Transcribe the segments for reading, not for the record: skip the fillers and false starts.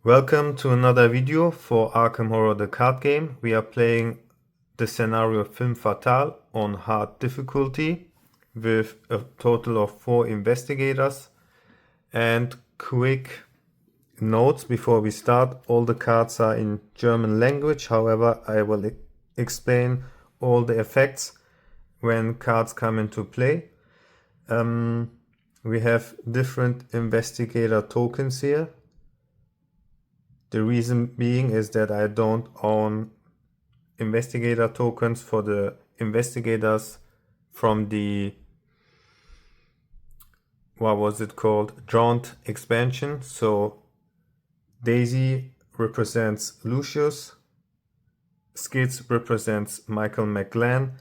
Welcome to another video for Arkham Horror the card game. We are playing the scenario Film Fatale on hard difficulty with a total of 4 investigators. And quick notes before we start: all the cards are in German language, however I will explain all the effects when cards come into play. We have different investigator tokens here. The reason being is that I don't own investigator tokens for the investigators from the, what was it called, Jaunt expansion. So Daisy represents Lucius, Skids represents Michael McGlen,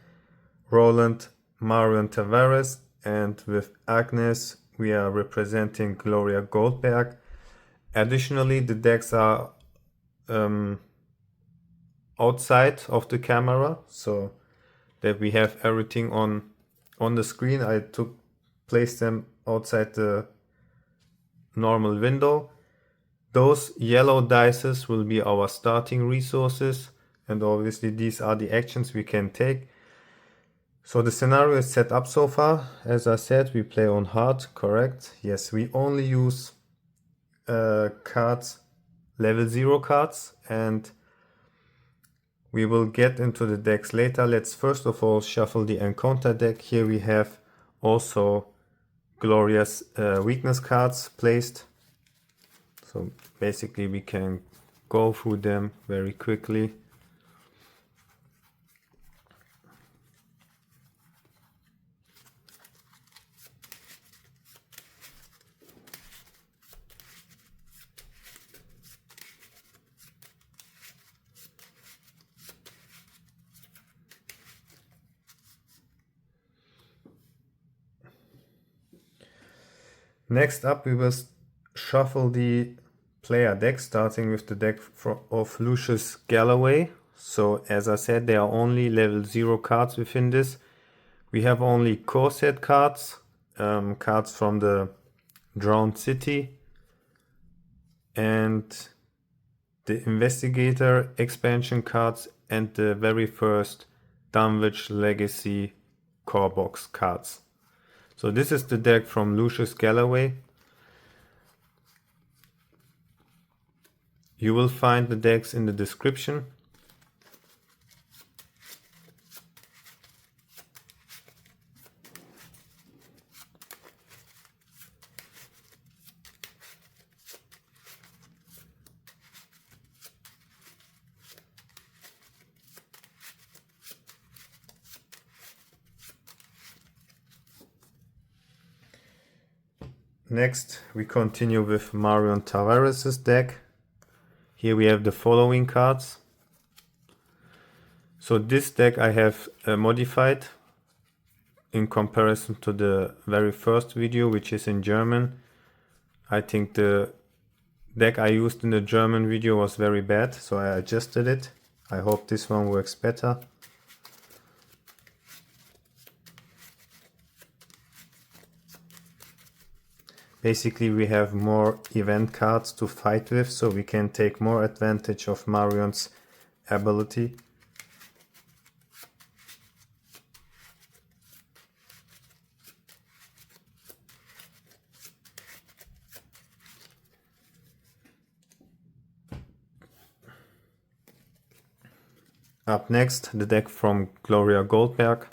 Roland Marion Tavares, and with Agnes we are representing Gloria Goldberg. Additionally, the decks are outside of the camera, so that we have everything on the screen. I placed them outside the normal window. Those yellow dices will be our starting resources, and obviously these are the actions we can take. So the scenario is set up so far. As I said, we play on hard, correct? Yes, we only use cards, level 0 cards, and we will get into the decks later. Let's first of all shuffle the encounter deck. Here we have also Gloria's weakness cards placed. So basically we can go through them very quickly. Next up, we will shuffle the player deck, starting with the deck of Lucius Galloway. So as I said, there are only level 0 cards within this. We have only core set cards, cards from the Drowned City, and the Investigator expansion cards, and the very first Dunwich Legacy core box cards. So this is the deck from Lucius Galloway. You will find the decks in the description. Next, we continue with Marion Tavares' deck. Here we have the following cards. So this deck I have modified in comparison to the very first video, which is in German. I think the deck I used in the German video was very bad, so I adjusted it. I hope this one works better. Basically, we have more event cards to fight with, so we can take more advantage of Marion's ability. Up next, the deck from Gloria Goldberg.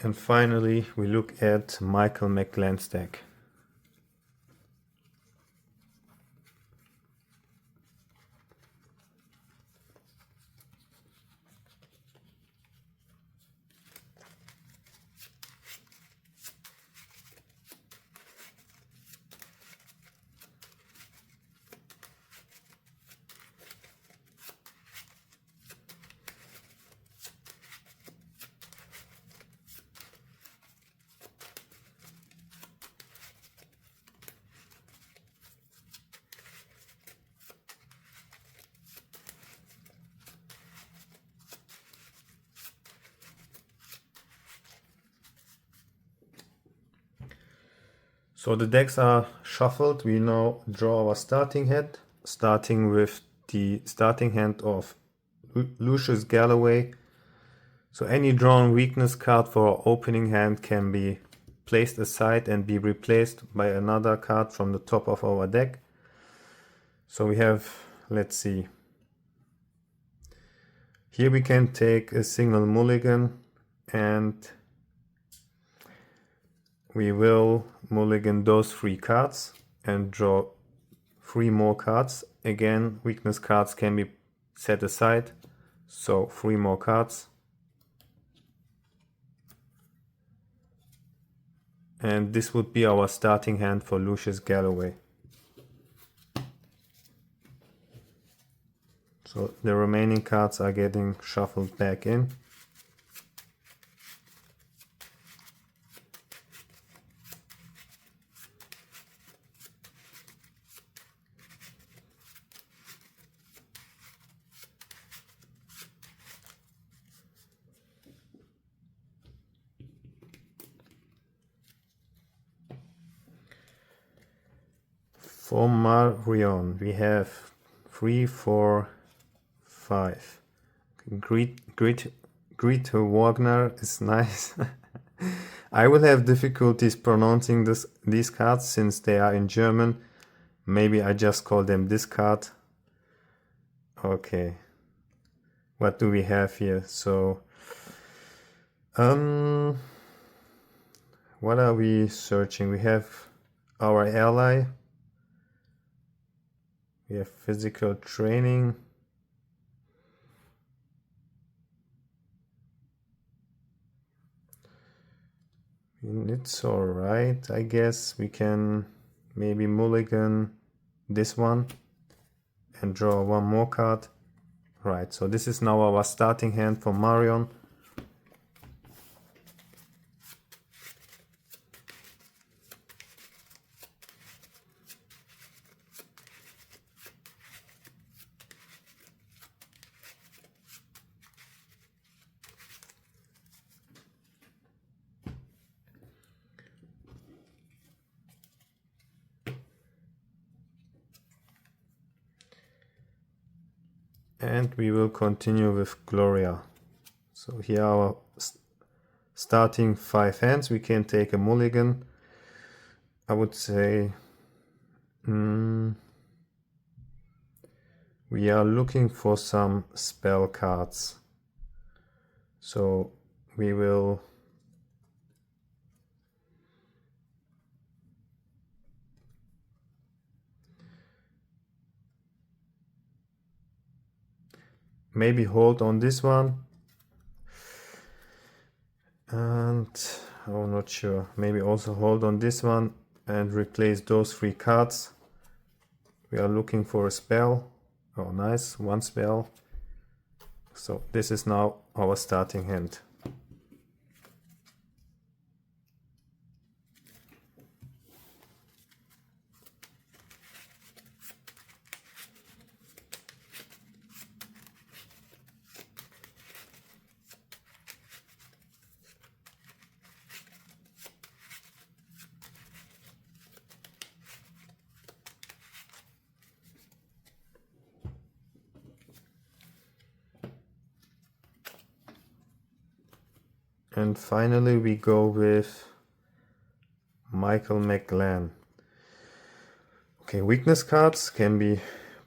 And finally, we look at Michael McGlen's deck. So the decks are shuffled. We now draw our starting hand, starting with the starting hand of Lucius Galloway. So any drawn weakness card for our opening hand can be placed aside and be replaced by another card from the top of our deck. So we have, let's see, here we can take a single mulligan, and we will mulligan those 3 cards and draw 3 more cards. Again, weakness cards can be set aside, so 3 more cards. And this would be our starting hand for Lucius Galloway. So the remaining cards are getting shuffled back in. For Marion, we have 3, 4, 5. Greet Wagner is nice. I will have difficulties pronouncing these cards since they are in German. Maybe I just call them this card. Okay. What do we have here? So, what are we searching? We have our ally. We have physical training. It's alright, I guess. We can maybe mulligan this one and draw 1 more card. Right, so this is now our starting hand for Marion. And we will continue with Gloria. So here are our starting 5 hands. We can take a mulligan. I would say we are looking for some spell cards. So we will maybe hold on this one, and I'm not sure, maybe also hold on this one and replace those 3 cards. We are looking for a spell. Oh nice, 1 spell. So this is now our starting hand. And finally we go with McGlen. Okay, weakness cards can be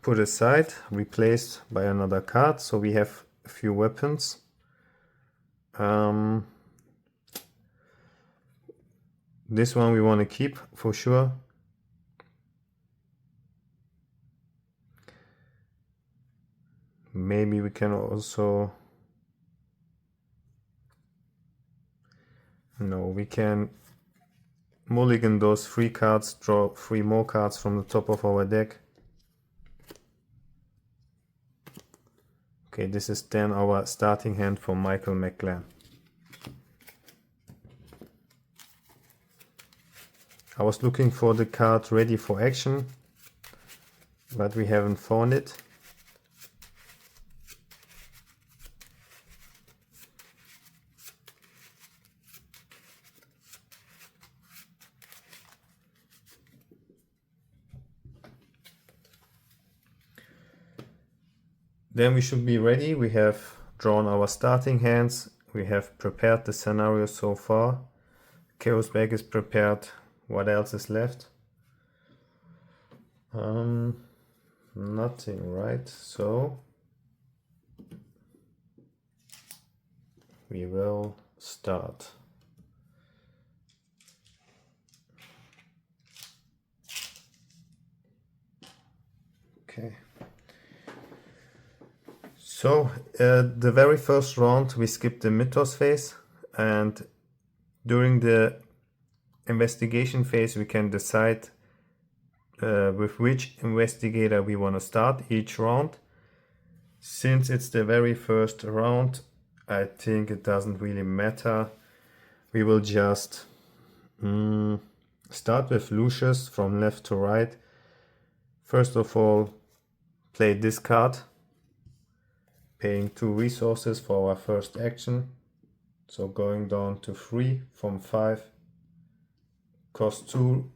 put aside, replaced by another card. So we have a few weapons. This one we want to keep for sure. Maybe we can also... No, we can mulligan those 3 cards, draw 3 more cards from the top of our deck. Okay, this is then our starting hand for McGlen. I was looking for the card ready for action, but we haven't found it. Then we should be ready. We have drawn our starting hands. We have prepared the scenario so far. Chaos bag is prepared. What else is left? Nothing, right? So we will start. Okay. So the very first round we skipped the mythos phase, and during the investigation phase we can decide with which investigator we want to start each round. Since it's the very first round, I think it doesn't really matter. We will just start with Lucius from left to right. First of all, play this card, paying 2 resources for our first action. So going down to 3 from 5, cost 2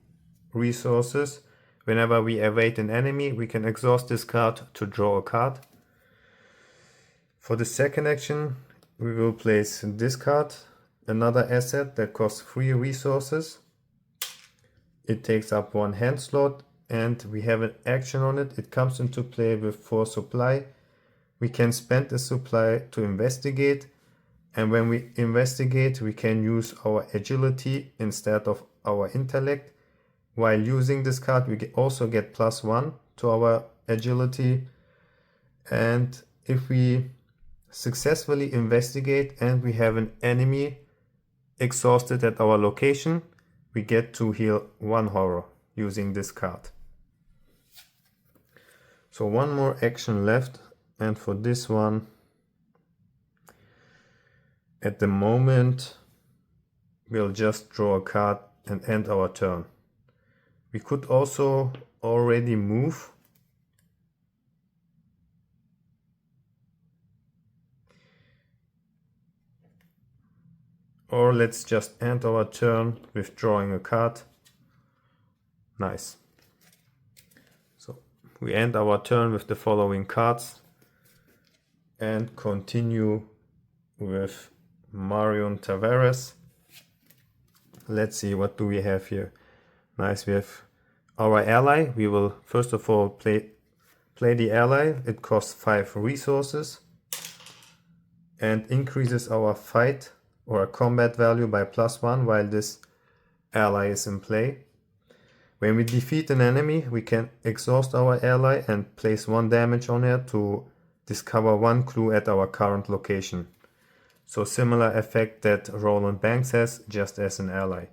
resources. Whenever we evade an enemy, we can exhaust this card to draw a card. For the second action, we will place this card, another asset that costs 3 resources. It takes up 1 hand slot and we have an action on it. It comes into play with 4 supply. We can spend the supply to investigate, and when we investigate we can use our agility instead of our intellect. While using this card we also get +1 to our agility, and if we successfully investigate and we have an enemy exhausted at our location, we get to heal 1 horror using this card. So one more action left, and for this one, at the moment we'll just draw a card and end our turn. We could also already move. Or let's just end our turn with drawing a card. Nice. So we end our turn with the following cards and continue with Marion Tavares. Let's see, what do we have here? Nice, we have our ally. We will first of all play the ally. It costs 5 resources and increases our fight or a combat value by +1 while this ally is in play. When we defeat an enemy, we can exhaust our ally and place 1 damage on it to discover 1 clue at our current location. So similar effect that Roland Banks has, just as an ally.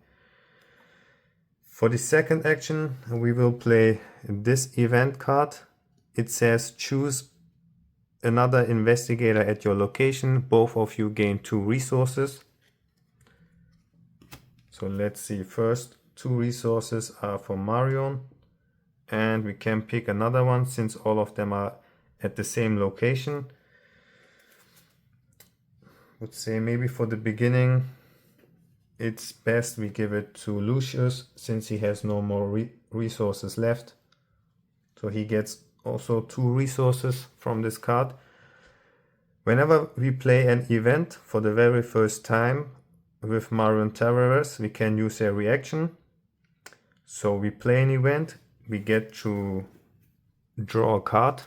For the second action, we will play this event card. It says choose another investigator at your location. Both of you gain 2 resources. So let's see, first 2 resources are for Marion, and we can pick another one since all of them are at the same location. Would say maybe for the beginning it's best we give it to Lucius since he has no more resources left. So he gets also 2 resources from this card. Whenever we play an event for the very first time with Marion Tavares, we can use a reaction. So we play an event, we get to draw a card,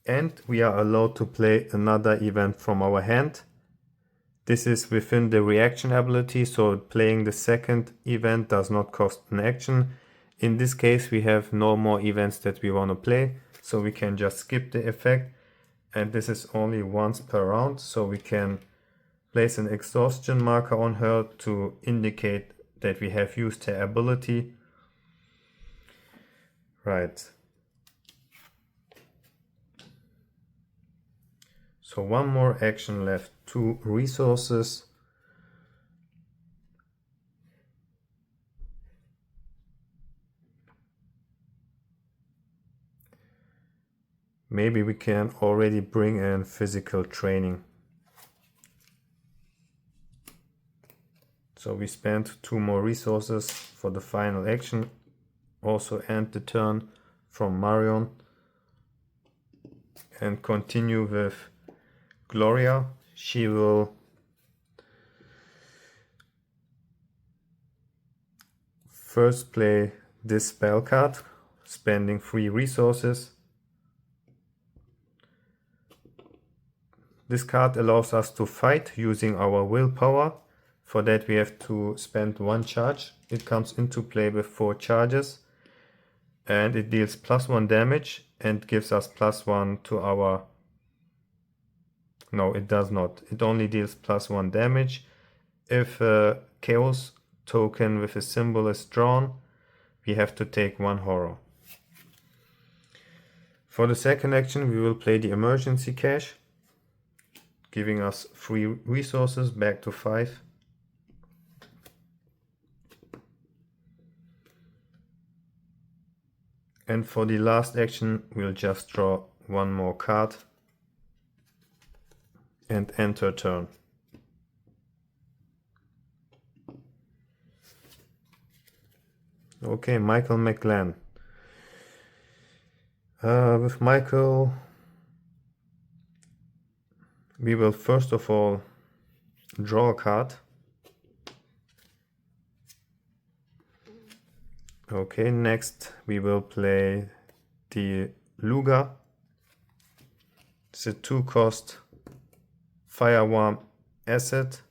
and we are allowed to play another event from our hand. This is within the reaction ability, so playing the second event does not cost an action. In this case we have no more events that we want to play, so we can just skip the effect, and this is only once per round, so we can place an exhaustion marker on her to indicate that we have used her ability. Right. So one more action left, 2 resources. Maybe we can already bring in physical training. So we spent 2 more resources for the final action. Also end the turn from Marion. and continue with Gloria. She will first play this spell card, spending 3 resources. This card allows us to fight using our willpower. For that we have to spend 1 charge. It comes into play with 4 charges and it deals +1 damage and gives us +1 to our... No, it does not. It only deals +1 damage. If a chaos token with a symbol is drawn, we have to take 1 horror. For the second action we will play the emergency cache, giving us 3 resources back to 5. And for the last action we'll just draw 1 more card and enter turn. Okay, Michael McGlen. With Michael we will first of all draw a card. Okay, next we will play the Luga. It's a 2-cost firearm asset.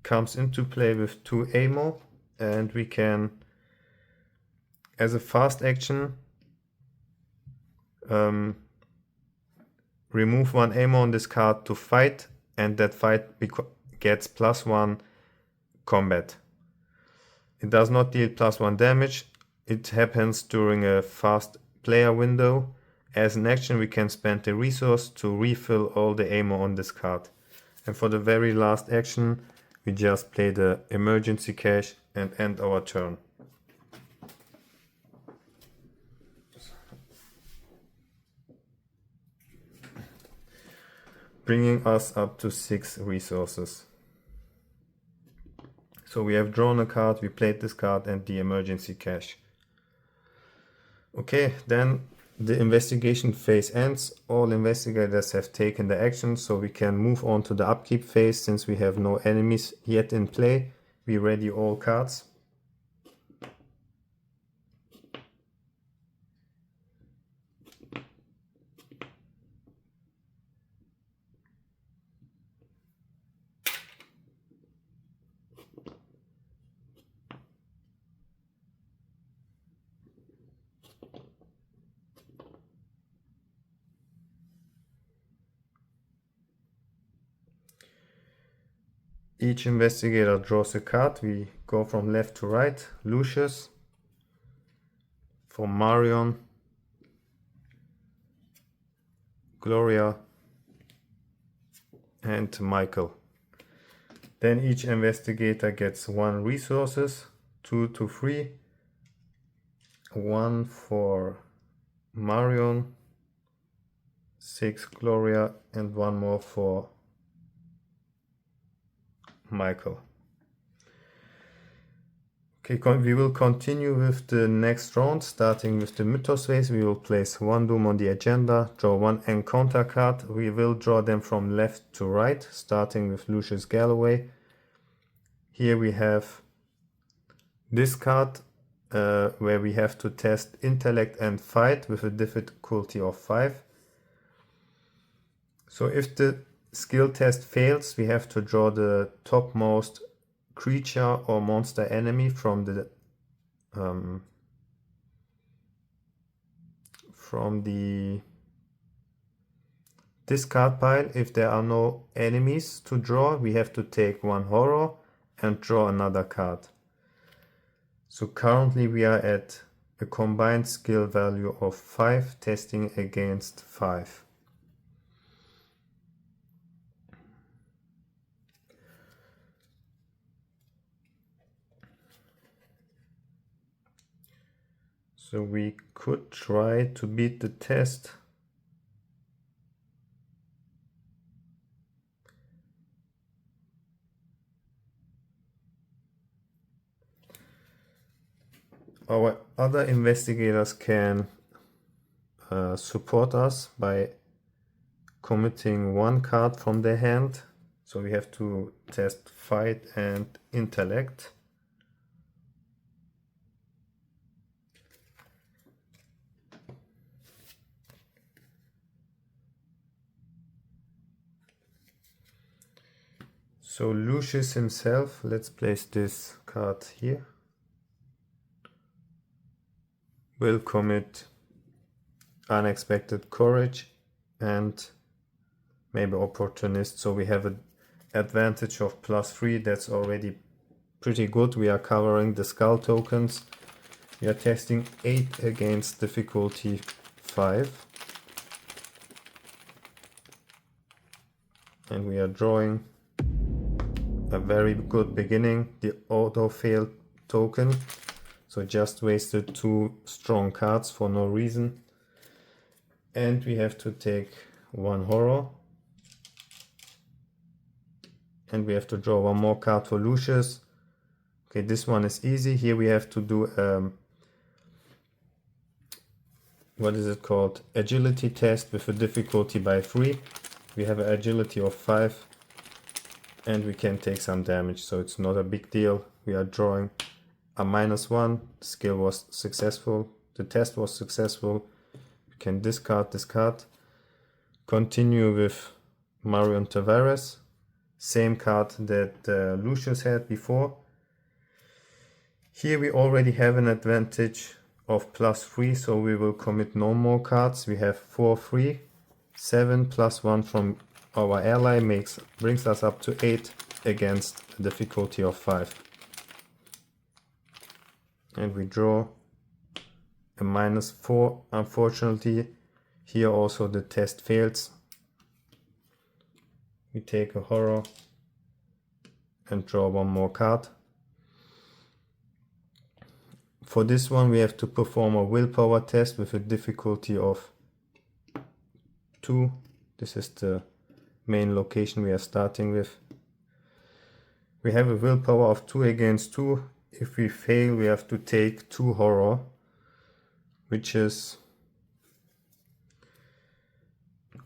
Comes into play with 2 ammo, and we can, as a fast action, remove 1 ammo on this card to fight, and that fight gets +1 combat. It does not deal +1 damage. It happens during a fast player window. As an action we can spend a resource to refill all the ammo on this card. And for the very last action we just play the emergency cache and end our turn. Bringing us up to 6 resources. So we have drawn a card, we played this card and the emergency cache. Okay, then the investigation phase ends. All investigators have taken the action, so we can move on to the upkeep phase. Since we have no enemies yet in play, we ready all cards. Each investigator draws a card. We go from left to right. Lucius, for Marion, Gloria, and Michael. Then each investigator gets 1 resources, 2 to 3, 1 for Marion, 6 Gloria, and 1 more for Michael. Okay, we will continue with the next round, starting with the Mythos phase. We will place 1 Doom on the agenda, draw 1 encounter card. We will draw them from left to right, starting with Lucius Galloway. Here we have this card where we have to test intellect and fight with a difficulty of 5. So if the skill test fails, we have to draw the topmost creature or monster enemy from the discard pile. If there are no enemies to draw, we have to take 1 horror and draw another card. So currently we are at a combined skill value of 5, testing against 5. So we could try to beat the test. Our other investigators can support us by committing one card from their hand. So we have to test fight and intellect. So Lucius himself, let's place this card here, will commit unexpected courage and maybe opportunist. So we have an advantage of +3. That's already pretty good. We are covering the skull tokens. We are testing 8 against difficulty 5. And we are drawing a very good beginning, the auto failed token. So just wasted 2 strong cards for no reason. And we have to take 1 horror. And we have to draw 1 more card for Lucius. Okay, this one is easy. Here we have to do what is it called? Agility test with a difficulty by 3. We have an agility of 5. And we can take some damage, so it's not a big deal. We are drawing a -1. Skill was successful. The test was successful. We can discard this card. Continue with Marion Tavares. Same card that Lucius had before. Here we already have an advantage of +3, so we will commit no more cards. We have 4 free. 7 + 1 from our ally brings us up to 8 against a difficulty of 5. And we draw a -4. Unfortunately, here also the test fails. We take a horror and draw 1 more card. For this one we have to perform a willpower test with a difficulty of 2. This is the main location we are starting with. We have a willpower of 2 against 2. If we fail, we have to take 2 horror, which is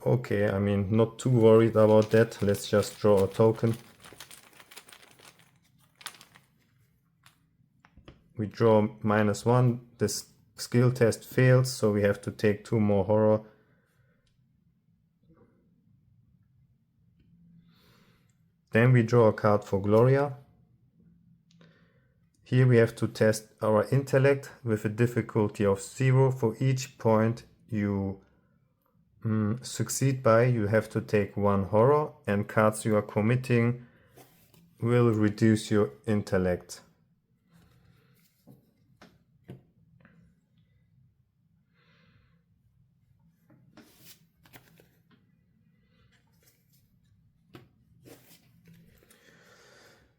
okay. I mean, not too worried about that. Let's just draw a token. We draw -1. This skill test fails, so we have to take 2 more horror. Then we draw a card for Gloria. Here we have to test our intellect with a difficulty of 0. For each point you succeed by, you have to take 1 horror, and cards you are committing will reduce your intellect.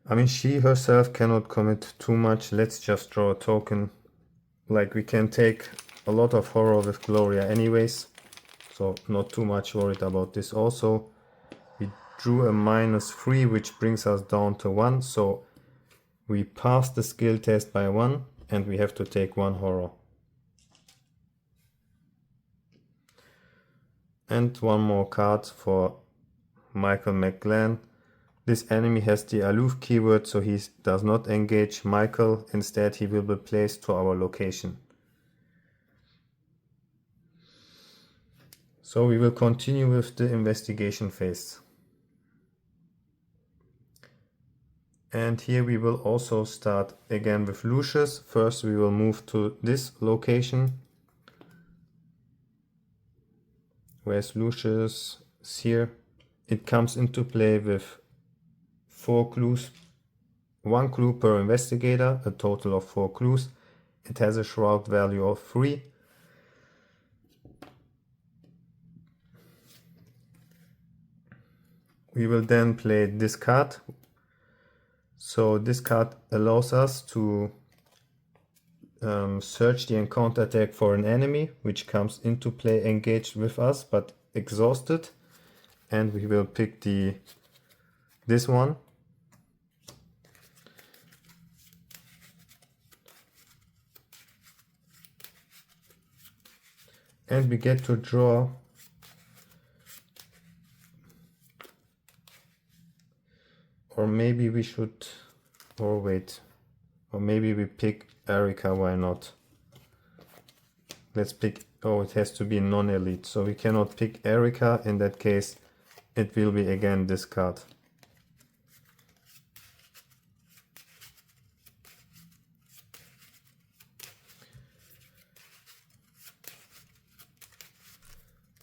I mean, she herself cannot commit too much. Let's just draw a token. Like, we can take a lot of horror with Gloria anyways, so not too much worried about this. Also, we drew a -3, which brings us down to 1, so we passed the skill test by 1 and we have to take 1 horror. And 1 more card for McGlen. This enemy has the aloof keyword, so he does not engage Michael. Instead, he will be placed to our location. So we will continue with the investigation phase. And here we will also start again with Lucius. First we will move to this location. Where's Lucius? It's here. It comes into play with 4 clues. 1 clue per investigator, a total of 4 clues. It has a shroud value of 3. We will then play this card. So this card allows us to search the encounter tag for an enemy, which comes into play engaged with us but exhausted. And we will pick this one. And we get to draw or maybe we should, or wait, or maybe we pick Erica, why not? Let's pick, oh, it has to be non-elite, so we cannot pick Erica. In that case, it will be again this card.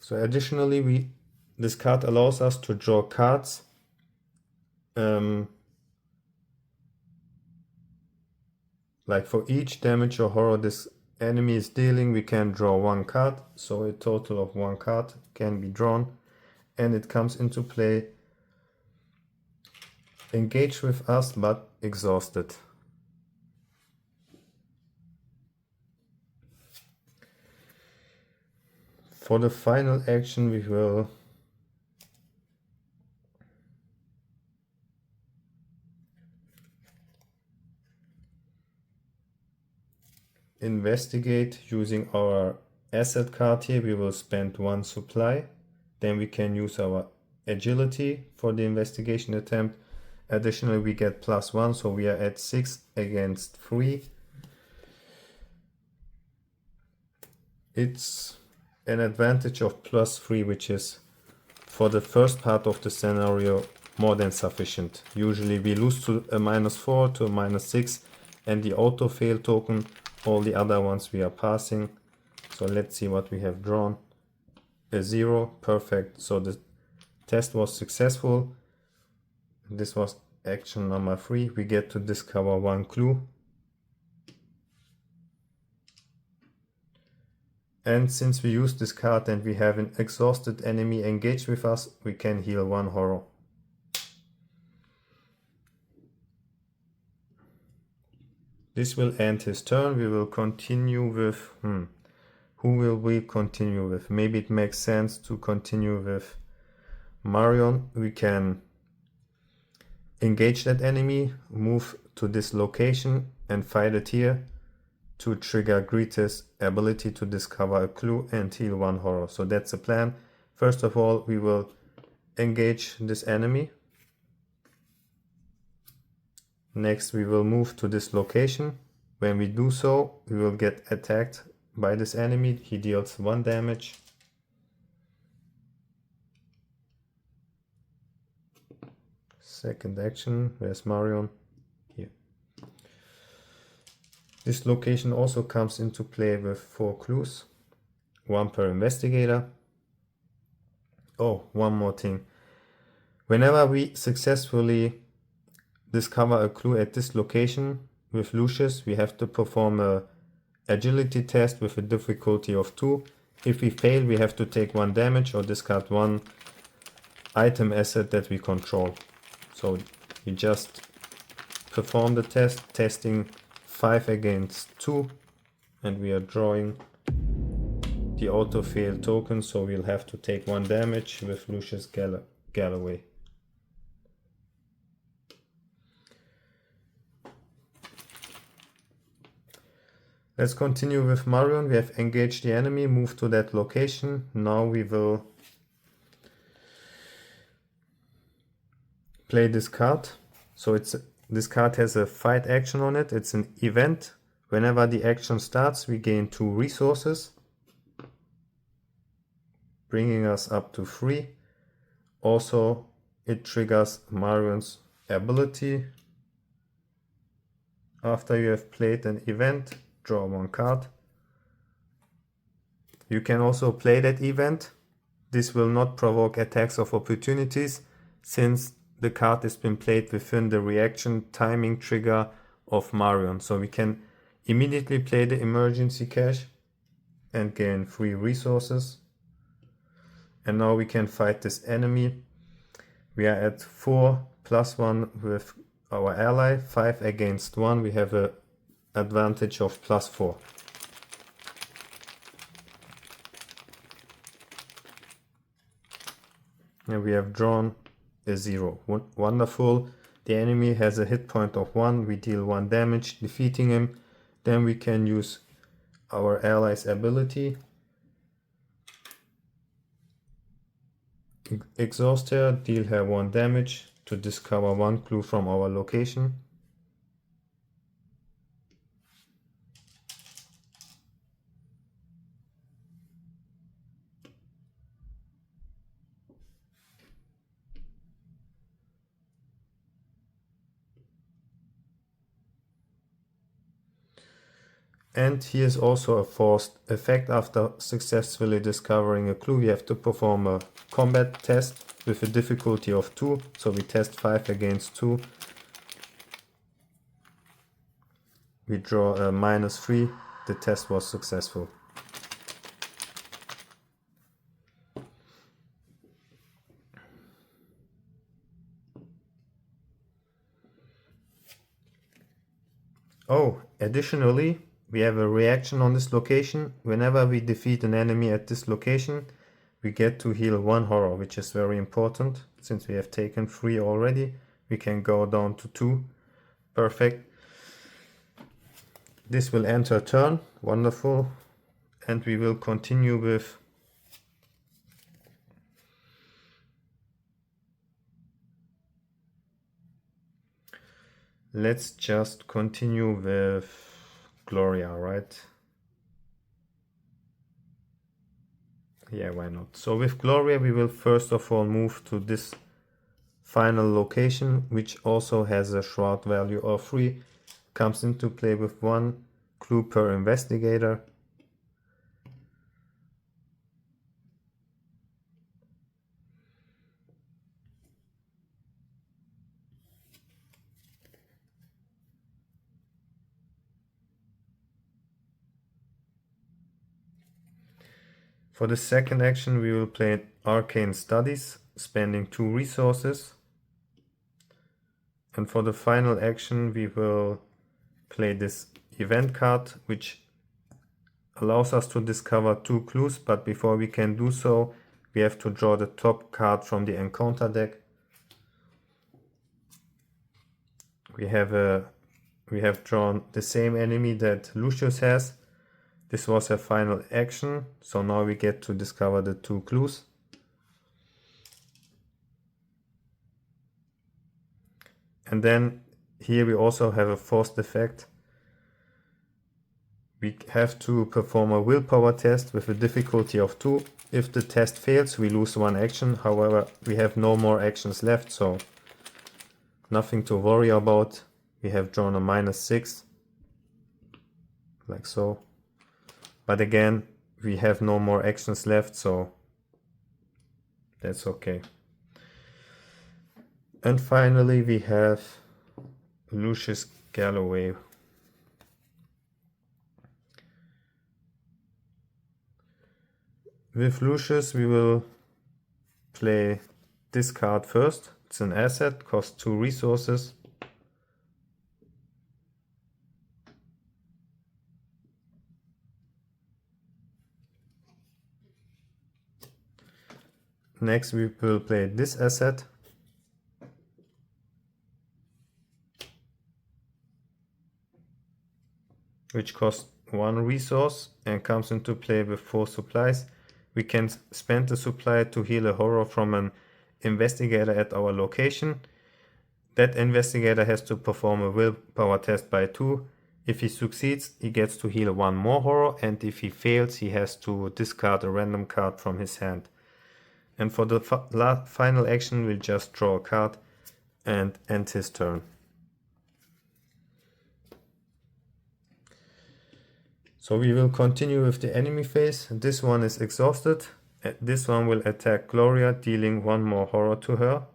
So additionally, this card allows us to draw cards like for each damage or horror this enemy is dealing, we can draw one card. So a total of one card can be drawn, and it comes into play. Engage with us but exhausted. For the final action, we will investigate using our asset card here. We will spend one supply. Then we can use our agility for the investigation attempt. Additionally, we get +1, so we are at 6 against 3. It's an advantage of +3, which is for the first part of the scenario more than sufficient. Usually we lose to a -4 to a -6 and the auto fail token, all the other ones we are passing. So let's see what we have drawn. A 0, perfect. So the test was successful. This was action number 3. We get to discover one clue. And since we use this card and we have an exhausted enemy engaged with us, we can heal one horror. This will end his turn. We will continue with... Who will we continue with? Maybe it makes sense to continue with Marion. We can engage that enemy, move to this location and fight it here to trigger Greta's ability to discover a clue and heal one horror. So that's the plan. First of all, we will engage this enemy. Next, we will move to this location. When we do so, we will get attacked by this enemy. He deals 1 damage. Second action, where's Marion? Here. This location also comes into play with 4 clues, 1 per investigator. Oh, one more thing. Whenever we successfully discover a clue at this location with Lucius, we have to perform a agility test with a difficulty of 2. If we fail, we have to take 1 damage or discard 1 item asset that we control. So we just perform the test, testing 5 against 2, and we are drawing the auto fail token, so we'll have to take 1 damage with Lucius Galloway. Let's continue with Marion. We have engaged the enemy, moved to that location. Now we will play this card. So this card has a fight action on it. It's an event. Whenever the action starts, we gain 2 resources, bringing us up to 3. Also, it triggers Marion's ability. After you have played an event, draw 1 card. You can also play that event. This will not provoke attacks of opportunities since the card has been played within the reaction timing trigger of Marion. So we can immediately play the emergency cache and gain 3 resources. And now we can fight this enemy. We are at 4 +1 with our ally, 5 against 1. We have an advantage of +4. And we have drawn a 0. Wonderful. The enemy has a hit point of 1. We deal 1 damage, defeating him. Then we can use our ally's ability. exhaust her, deal her 1 damage to discover 1 clue from our location. And here's also a forced effect. After successfully discovering a clue, we have to perform a combat test with a difficulty of 2. So we test 5 against 2. We draw a -3. The test was successful. Oh, additionally, we have a reaction on this location. Whenever we defeat an enemy at this location, we get to heal 1 horror, which is very important. Since we have taken 3 already, we can go down to 2. Perfect. This will end her turn. Wonderful. And we will continue with let's just continue with Gloria, right? Yeah, why not? So with Gloria, we will first of all move to this final location, which also has a shroud value of 3. Comes into play with 1 clue per investigator. For the second action, we will play Arcane Studies, spending 2 resources. And for the final action, we will play this event card, which allows us to discover 2 clues, but before we can do so, we have to draw the top card from the encounter deck. We have drawn the same enemy that Lucius has. This was her final action, so now we get to discover the 2 clues. And then here we also have a forced effect. We have to perform a willpower test with a difficulty of 2. If the test fails, we lose 1 action. However, we have no more actions left, so nothing to worry about. We have drawn a -6, like so. But again, we have no more actions left, so that's okay. And finally, we have Lucius Galloway. With Lucius, we will play this card first. It's an asset, costs 2 resources. Next, we will play this asset. Which costs 1 resource and comes into play with 4 supplies. We can spend the supply to heal a horror from an investigator at our location. That investigator has to perform a willpower test by 2. If he succeeds, he gets to heal 1 more horror, and if he fails, he has to discard a random card from his hand. And for the final action, we'll just draw a card and end his turn. So we will continue with the enemy phase. This one is exhausted. This one will attack Gloria, dealing 1 more horror to her.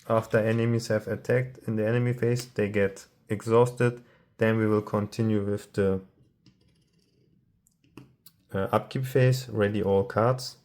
After enemies have attacked in the enemy phase, they get exhausted. Then we will continue with the upkeep phase, ready all cards.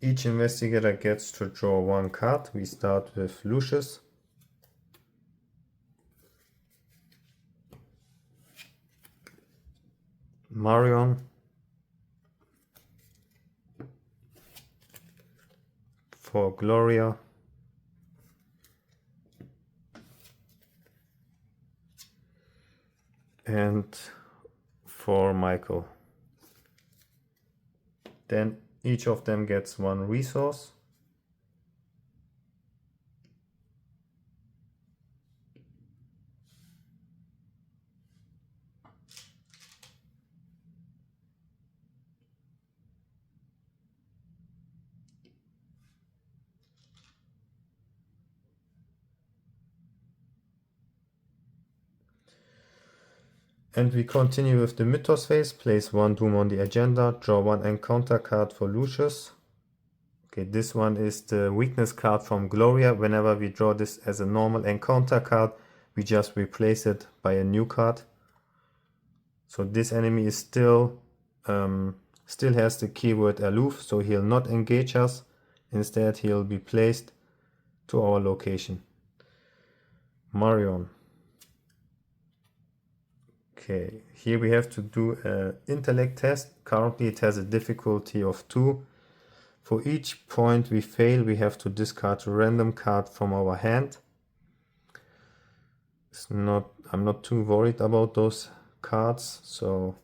Each investigator gets to draw 1 card. We start with Lucius. Marion. For Gloria. And for Michael. Then each of them gets one resource. And we continue with the Mythos phase. Place one Doom on the agenda. Draw one encounter card for Lucius. Okay, this one is the weakness card from Gloria. Whenever we draw this as a normal encounter card, we just replace it by a new card. So this enemy is still has the keyword aloof, so he'll not engage us. Instead, he'll be placed to our location. Marion. Okay, here we have to do an intellect test. Currently it has a difficulty of 2. For each point we fail, we have to discard a random card from our hand. I'm not too worried about those cards. So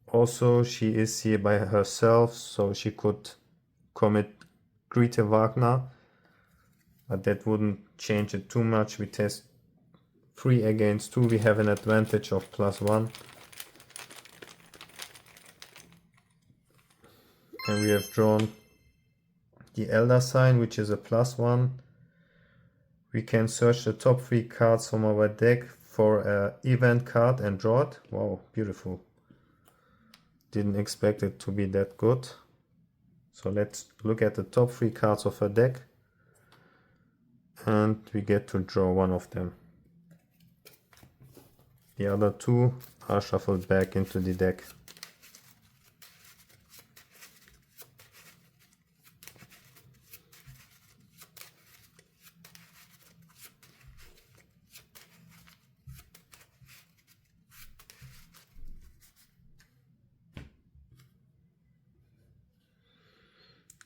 also she is here by herself, so she could commit Grete Wagner, but that wouldn't change it too much. We test 3 against 2, we have an advantage of +1. And we have drawn the Elder Sign, which is a +1. We can search the top 3 cards from our deck for an event card and draw it. Wow, beautiful. Didn't expect it to be that good. So let's look at the top 3 cards of our deck. And we get to draw one of them. The other 2 are shuffled back into the deck.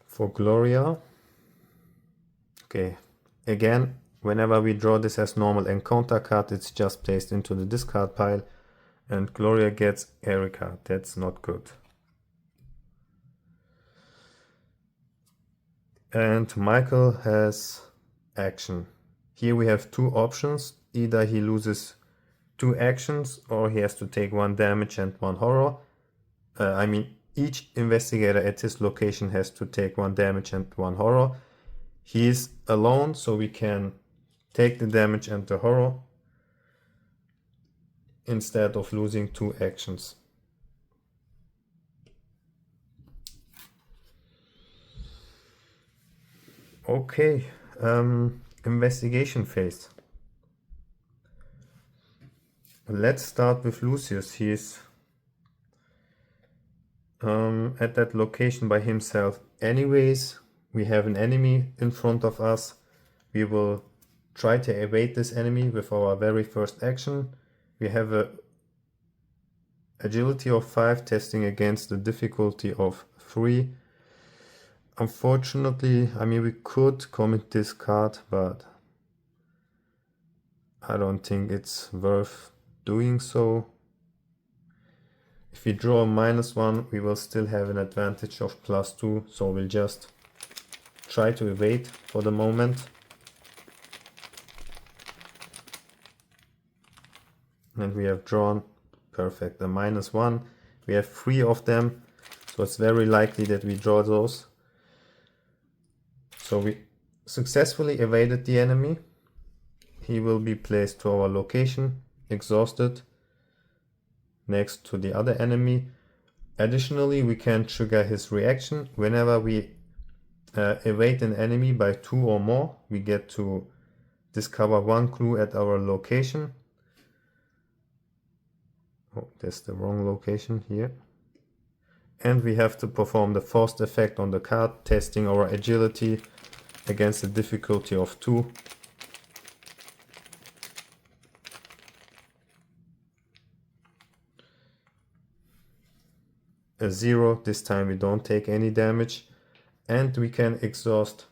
For Gloria, okay, again, whenever we draw this as normal encounter card, it's just placed into the discard pile, and Gloria gets Erica. That's not good. And Michael has action. Here we have 2 options. Either he loses 2 actions, or he has to take 1 damage and 1 horror. Each investigator at his location has to take 1 damage and 1 horror. He is alone, so we can take the damage and the horror instead of losing 2 actions. Okay, investigation phase. Let's start with Lucius. He is at that location by himself. Anyways, we have an enemy in front of us. We will try to evade this enemy with our very first action. We have a agility of 5, testing against the difficulty of 3. Unfortunately, we could commit this card, but I don't think it's worth doing so. If we draw a -1, we will still have an advantage of +2, so we'll just try to evade for the moment. And we have drawn, perfect, a -1. We have 3 of them, so it's very likely that we draw those. So we successfully evaded the enemy. He will be placed to our location, exhausted, next to the other enemy. Additionally, we can trigger his reaction. Whenever we evade an enemy by 2 or more, we get to discover 1 clue at our location. Oh, that's the wrong location here. And we have to perform the forced effect on the card, testing our agility against a difficulty of 2. a 0. This time we don't take any damage. And we can exhaust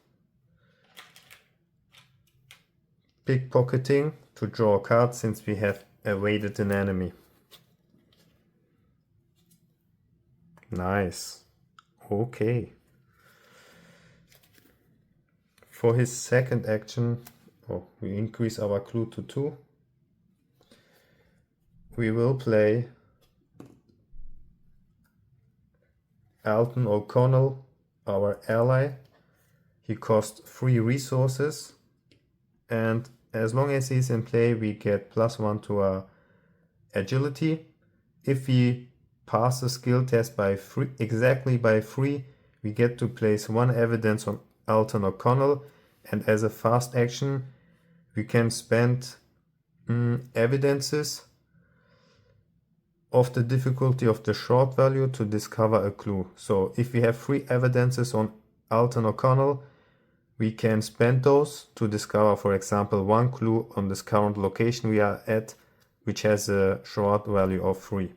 pickpocketing to draw a card since we have evaded an enemy. Nice. Okay. For his second action, we increase our clue to 2. We will play Alton O'Connell, our ally. He costs 3 resources, and as long as he's in play we get +1 to our agility. If we pass the skill test by 3, exactly by 3, we get to place 1 evidence on Alton O'Connell, and as a fast action we can spend evidences of the difficulty of the short value to discover a clue. So if we have 3 evidences on Alton O'Connell, we can spend those to discover, for example, 1 clue on this current location we are at, which has a short value of 3.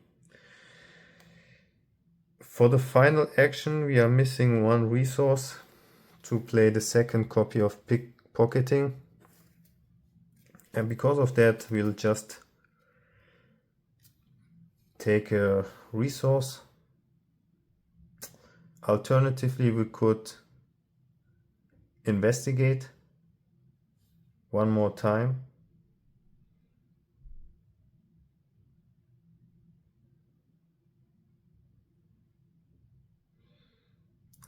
For the final action, we are missing 1 resource to play the second copy of pickpocketing. And because of that, we'll just take a resource. Alternatively, we could investigate 1 more time.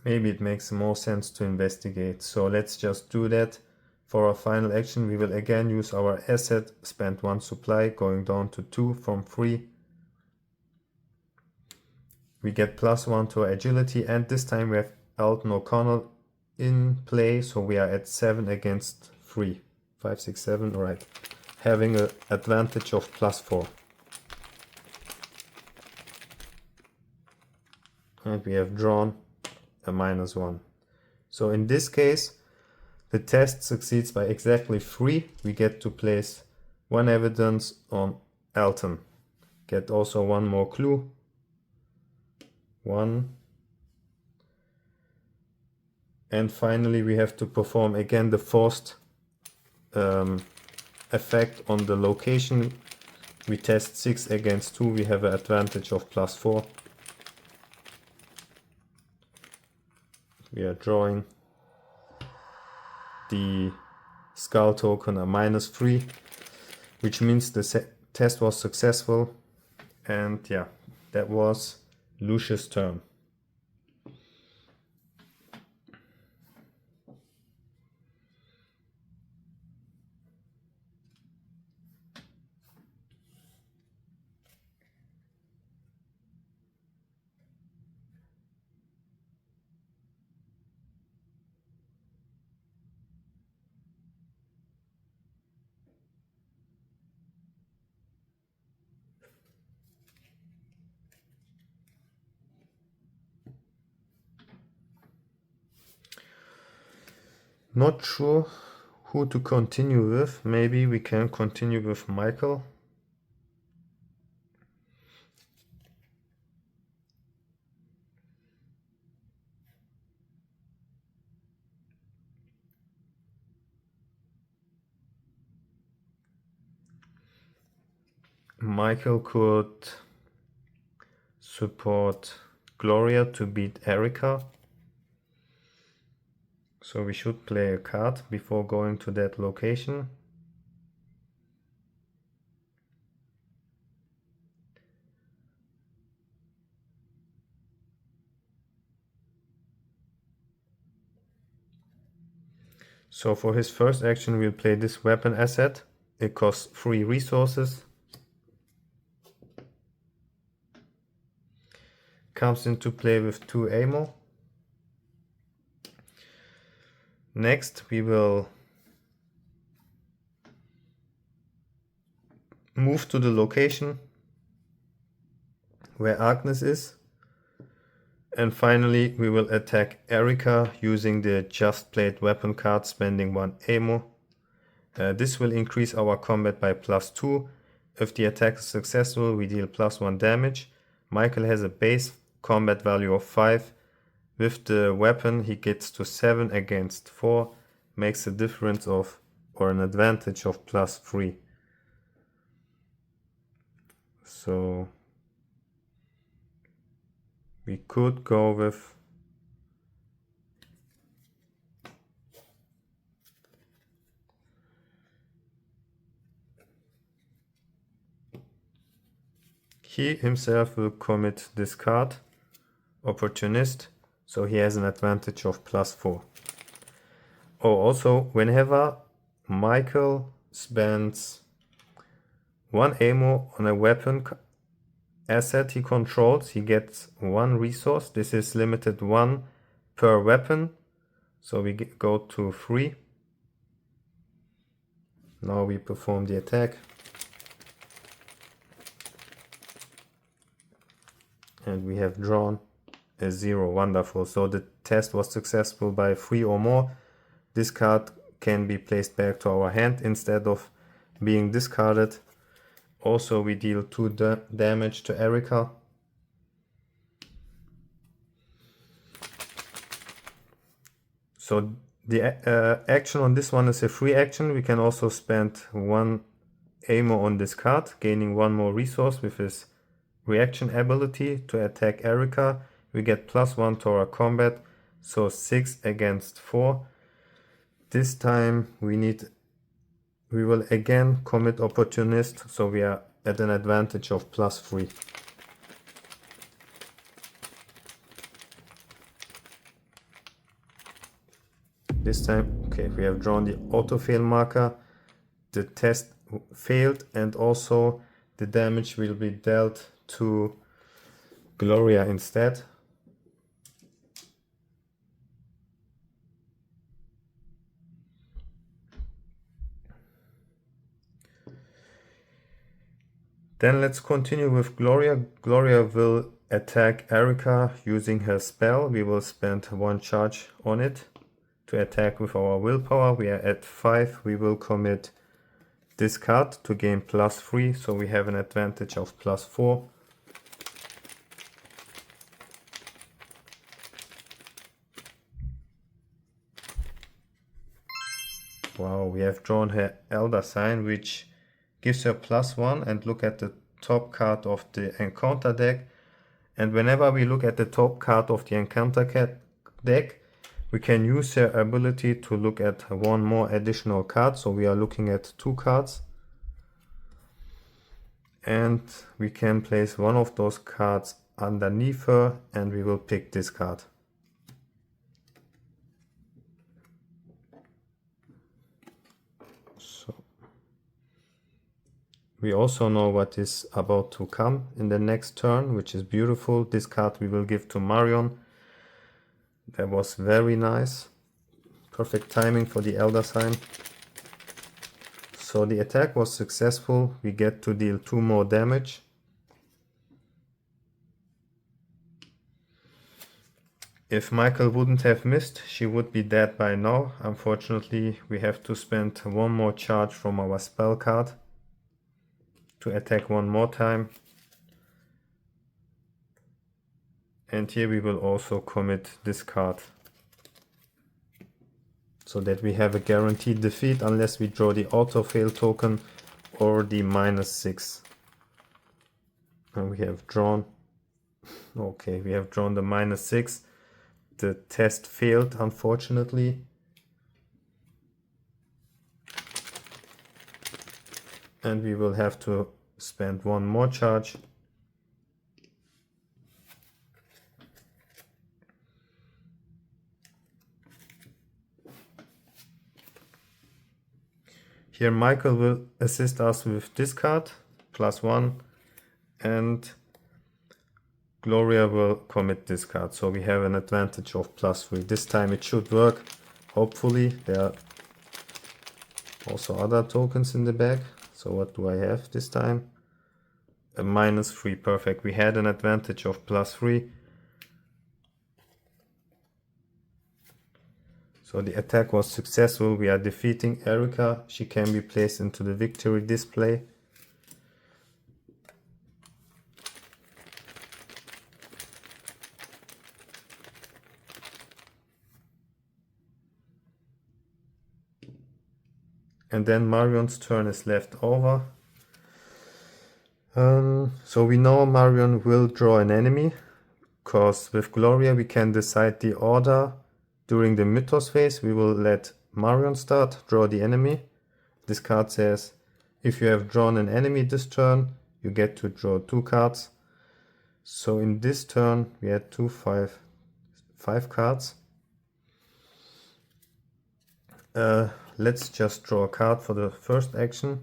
Maybe it makes more sense to investigate. So let's just do that. For our final action, we will again use our asset, spend 1 supply, going down to 2 from 3. We get +1 to our agility, and this time we have Alton O'Connell in play, so we are at 7 against 3. 5, 6, 7, alright. Having an advantage of +4. And we have drawn a -1. So in this case, the test succeeds by exactly 3. We get to place 1 evidence on Alton. Get also 1 more clue. 1. And finally we have to perform again the forced effect on the location. We test 6 against 2. We have an advantage of +4. We are drawing the skull token a -3, which means the test was successful. And yeah, that was Lucius' turn. Not sure who to continue with. Maybe we can continue with Michael. Michael could support Gloria to beat Erica. So we should play a card before going to that location. So for his first action we'll play this weapon asset. It costs 3 resources. Comes into play with 2 ammo. Next we will move to the location where Agnes is, and finally we will attack Erica using the just played weapon card, spending 1 ammo. This will increase our combat by +2. If the attack is successful we deal +1 damage. Michael has a base combat value of 5. With the weapon he gets to 7 against 4, makes a difference of, or an advantage of +3. So we could go with he himself will commit discard, opportunist, so he has an advantage of +4. Oh, also, whenever Michael spends 1 ammo on a weapon asset he controls, he gets 1 resource. This is limited 1 per weapon, so we go to 3. Now we perform the attack. And we have drawn a 0. Wonderful. So the test was successful by 3 or more. This card can be placed back to our hand instead of being discarded. Also, we deal 2 damage to Erica. So the action on this one is a free action. We can also spend 1 ammo on this card, gaining 1 more resource with his reaction ability to attack Erica. We get +1 to our combat, so 6 against 4. This time we will again commit opportunist, so we are at an advantage of +3. This time, okay, we have drawn the auto-fail marker. The test failed, and also the damage will be dealt to Gloria instead. Then let's continue with Gloria. Gloria will attack Erica using her spell. We will spend 1 charge on it to attack with our willpower. We are at 5. We will commit discard to gain +3, so we have an advantage of +4. Wow, we have drawn her Elder Sign, which gives her +1, and look at the top card of the encounter deck. And whenever we look at the top card of the encounter deck, we can use her ability to look at 1 more additional card. So we are looking at 2 cards. And we can place 1 of those cards underneath her, and we will pick this card. We also know what is about to come in the next turn, which is beautiful. This card we will give to Marion. That was very nice. Perfect timing for the Elder Sign. So the attack was successful. We get to deal 2 more damage. If Michael wouldn't have missed, she would be dead by now. Unfortunately, we have to spend 1 more charge from our spell card to attack 1 more time. And here we will also commit this card, so that we have a guaranteed defeat unless we draw the auto-fail token or the -6. And we have drawn, okay, we have drawn the -6. The test failed, unfortunately. And we will have to spend 1 more charge. Here Michael will assist us with this card, +1, and Gloria will commit this card. So we have an advantage of +3. This time it should work, hopefully. There are also other tokens in the bag. So what do I have this time? A -3, perfect. We had an advantage of +3. So the attack was successful. We are defeating Erica. She can be placed into the victory display. and then Marion's turn is left over. So we know Marion will draw an enemy, because with Gloria we can decide the order. During the Mythos phase we will let Marion start, draw the enemy. This card says if you have drawn an enemy this turn, you get to draw 2 cards. So in this turn we had 5 cards. Let's just draw a card for the first action.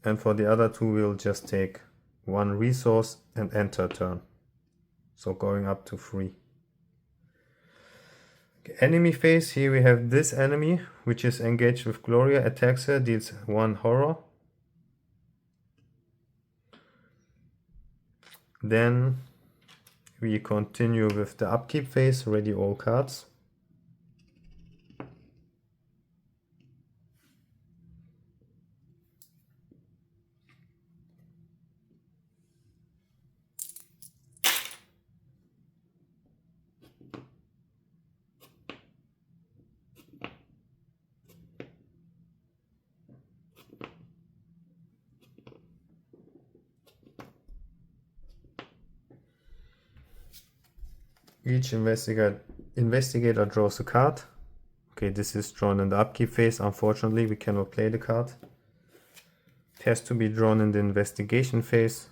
And for the other 2 we'll just take 1 resource and enter turn. So going up to 3. Okay, enemy phase, here we have this enemy, which is engaged with Gloria, attacks her, deals 1 horror. Then we continue with the upkeep phase, ready all cards. Each investigator draws a card. Okay, this is drawn in the upkeep phase. Unfortunately, we cannot play the card. It has to be drawn in the investigation phase.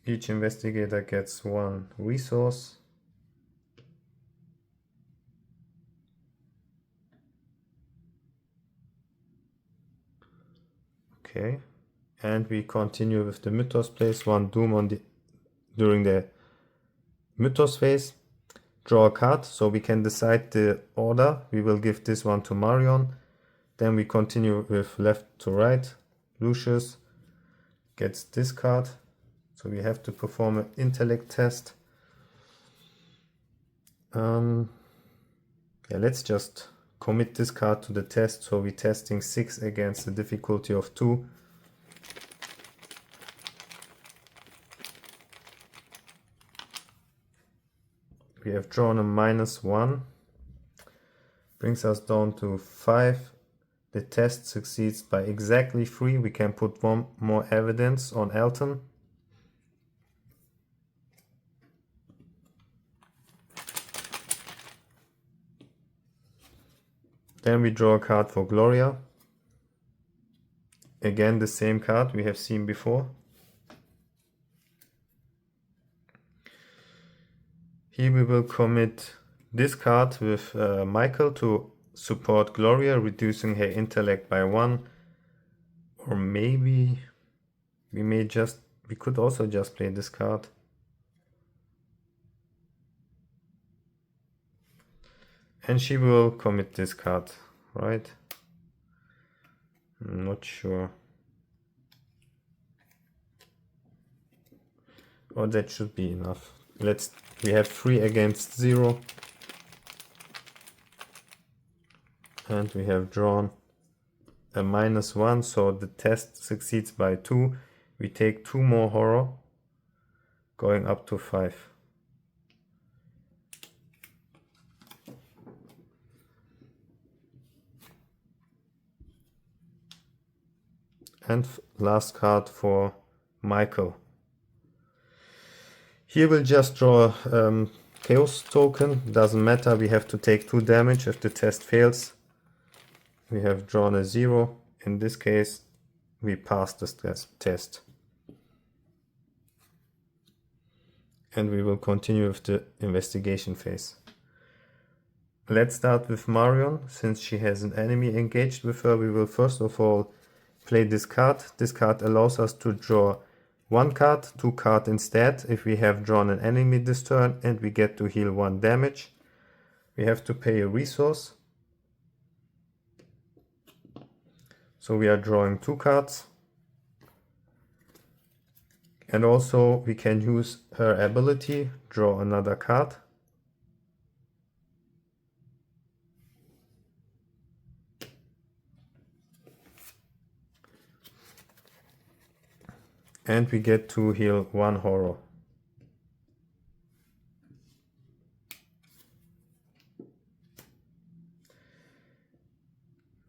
Each investigator gets 1 resource. Okay, and we continue with the Mythos phase, 1 doom during the Mythos phase. Draw a card, so we can decide the order. We will give this one to Marion. Then we continue with left to right. Lucius gets this card, so we have to perform an intellect test. Yeah, let's just commit this card to the test, so we're testing 6 against the difficulty of 2. We have drawn a -1, brings us down to 5. The test succeeds by exactly 3. We can put 1 more evidence on Elton. Then we draw a card for Gloria. Again, the same card we have seen before. Here we will commit this card with Michael to support Gloria, reducing her intellect by 1. Or maybe we could also just play this card. And she will commit this card, right? I'm not sure. Oh, that should be enough. We have 3 against 0. And we have drawn a -1, so the test succeeds by 2. We take 2 more horror, going up to 5. And last card for Michael. Here we'll just draw a chaos token. Doesn't matter, we have to take 2 damage if the test fails. We have drawn a 0. In this case, we pass the test. And we will continue with the investigation phase. Let's start with Marion. Since she has an enemy engaged with her, we will first of all play this card. This card allows us to draw 1 card, 2 cards instead if we have drawn an enemy this turn, and we get to heal 1 damage. We have to pay a resource. So we are drawing 2 cards. And also we can use her ability, draw another card. And we get to heal 1 horror.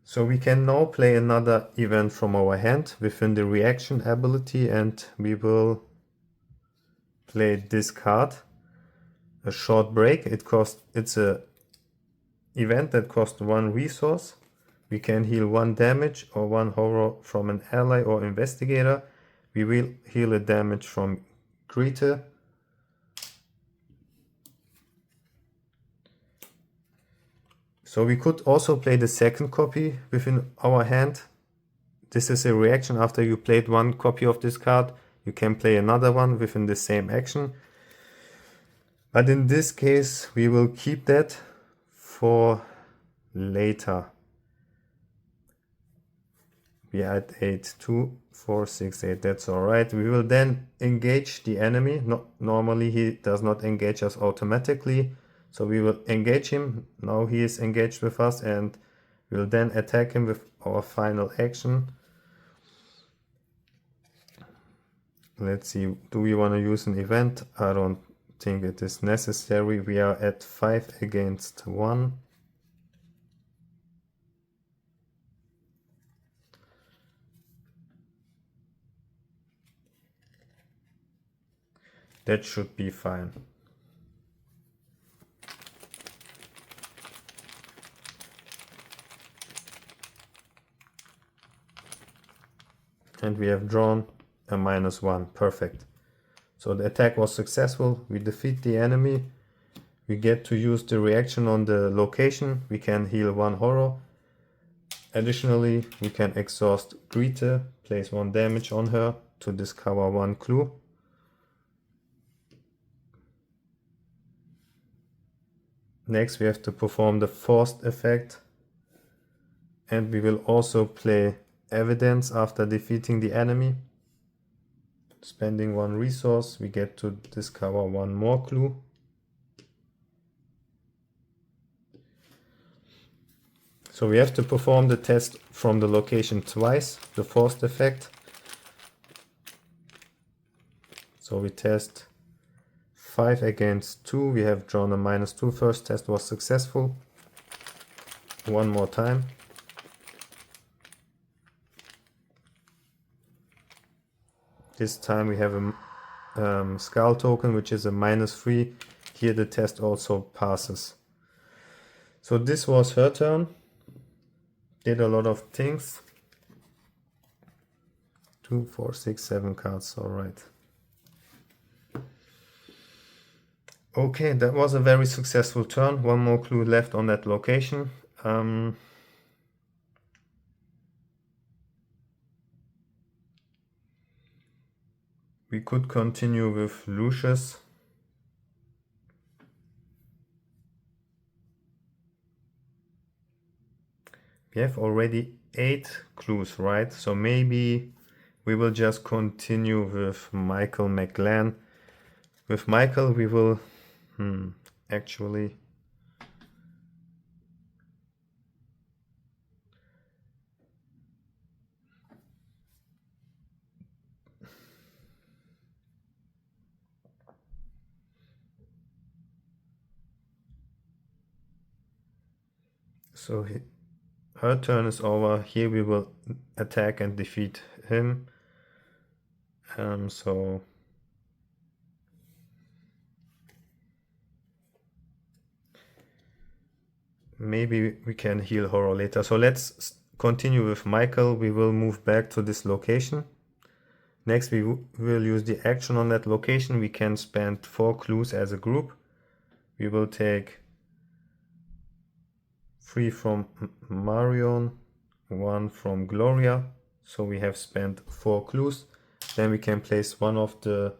So we can now play another event from our hand within the reaction ability, and we will play this card, a short break. It's a event that costs 1 resource. We can heal 1 damage or 1 horror from an ally or investigator. We will heal a damage from Greta. So we could also play the second copy within our hand. This is a reaction. After you played 1 copy of this card, you can play another one within the same action. But in this case, we will keep that for later. We are at 8, 2, 4, 6, 8. That's alright. We will then engage the enemy. Normally he does not engage us automatically. So we will engage him. Now he is engaged with us, and we will then attack him with our final action. Let's see, do we want to use an event? I don't think it is necessary. We are at 5 against 1. That should be fine. And we have drawn a -1. Perfect. So the attack was successful. We defeat the enemy. We get to use the reaction on the location. We can heal 1 horror. Additionally, we can exhaust Greta, place 1 damage on her to discover 1 clue. Next, we have to perform the forced effect. And we will also play evidence after defeating the enemy. Spending 1 resource, we get to discover 1 more clue. So we have to perform the test from the location twice, the forced effect. So we test 5 against 2. We have drawn a -2. First test was successful. 1 more time. This time we have a skull token, which is a -3. Here the test also passes. So this was her turn. Did a lot of things. 2, 4, 6, 7 cards, alright. Okay, that was a very successful turn. 1 more clue left on that location. We could continue with Lucius. We have already 8 clues, right? So maybe we will just continue with Michael McGlen. With Michael we will actually so her turn is over. Here we will attack and defeat him. So maybe we can heal horror later. So let's continue with Michael. We will move back to this location. Next we will use the action on that location. We can spend 4 clues as a group. We will take 3 from Marion, 1 from Gloria. So we have spent 4 clues. Then we can place 1 of the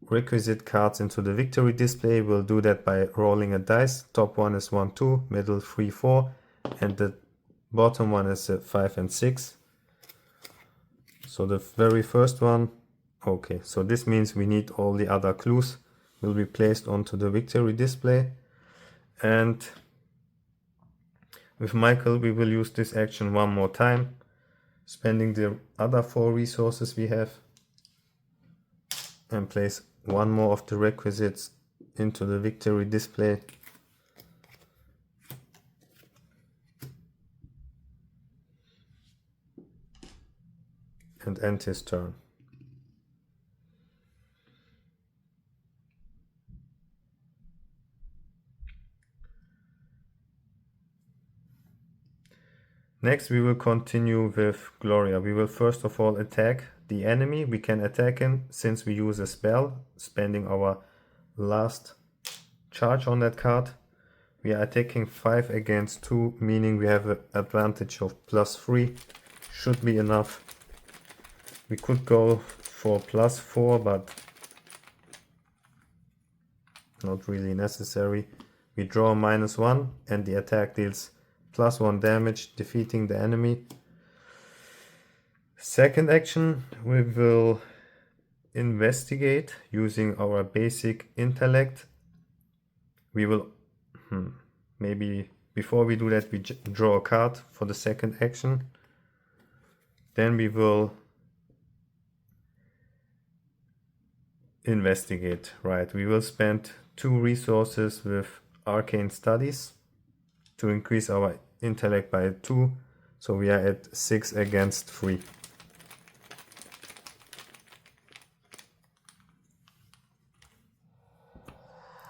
requisite cards into the victory display. We'll do that by rolling a dice. Top one is 1, 2, middle 3, 4, and the bottom one is 5 and 6. So the very first one, okay, so this means we need all the other clues will be placed onto the victory display. And with Michael we will use this action 1 more time, spending the other 4 resources we have. and place one more of the requisites into the victory display. And end his turn. Next we will continue with Gloria. We will first of all attack the enemy. We can attack him since we use a spell, spending our last charge on that card. We are attacking 5 against 2, meaning we have an advantage of +3. Should be enough. We could go for +4, but not really necessary. We draw -1 and the attack deals +1 damage, defeating the enemy. Second action, we will investigate using our basic intellect. We will, maybe before we do that, we draw a card for the second action. Then we will investigate, right? We will spend 2 resources with arcane studies to increase our intellect by 2, so we are at 6 against 3.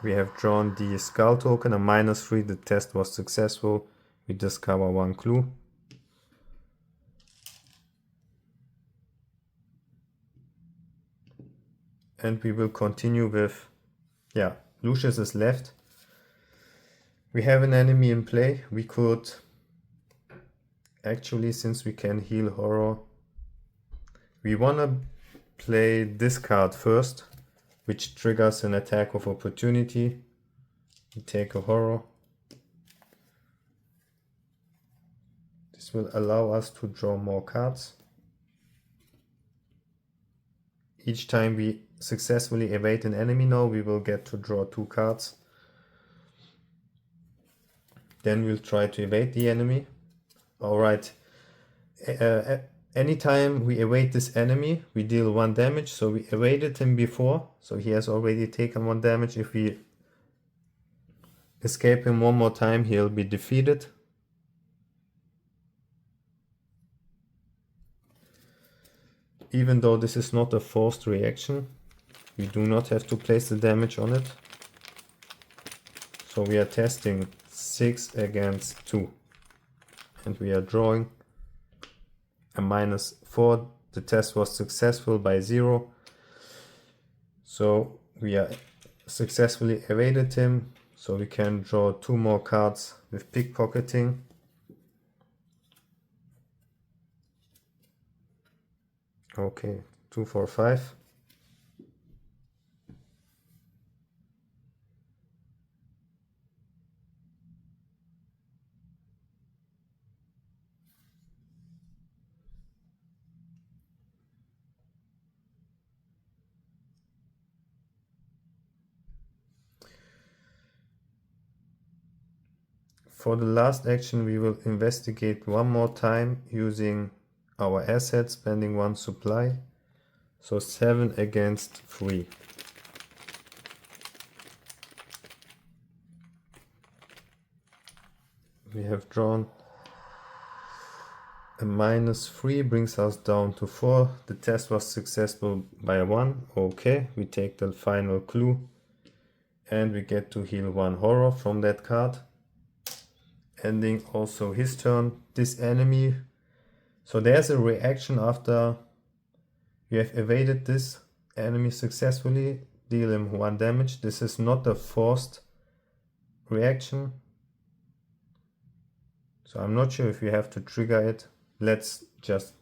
We have drawn the skull token, a -3, the test was successful. We discover 1 clue. And we will continue with, Lucius is left. We have an enemy in play. We could actually, since we can heal horror, we wanna play this card first, which triggers an attack of opportunity. We take a horror. This will allow us to draw more cards. Each time we successfully evade an enemy now, we will get to draw 2 cards. Then we'll try to evade the enemy. Alright, anytime we evade this enemy, we deal 1 damage. So we evaded him before, so he has already taken 1 damage. If we escape him one more time, he'll be defeated. Even though this is not a forced reaction, we do not have to place the damage on it. So we are testing 6 against 2. And we are drawing a -4. The test was successful by 0. So we are successfully evaded him. So we can draw 2 more cards with pickpocketing. Okay, 2, 4, 5. For the last action, we will investigate 1 more time using our assets, spending 1 supply. So 7 against 3. We have drawn a -3, brings us down to 4. The test was successful by 1. Okay, we take the final clue. And we get to heal 1 horror from that card. Ending also his turn. This enemy, so there's a reaction after you have evaded this enemy successfully, deal him 1 damage. This is not a forced reaction, so I'm not sure if you have to trigger it. Let's just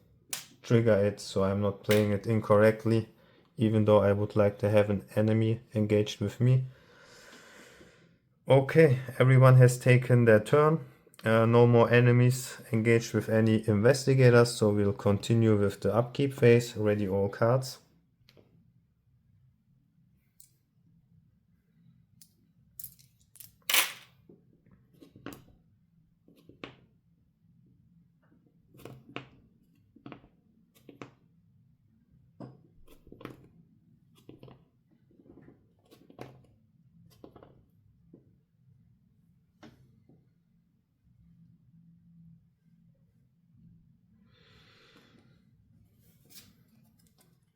trigger it so I'm not playing it incorrectly, even though I would like to have an enemy engaged with me. Okay, everyone has taken their turn. No more enemies engaged with any investigators, so we'll continue with the upkeep phase. Ready all cards.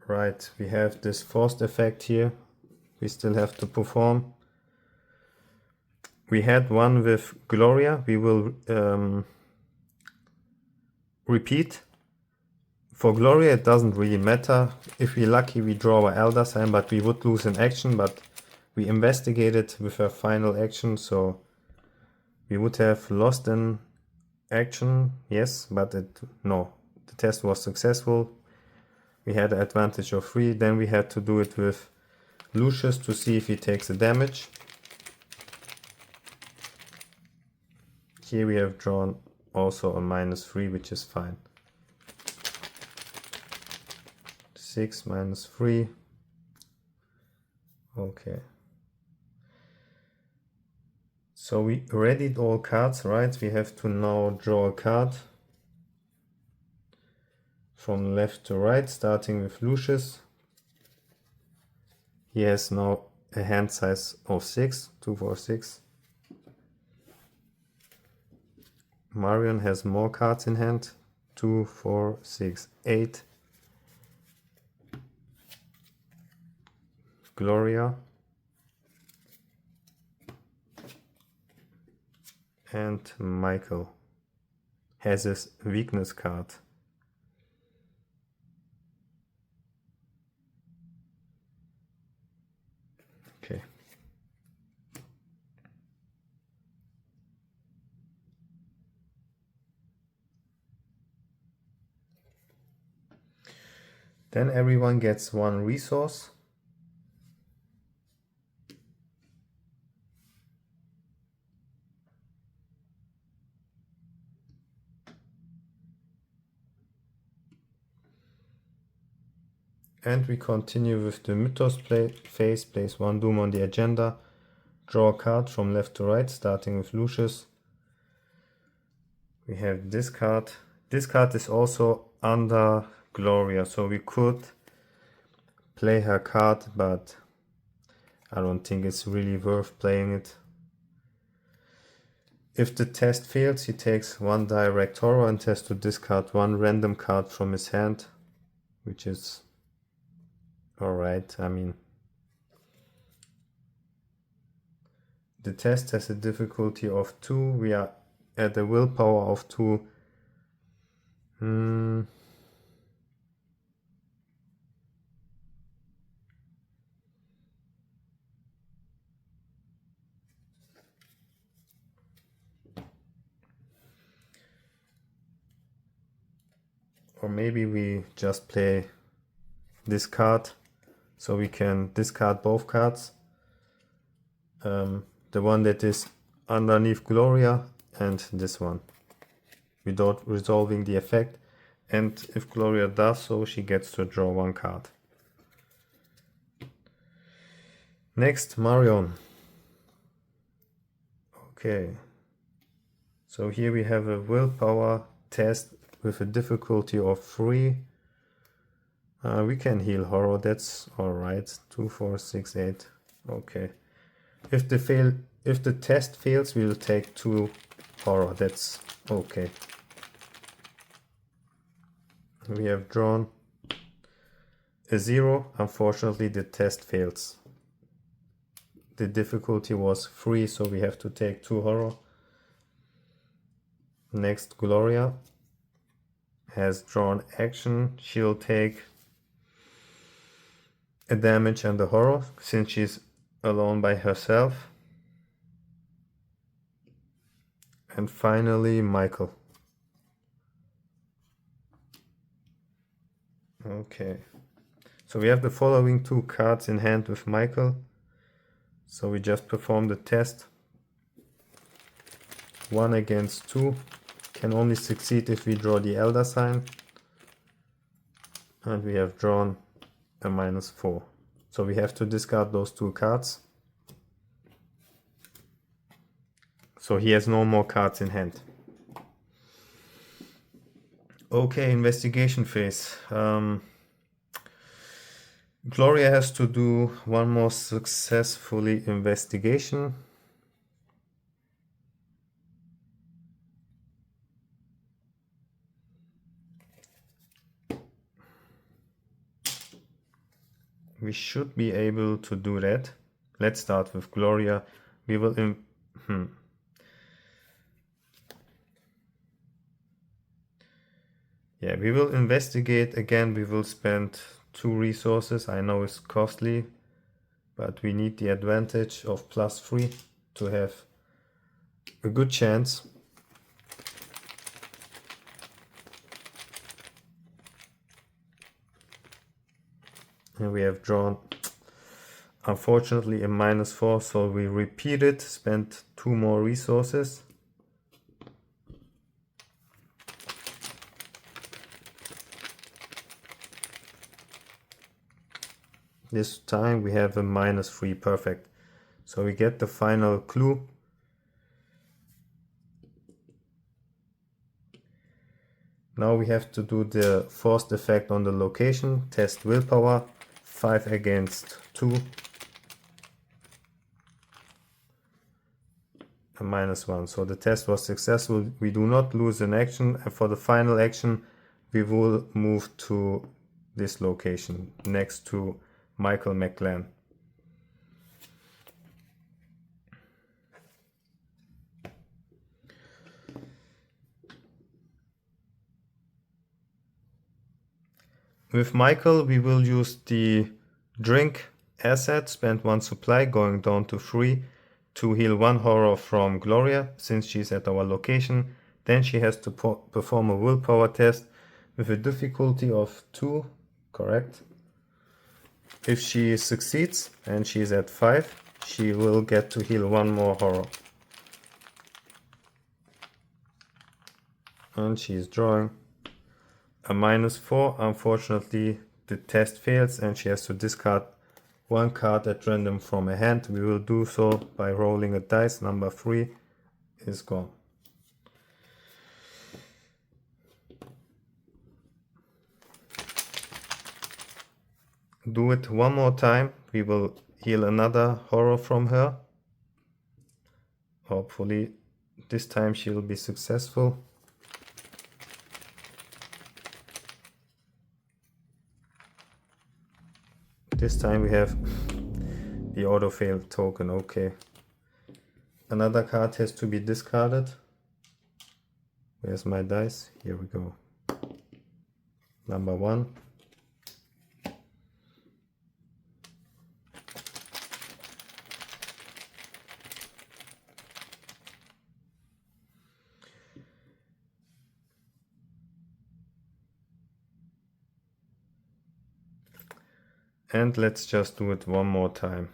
Right, we have this forced effect here. We still have to perform. We had one with Gloria. We will repeat. For Gloria, it doesn't really matter. If we're lucky, we draw our Elder Sign, but we would lose an action. But we investigated with her final action, so we would have lost an action. Yes, but no. The test was successful. We had an advantage of 3. Then we had to do it with Lucius to see if he takes the damage. Here we have drawn also a -3, which is fine. 6 -3. Okay. So we readied all cards, right? We have to now draw a card from left to right, starting with Lucius. He has now a hand size of 6, 2, 4, 6. Marion has more cards in hand, 2, 4, 6, 8. Gloria. And Michael has his weakness card. Okay. Then everyone gets 1 resource. And we continue with the Mythos phase. Place 1 Doom on the agenda. Draw a card from left to right, starting with Lucius. We have this card. This card is also under Gloria, so we could play her card, but I don't think it's really worth playing it. If the test fails, he takes 1 direct horror and has to discard 1 random card from his hand, which is alright. I mean, the test has a difficulty of 2. We are at a willpower of 2. Or maybe we just play this card, so we can discard both cards. The one that is underneath Gloria and this one, without resolving the effect. And if Gloria does so, she gets to draw 1 card. Next, Marion. Okay. So here we have a willpower test with a difficulty of 3. We can heal horror, that's alright. 2, 4, 6, 8. Okay. If the test fails, we'll take 2 horror, that's okay. We have drawn a 0. Unfortunately, the test fails. The difficulty was 3, so we have to take 2 horror. Next, Gloria has drawn action. She'll take a damage and a horror since she's alone by herself. And finally, Michael. Okay. So we have the following 2 cards in hand with Michael. So we just perform the test. 1 against 2. Can only succeed if we draw the Elder Sign. And we have drawn a -4. So we have to discard those 2 cards. So he has no more cards in hand. Okay, investigation phase. Gloria has to do 1 more successfully investigation. we should be able to do that. Let's start with Gloria. We will Yeah, we will investigate again. We will spend 2 resources. I know it's costly, but we need the advantage of +3 to have a good chance. And we have drawn, unfortunately, a -4, so we repeat it, spend 2 more resources. This time we have a -3, perfect. So we get the final clue. Now we have to do the forced effect on the location, test willpower, 5 against 2, a -1. So the test was successful. We do not lose an action, and for the final action we will move to this location next to Michael McGlen. With Michael we will use the drink asset, spend 1 supply, going down to 3, to heal 1 horror from Gloria, since she's at our location. Then she has to perform a willpower test with a difficulty of 2, correct? If she succeeds and she's at 5, she will get to heal 1 more horror. And she's drawing a -4. Unfortunately, the test fails and she has to discard 1 card at random from a hand. We will do so by rolling a dice. Number 3 is gone. Do it 1 more time. We will heal another horror from her. Hopefully this time she will be successful. This time we have the auto fail token, okay. Another card has to be discarded. Where's my dice? Here we go. Number 1. And let's just do it 1 more time.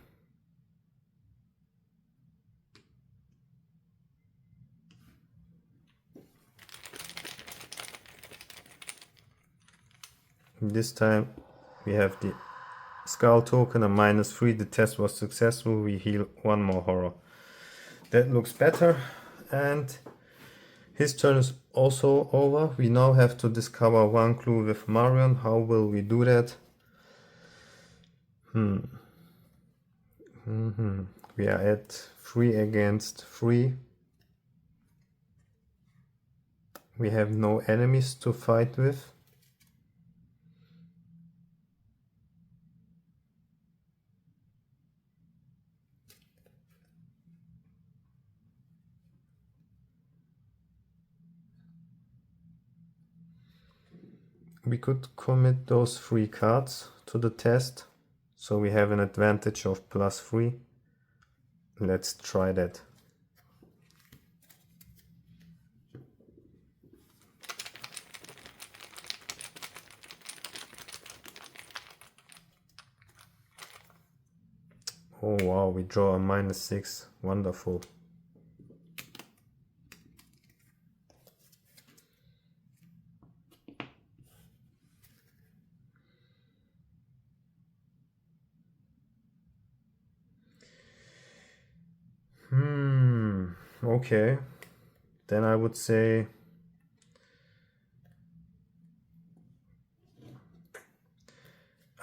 This time we have the skull token, a -3. The test was successful. We heal 1 more horror. That looks better. And his turn is also over. We now have to discover 1 clue with Marion. How will we do that? We are at 3 against 3. We have no enemies to fight with. We could commit those 3 cards to the test, so we have an advantage of +3. Let's try that. Oh wow, we draw a -6. Wonderful. Okay. Then I would say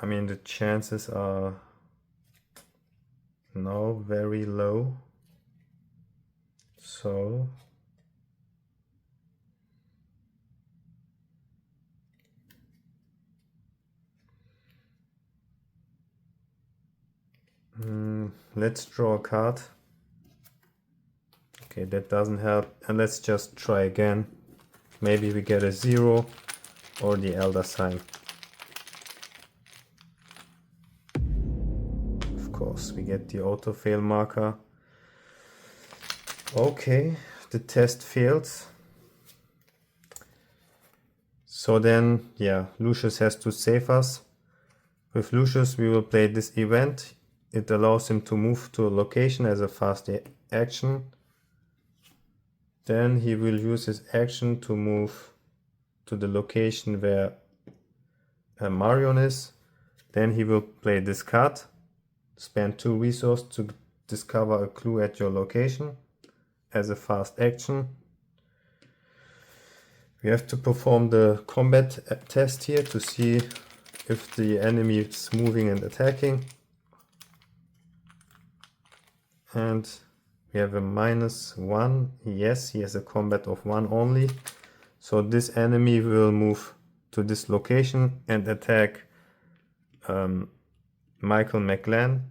the chances are now very low. So Let's draw a card. Okay, that doesn't help. And let's just try again. Maybe we get a 0 or the Elder sign. Of course, we get the auto-fail marker. Okay, the test fails. So then, yeah, Lucius has to save us. With Lucius, we will play this event. It allows him to move to a location as a fast action. Then he will use his action to move to the location where Marion is. Then he will play this card. Spend 2 resources to discover a clue at your location as a fast action. We have to perform the combat test here to see if the enemy is moving and attacking. And we have a -1. Yes, he has a combat of 1 only. So this enemy will move to this location and attack McGlen.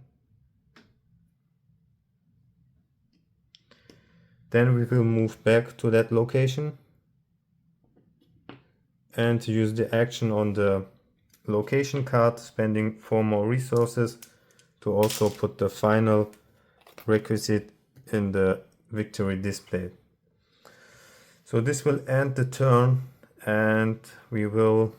Then we will move back to that location and use the action on the location card, spending 4 more resources to also put the final requisite in the victory display. So this will end the turn, and we will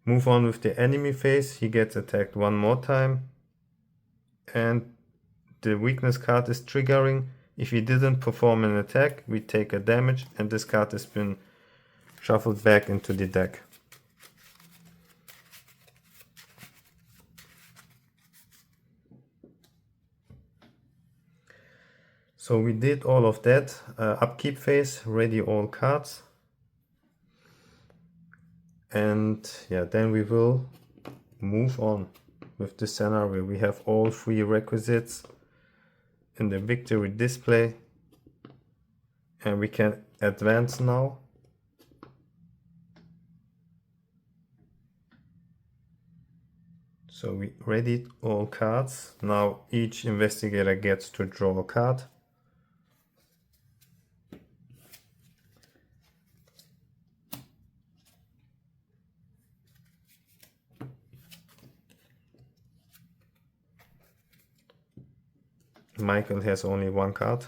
move on with the enemy phase. He gets attacked 1 more time, and the weakness card is triggering. If he didn't perform an attack, we take a damage, and this card has been shuffled back into the deck. So we did all of that. Upkeep phase, ready all cards. And yeah, then we will move on with the scenario. We have all 3 requisites in the victory display, and we can advance now. So we readied all cards. Now each investigator gets to draw a card. Michael has only 1 card.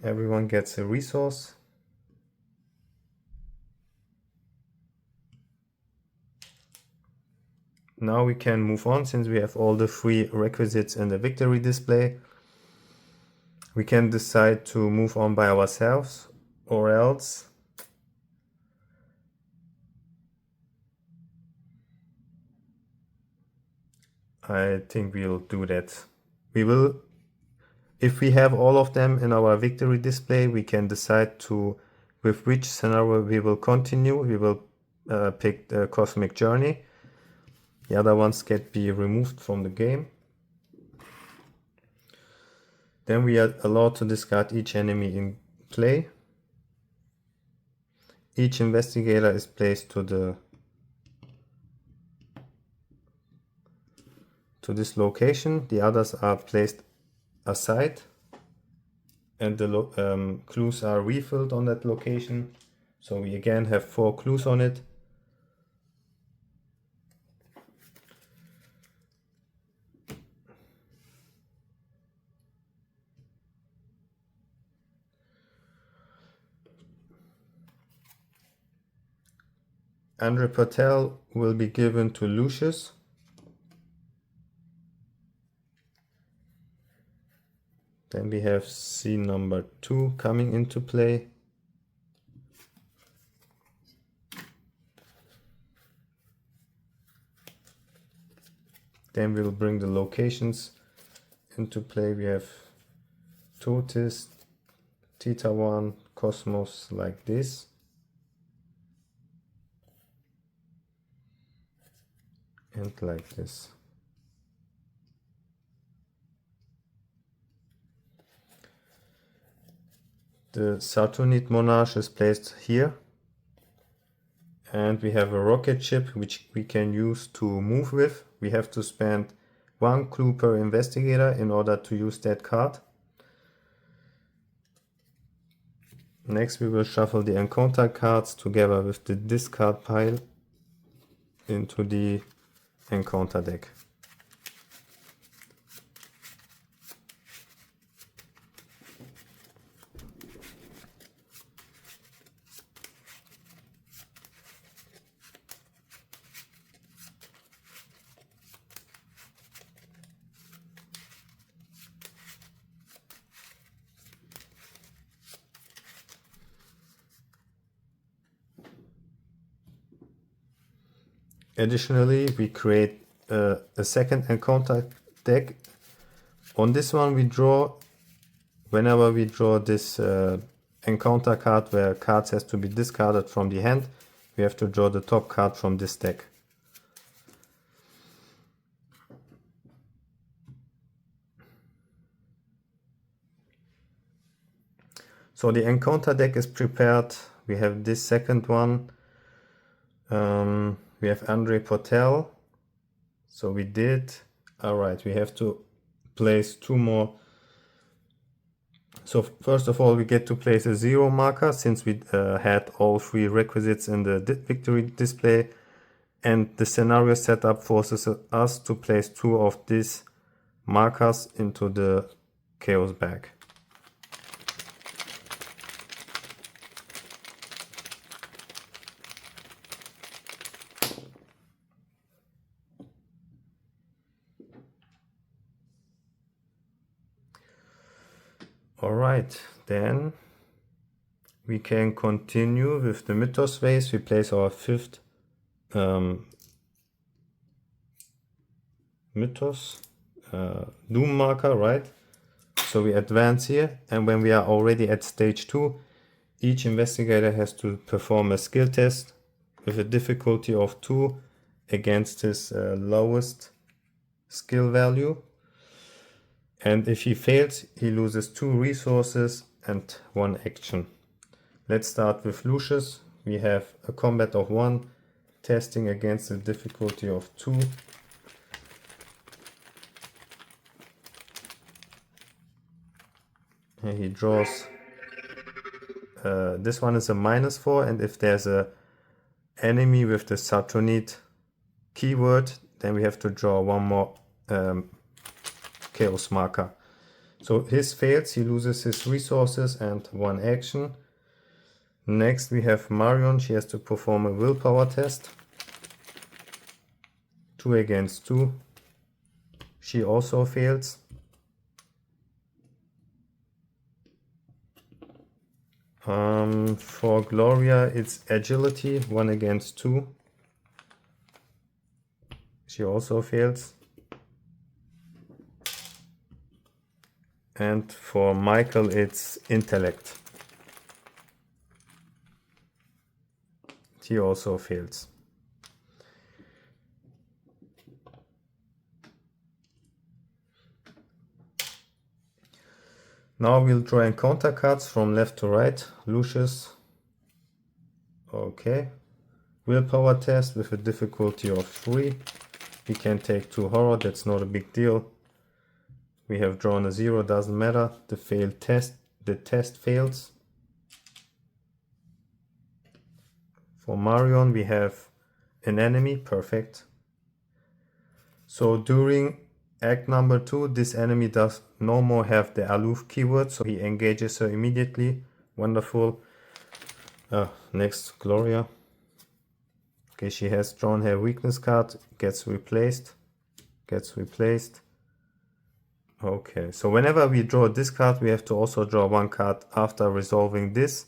Everyone gets a resource. Now we can move on since we have all the 3 requisites in the victory display. We can decide to move on by ourselves, or else I think we'll do that. We will, if we have all of them in our victory display, we can decide to with which scenario we will continue. We will pick the Cosmic Journey. The other ones can be removed from the game. Then we are allowed to discard each enemy in play. Each investigator is placed to this location. The others are placed aside, and the clues are refilled on that location. So we again have 4 clues on it. Fatale will be given to Lucius. Then we have scene number 2 coming into play. Then we'll bring the locations into play. We have Totis, Theta 1, Cosmos, like this. And like this. The Saturnid Monarch is placed here, And we have a rocket ship which we can use to move with. We have to spend 1 clue per investigator in order to use that card. Next we will shuffle the encounter cards together with the discard pile into the encounter deck. Additionally, we create a second encounter deck. On this one we draw, whenever we draw this encounter card where cards has to be discarded from the hand, we have to draw the top card from this deck. So the encounter deck is prepared. We have this second one. We have Fatale. So we did. Alright, we have to place 2 more. So first of all, we get to place a 0 marker since we had all 3 requisites in the victory display. And the scenario setup forces us to place 2 of these markers into the chaos bag. Alright, then we can continue with the Mythos phase. We place our 5th Mythos Doom marker, right? So we advance here, and when we are already at stage 2, each investigator has to perform a skill test with a difficulty of 2 against his lowest skill value. And if he fails, he loses 2 resources and 1 action. Let's start with Lucius. We have a combat of 1, testing against a difficulty of 2. And he draws, this one is a -4, and if there's a enemy with the Saturnite keyword, then we have to draw 1 more chaos marker. So his fails, he loses his resources and 1 action. Next we have Marion. She has to perform a willpower test. 2 against 2. She also fails. For Gloria it's agility, 1 against 2. She also fails. And for Michael it's intellect. He also fails. Now we'll draw encounter cards from left to right. Lucius. Okay. Willpower test with a difficulty of 3. We can take 2 horror, that's not a big deal. We have drawn a 0, doesn't matter. The test fails. For Marion we have an enemy, perfect. So during act number 2, this enemy does no more have the aloof keyword, so he engages her immediately. Wonderful. Next, Gloria. Okay, she has drawn her weakness card, gets replaced. Okay, so whenever we draw this card, we have to also draw 1 card after resolving this.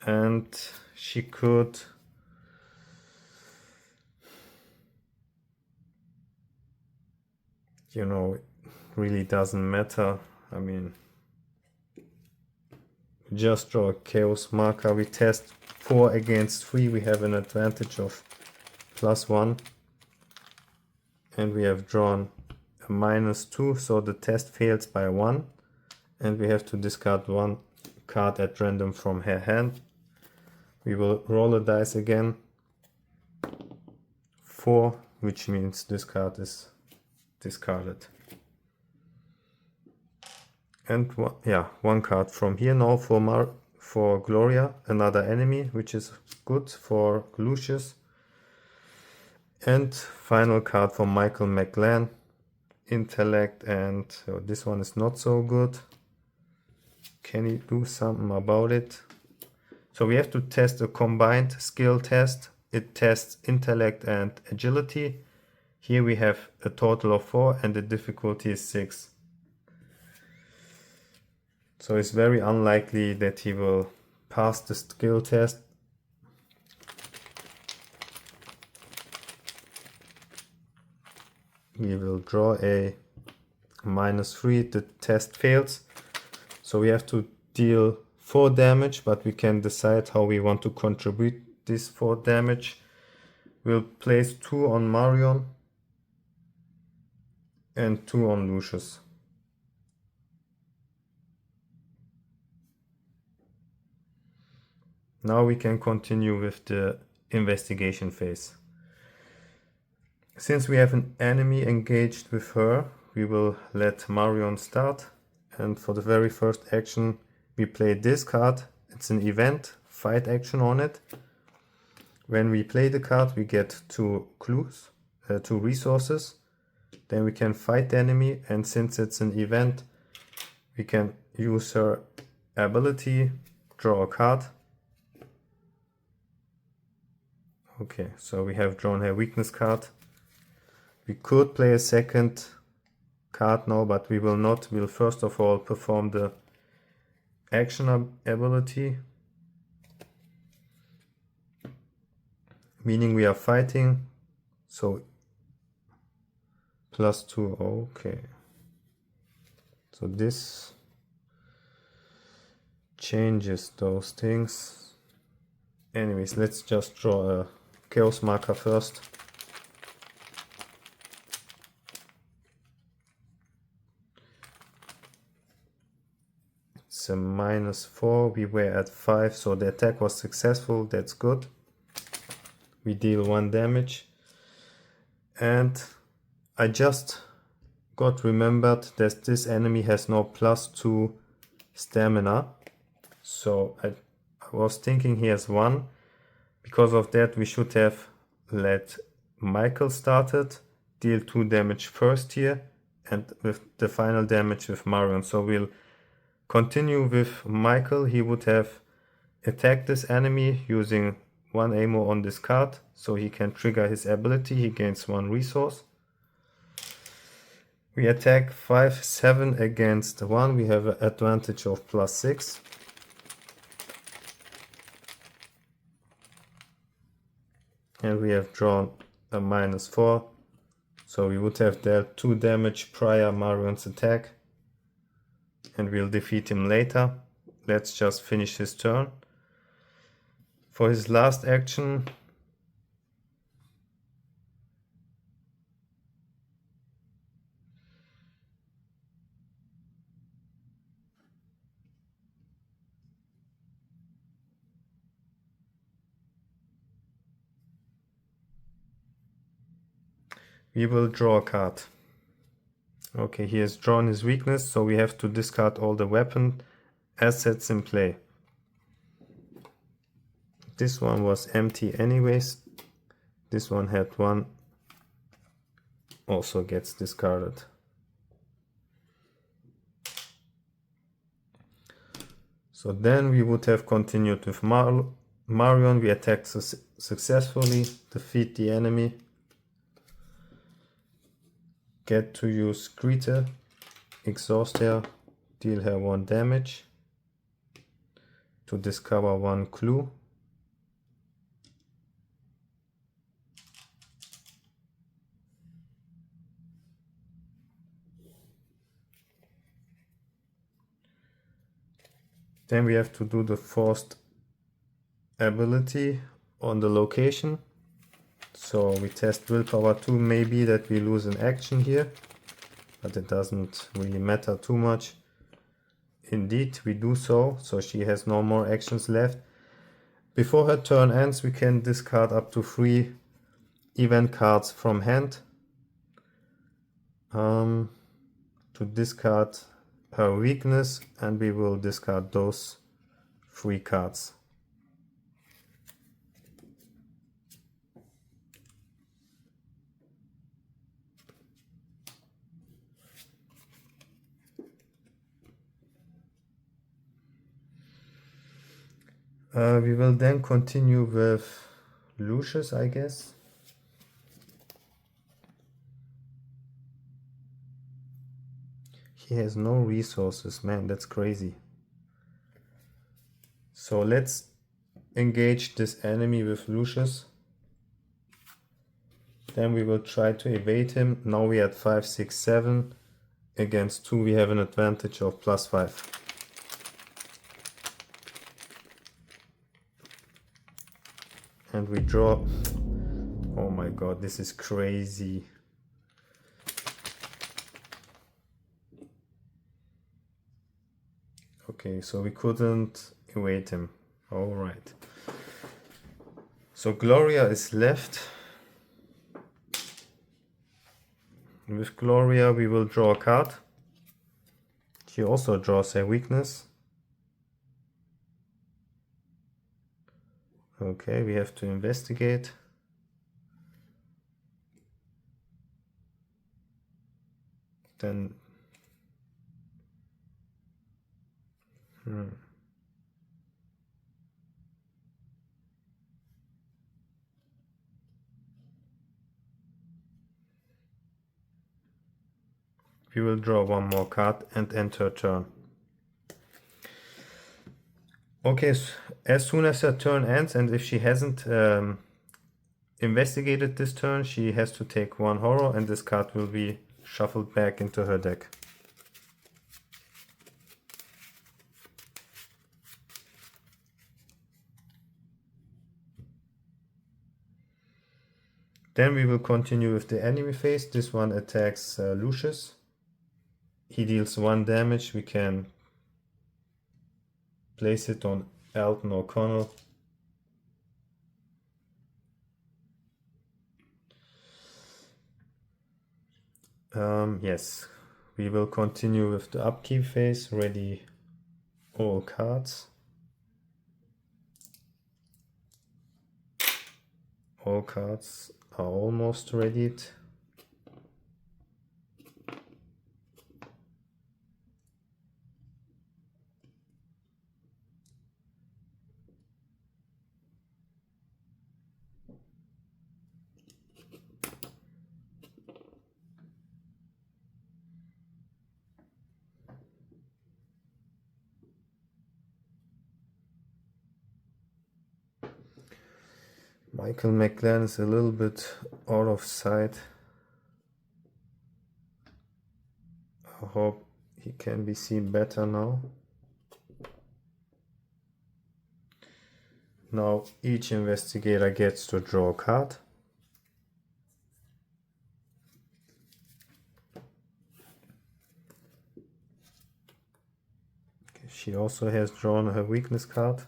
And she could... You know, it really doesn't matter. I mean, just draw a chaos marker. We test 4 against 3. We have an advantage of +1. And we have drawn a -2, so the test fails by 1. And we have to discard 1 card at random from her hand. We will roll a dice again. 4, which means this card is discarded. And one card from here now for Gloria, another enemy, which is good for Lucius. And final card for Michael McGlen, intellect, and this one is not so good. Can he do something about it? So we have to test a combined skill test. It tests intellect and agility. Here we have a total of 4 and the difficulty is 6. So it's very unlikely that he will pass the skill test. We will draw a -3, the test fails. So we have to deal 4 damage, but we can decide how we want to contribute this 4 damage. We'll place 2 on Marion and 2 on Lucius. Now we can continue with the investigation phase. Since we have an enemy engaged with her, we will let Marion start. And for the very first action, we play this card. It's an event, fight action on it. When we play the card, we get 2 clues, 2 resources. Then we can fight the enemy, and since it's an event, we can use her ability, draw a card. Okay, so we have drawn her weakness card. We could play a second card now, but we will not. We'll first of all perform the action ability, meaning we are fighting. So +2, okay. So this changes those things. Anyways, let's just draw a chaos marker first. It's a -4, we were at 5, so the attack was successful, that's good. We deal 1 damage. And I just got remembered that this enemy has now +2 stamina. So I was thinking he has 1. Because of that, we should have let Michael start it, deal 2 damage first here, and with the final damage with Marion. So we'll continue with Michael. He would have attacked this enemy using 1 ammo on this card, so he can trigger his ability. He gains 1 resource. We attack 5, 7 against 1. We have an advantage of +6. And we have drawn a -4. So we would have dealt 2 damage prior Marion's attack. And we'll defeat him later. Let's just finish his turn. For his last action, we will draw a card. Okay, he has drawn his weakness, so we have to discard all the weapon assets in play. This one was empty anyways. This one had 1. Also gets discarded. So then we would have continued with Marion. We attacked successfully, defeat the enemy. Get to use Greeter, exhaust her, deal her 1 damage, to discover 1 clue. Then we have to do the forced ability on the location. So we test willpower 2, maybe that we lose an action here, but it doesn't really matter too much. Indeed, we do so, so she has no more actions left. Before her turn ends, we can discard up to 3 event cards from hand to discard her weakness, and we will discard those 3 cards. We will then continue with Lucius, I guess. He has no resources, man, that's crazy. So let's engage this enemy with Lucius. Then we will try to evade him. Now we are at 5, 6, 7. Against 2 we have an advantage of +5. And we draw. Oh my god, this is crazy. Okay, so we couldn't evade him. Alright. So Gloria is left. With Gloria we will draw a card. She also draws a weakness. Okay, we have to investigate. Then we will draw one more card and end her turn. Okay, so as soon as her turn ends, and if she hasn't investigated this turn, she has to take 1 horror, and this card will be shuffled back into her deck. Then we will continue with the enemy phase. This one attacks Lucius. He deals 1 damage. We can place it on Alton O'Connell. Yes, we will continue with the upkeep phase. Ready all cards. All cards are almost readied. Michael McGlen is a little bit out of sight. I hope he can be seen better now. Now each investigator gets to draw a card. Okay, she also has drawn her weakness card.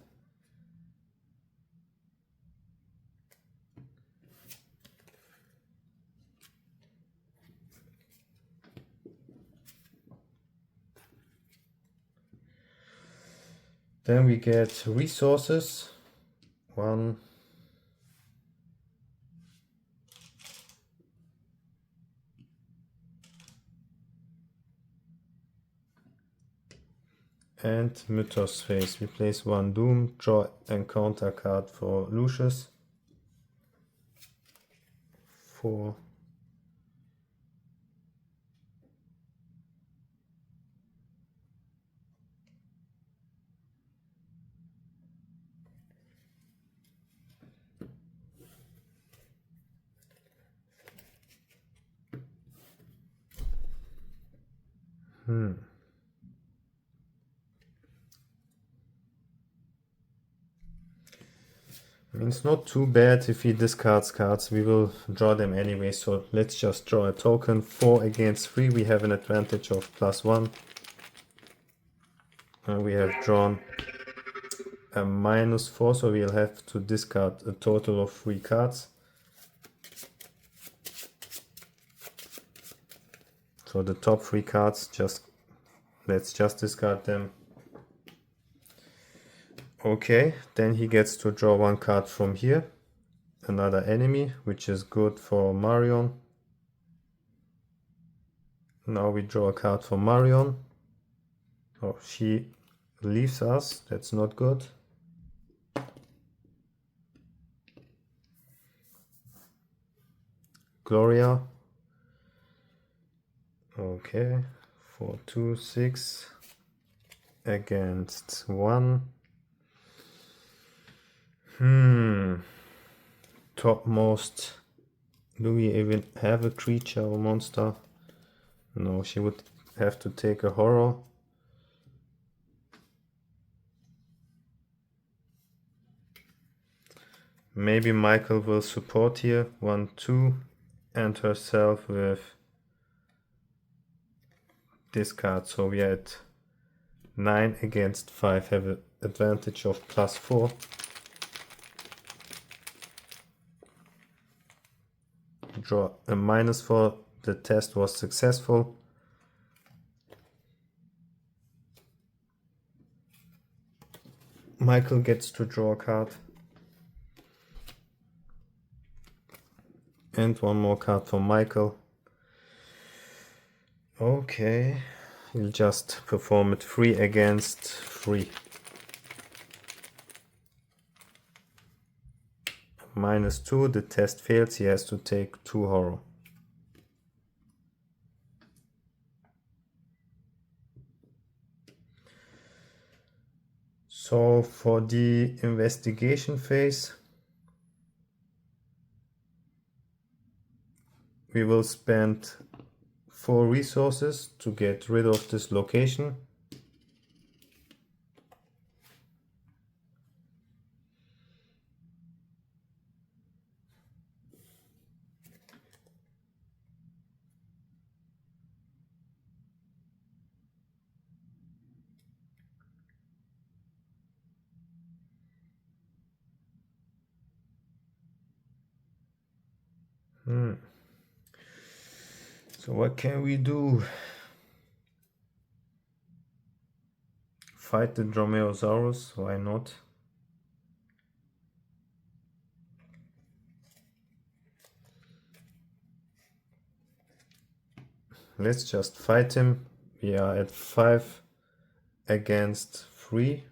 Then we get resources. 1, and Mythos phase. We place 1 Doom, draw encounter card for Lucius. 4. I mean, it's not too bad if he discards cards. We will draw them anyway, so let's just draw a token. 4 against 3, we have an advantage of +1. And we have drawn a -4, so we'll have to discard a total of 3 cards. So the top 3 cards, let's just discard them. Okay, then he gets to draw 1 card from here, another enemy, which is good for Marion. Now we draw a card for Marion. Oh, she leaves us, that's not good. Gloria. Okay, 4, 2, 6 against 1. Topmost. Do we even have a creature or monster? No, she would have to take a horror. Maybe Michael will support here. 1, 2, and herself with this card. So we are at 9 against 5, have an advantage of +4. Draw a -4. The test was successful. Michael gets to draw a card. And 1 more card for Michael. Okay, he'll just perform it 3 against 3. -2, the test fails, he has to take 2 horror. So for the investigation phase, we will spend 4 resources to get rid of this location. So what can we do? Fight the Dromaeosaurus, why not? Let's just fight him. We are at 5 against 3.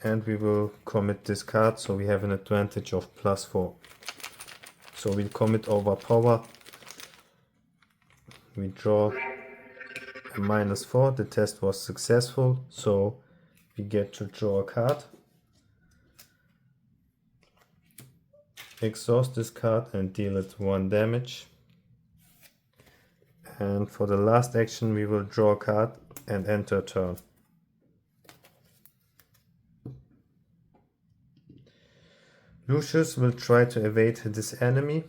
And we will commit this card, so we have an advantage of +4. So we'll commit Overpower. We draw a -4. The test was successful, so we get to draw a card. Exhaust this card and deal it 1 damage. And for the last action we will draw a card and enter turn. Lucius will try to evade this enemy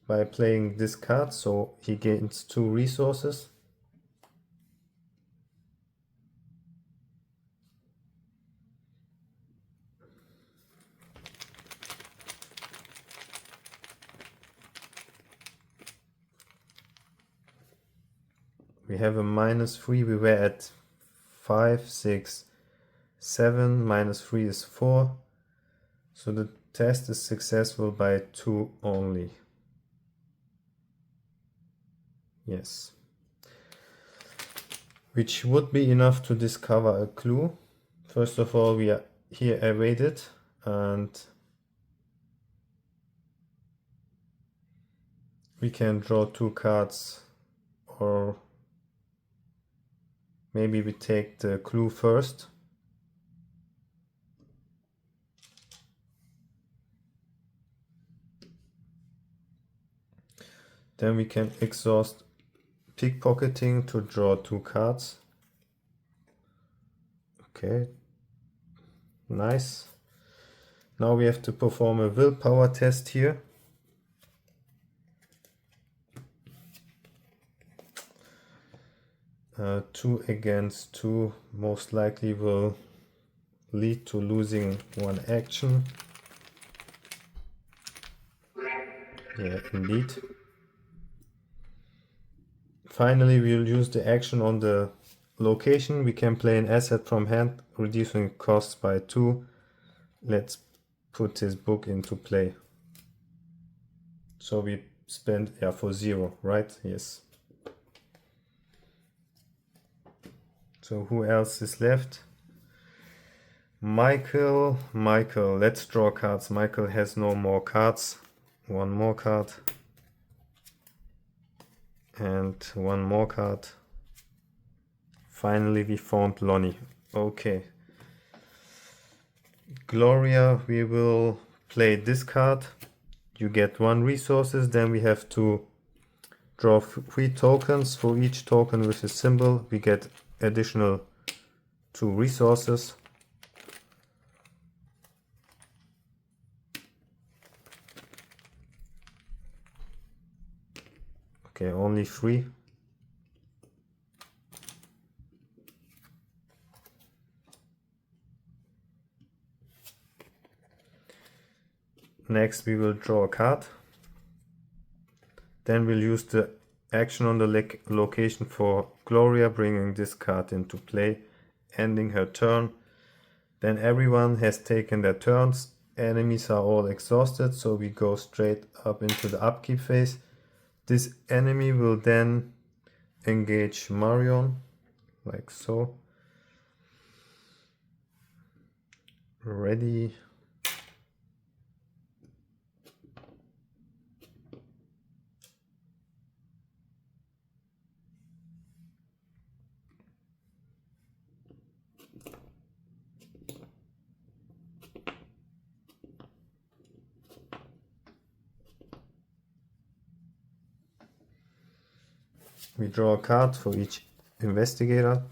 by playing this card, so he gains 2 resources. We have a -3, we were at 5, 6, 7, -3 is 4. So the test is successful by 2 only. Yes. Which would be enough to discover a clue. First of all, we are here evaded, and we can draw 2 cards, or maybe we take the clue first. Then we can exhaust pickpocketing to draw 2 cards. Okay, nice. Now we have to perform a willpower test here. Two against 2 most likely will lead to losing one action. Yeah, indeed. Finally, we'll use the action on the location. We can play an asset from hand, reducing costs by 2. Let's put his book into play. So we spend, yeah, for 0, right? Yes. So who else is left? Michael. Let's draw cards. Michael has no more cards. One more card. And one more card. Finally, we found Lonnie. Okay. Gloria, we will play this card. You get 1 resources. Then we have to draw 3 tokens. For each token with a symbol, we get additional 2 resources. Okay, only 3. Next, we will draw a card. Then we'll use the action on the location for Gloria, bringing this card into play, ending her turn. Then everyone has taken their turns. Enemies are all exhausted, so we go straight up into the upkeep phase. This enemy will then engage Marion, like so. Ready. We draw a card for each investigator.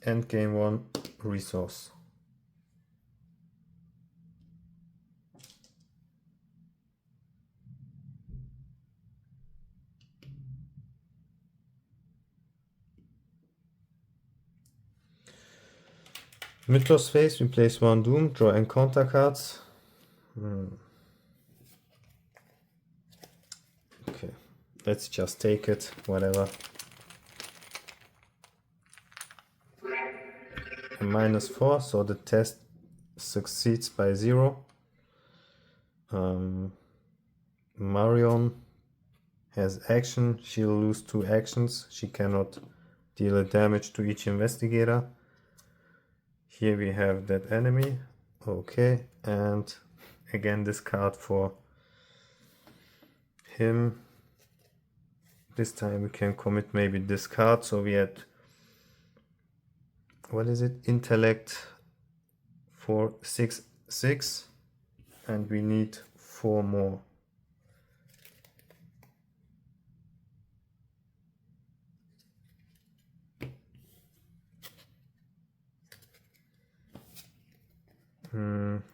And gain 1 resource. Mythos phase, we place 1 Doom, draw encounter cards. Okay, let's just take it, whatever. A -4, so the test succeeds by 0. Marion has action, she'll lose 2 actions. She cannot deal a damage to each investigator. Here we have that enemy. Okay, and again this card for him. This time we can commit maybe this card. So we had, what is it? Intellect for 6, and we need 4 more.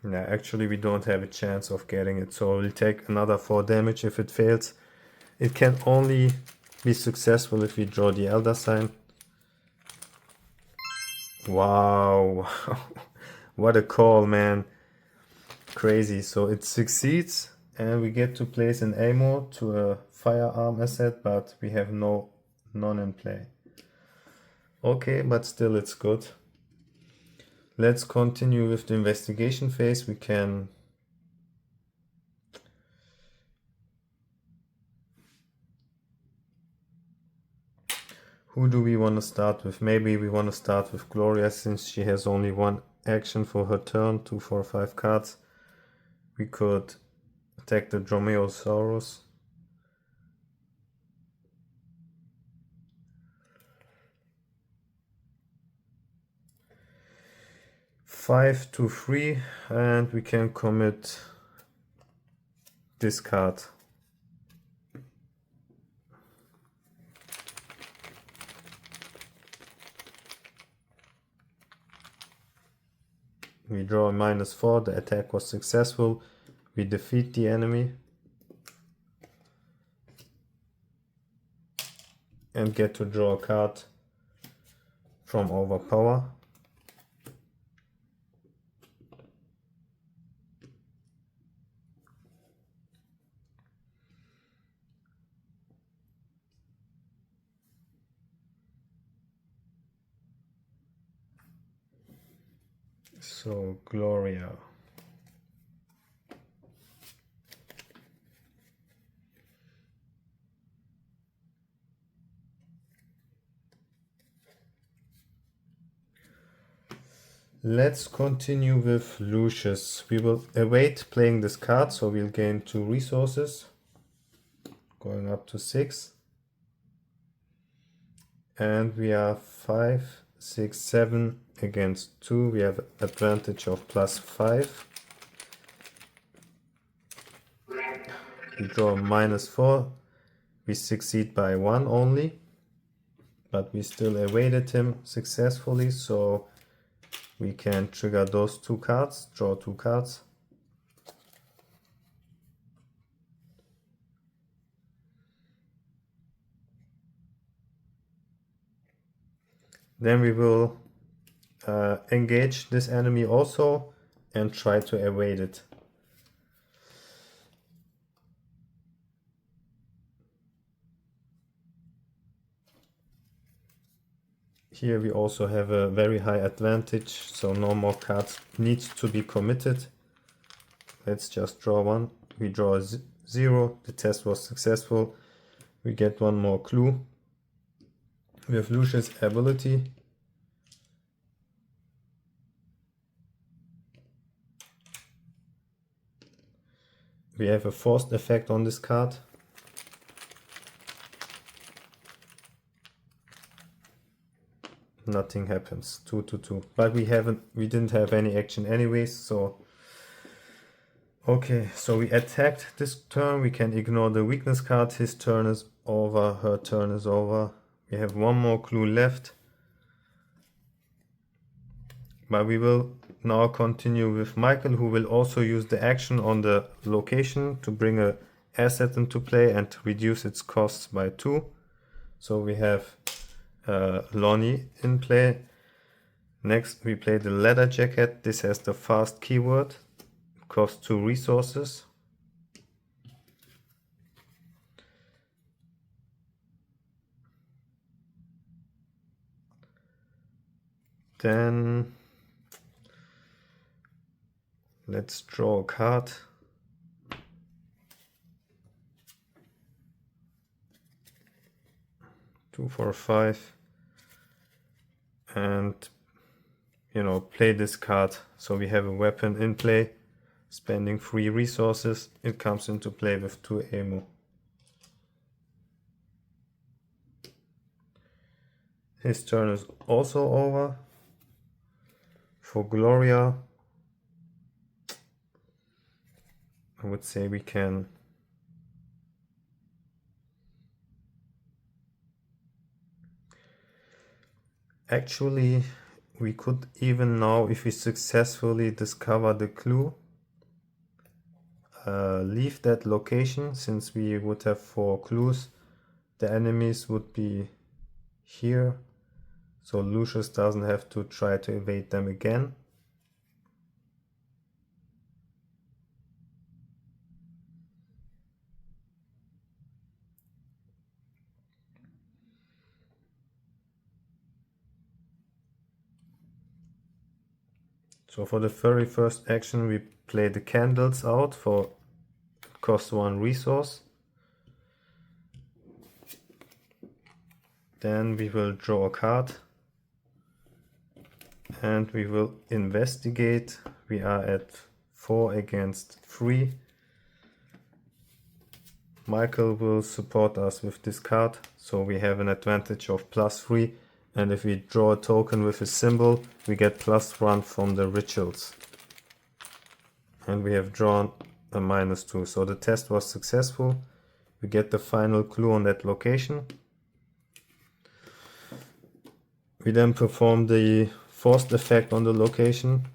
Yeah, actually we don't have a chance of getting it, so we'll take another 4 damage if it fails. It can only be successful if we draw the Elder Sign. Wow, what a call, man. Crazy. So it succeeds, and we get to place an ammo to a firearm asset, but we have none in play. Okay, but still it's good. Let's continue with the investigation phase. We can who do we want to start with? Maybe we want to start with Gloria, since she has only 1 action for her turn, 2, 4, 5 cards. We could attack the Dromaeosaurus. Five to 3, and we can commit this card. We draw a -4, the attack was successful. We defeat the enemy. And get to draw a card from Overpower. So Gloria. Let's continue with Lucius. We will await playing this card, so we'll gain 2 resources, going up to 6. And we are 5, 6, 7 against 2. We have advantage of +5. We draw a -4. We succeed by 1 only, but we still evaded him successfully, so we can trigger those 2 cards, draw 2 cards. Then we will engage this enemy also and try to evade it. Here we also have a very high advantage, so no more cards need to be committed. Let's just draw 1. We draw a 0. The test was successful. We get 1 more clue. We have Lucius' ability. We have a forced effect on this card. Nothing happens. 2 to 2. But we didn't have any action anyways, so okay, so we attacked this turn. We can ignore the weakness card. His turn is over, her turn is over. We have 1 more clue left. But we will now continue with Michael, who will also use the action on the location to bring a asset into play and reduce its costs by 2. So we have Lonnie in play. Next we play the leather jacket. This has the fast keyword. It costs 2 resources. Then let's draw a card. Two, 4, 5, and play this card. So we have a weapon in play, spending 3 resources. It comes into play with 2 ammo. His turn is also over. For Gloria, I would say we can actually, we could even now, if we successfully discover the clue, leave that location. Since we would have 4 clues, the enemies would be here, so Lucius doesn't have to try to evade them again. So for the very first action, we play the candles out for cost 1 resource. Then we will draw a card and we will investigate. We are at 4 against 3. Michael will support us with this card, so we have an advantage of +3. And if we draw a token with a symbol, we get +1 from the rituals. And we have drawn a -2. So the test was successful. We get the final clue on that location. We then perform the forced effect on the location.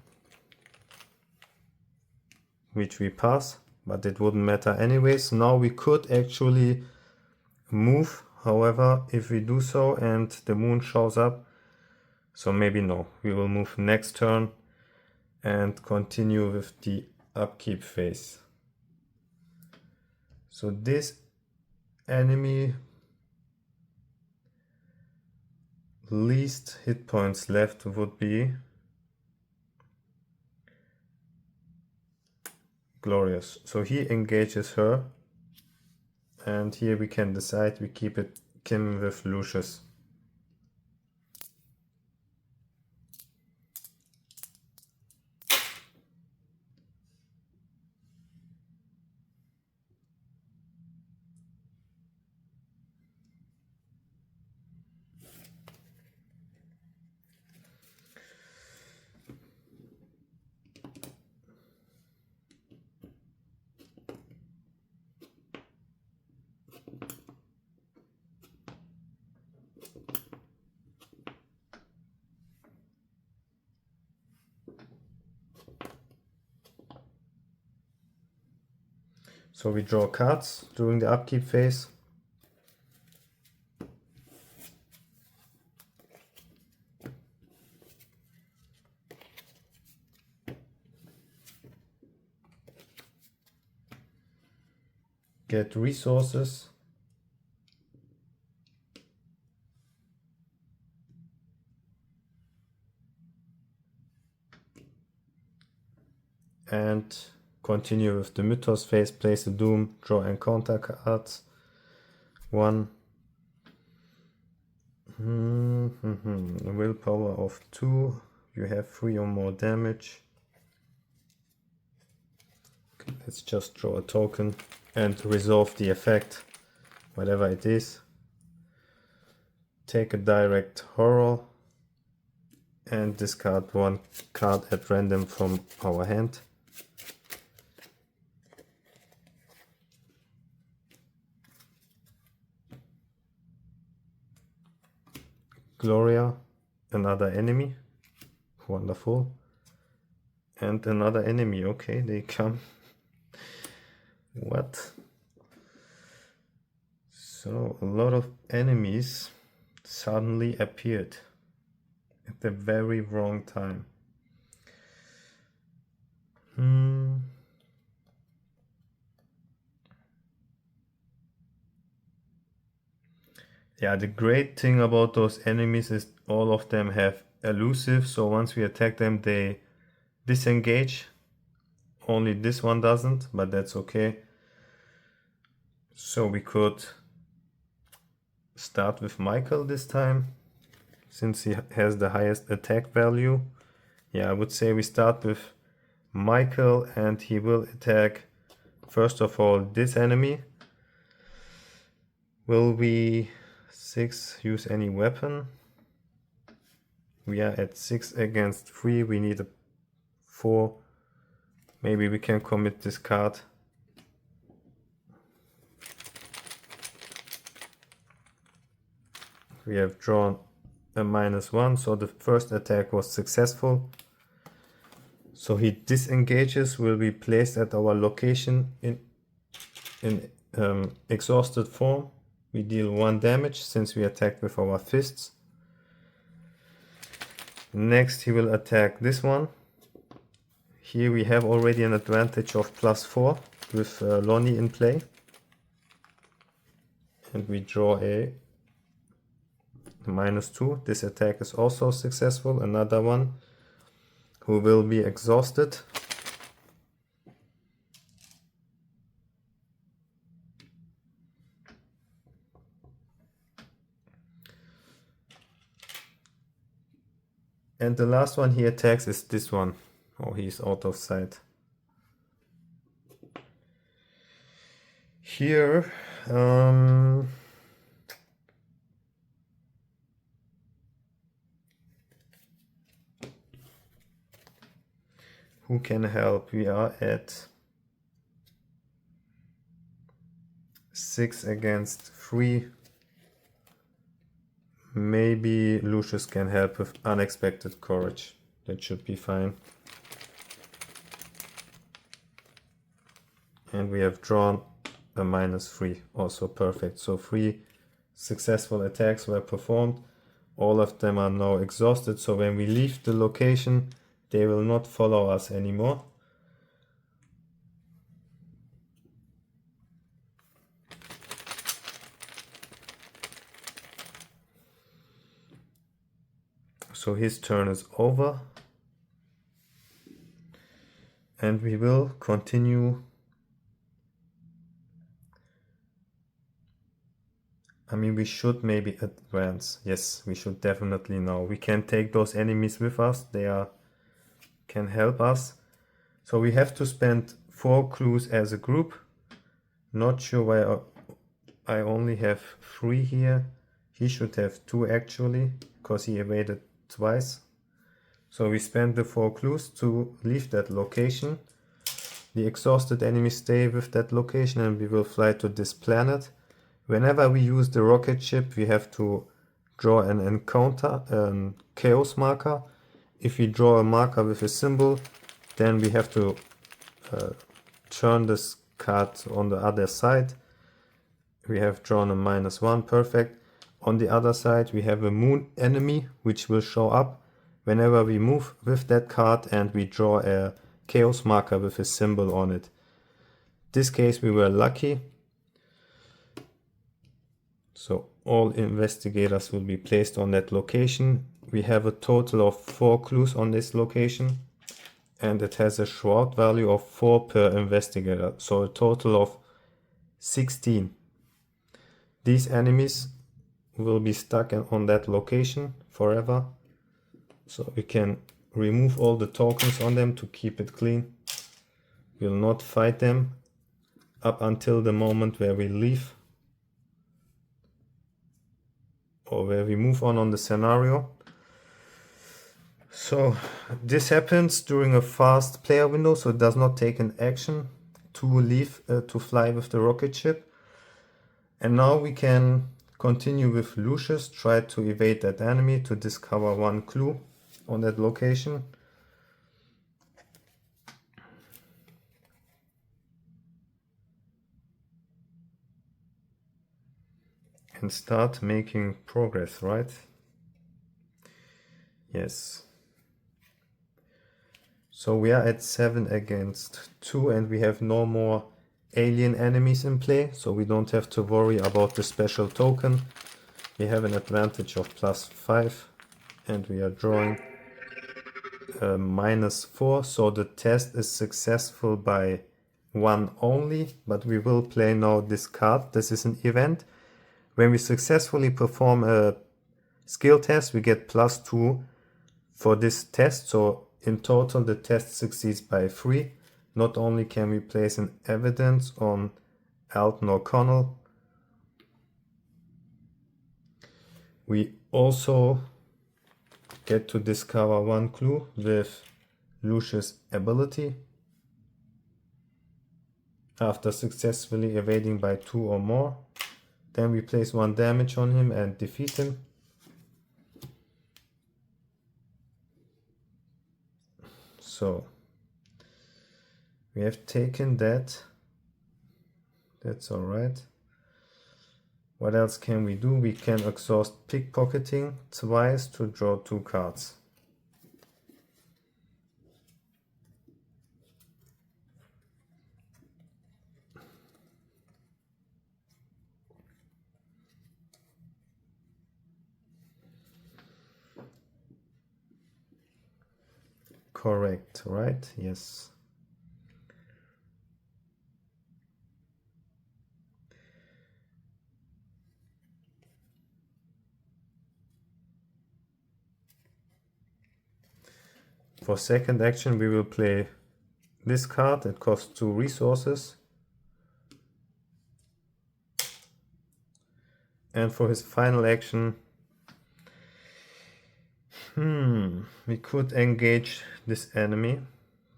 which we pass, but it wouldn't matter anyways. Now we could actually move, however, if we do so and the moon shows up. So maybe no, we will move next turn and continue with the upkeep phase. So this enemy least hit points left would be Glorious. So he engages her, and here we can decide we keep it Kim with Lucius. So we draw cards during the upkeep phase. Get resources. And continue with the Mythos phase, place the Doom, draw encounter cards. One. Willpower of 2. You have 3 or more damage. Okay, let's just draw a token and resolve the effect, whatever it is. Take a direct horror and discard 1 card at random from our hand. Gloria, another enemy, wonderful, and another enemy, okay, they come. What? So a lot of enemies suddenly appeared at the very wrong time. Yeah, the great thing about those enemies is all of them have elusive, so once we attack them they disengage. Only this one doesn't, but that's okay. So we could start with Michael this time, since he has the highest attack value. Yeah, I would say we start with Michael, and he will attack first of all this enemy. Will we 6 use any weapon? We are at 6 against 3, we need a 4. Maybe we can commit this card. We have drawn a -1, so the first attack was successful. So he disengages, will be placed at our location in exhausted form. We deal 1 damage since we attacked with our fists. Next he will attack this one. Here we have already an advantage of +4 with Lonnie in play. And we draw a -2. This attack is also successful. Another one who will be exhausted. And the last one he attacks is this one. Oh, he's out of sight. Here, who can help? We are at 6 against 3. Maybe Lucius can help with unexpected courage. That should be fine. And we have drawn a -3, also perfect. So 3 successful attacks were performed. All of them are now exhausted, so when we leave the location, they will not follow us anymore. So his turn is over. And we will continue. I mean, we should maybe advance. Yes, we should definitely now. We can take those enemies with us. They can help us. So we have to spend 4 clues as a group. Not sure why I only have 3 here. He should have 2 actually, because he evaded twice. So we spend the 4 clues to leave that location. The exhausted enemies stay with that location and we will fly to this planet. Whenever we use the rocket ship, we have to draw an encounter, chaos marker. If we draw a marker with a symbol, then we have to turn this card on the other side. We have drawn a -1, perfect. On the other side, we have a moon enemy, which will show up whenever we move with that card and we draw a chaos marker with a symbol on it. In this case, we were lucky. So all investigators will be placed on that location. We have a total of 4 clues on this location and it has a shroud value of 4 per investigator. So a total of 16. These enemies will be stuck on that location forever. So we can remove all the tokens on them to keep it clean. We'll not fight them up until the moment where we leave. Or where we move on the scenario. So this happens during a fast player window, so it does not take an action to leave, to fly with the rocket ship. And now we can continue with Lucius, try to evade that enemy to discover 1 clue on that location. And start making progress, right? Yes. So we are at 7 against 2 and we have no more alien enemies in play, so we don't have to worry about the special token. We have an advantage of +5 and we are drawing -4, so the test is successful by 1 only, but we will play now this card. This is an event. When we successfully perform a skill test, we get +2 for this test, so in total the test succeeds by 3. Not only can we place an evidence on Alton O'Connell, we also get to discover 1 clue with Lucius' ability after successfully evading by 2 or more. Then we place 1 damage on him and defeat him. So we have taken that. That's alright. What else can we do? We can exhaust pickpocketing twice to draw 2 cards. Correct, right? Yes. For second action, we will play this card. It costs 2 resources. And for his final action, we could engage this enemy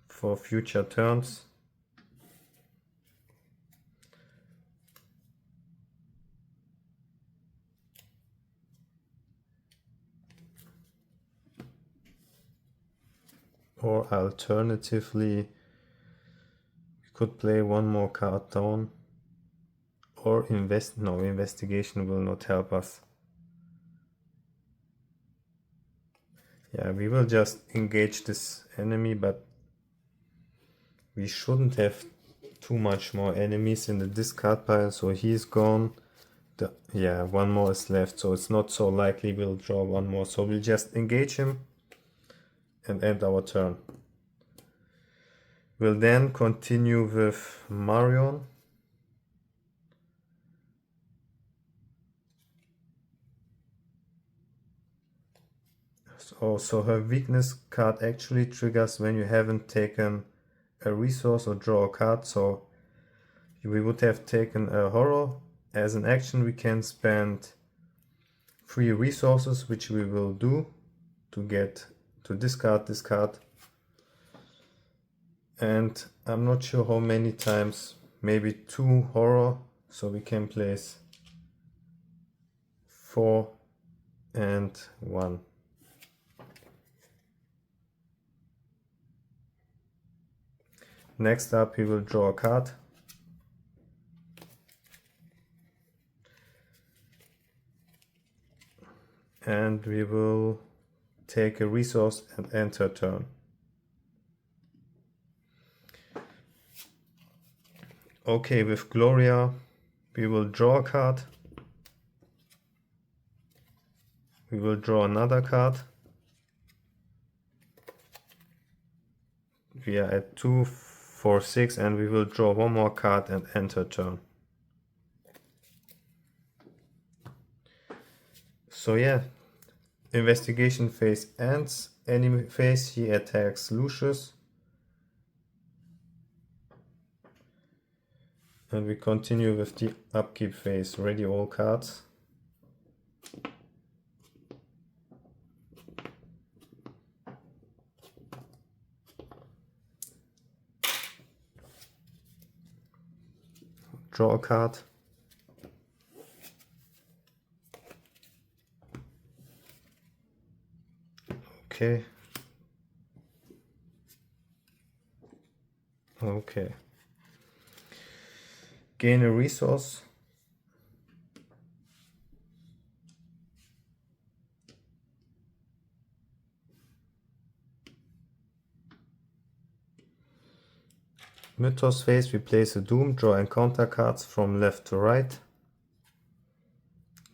for future turns. Or alternatively, we could play one more card down. Or investigation will not help us. Yeah, we will just engage this enemy, but we shouldn't have too much more enemies in the discard pile, so he's gone. Yeah, one more is left, so it's not so likely we'll draw one more. So we'll just engage him and end our turn. We'll then continue with Marion. So her weakness card actually triggers when you haven't taken a resource or draw a card. So we would have taken a horror. As an action we can spend 3 resources, which we will do to discard this card. And I'm not sure how many times, maybe 2 horror, so we can place 4 and 1. Next up we will draw a card. And we will take a resource and end her turn. Okay, with Gloria we will draw a card. We will draw another card. We are at 2, 4, 6 and we will draw one more card and end her turn. So yeah, investigation phase ends. Enemy phase, he attacks Lucius. And we continue with the upkeep phase. Ready all cards. Draw a card. Okay. Okay. Gain a resource. Mythos phase, we place a Doom, draw encounter cards from left to right.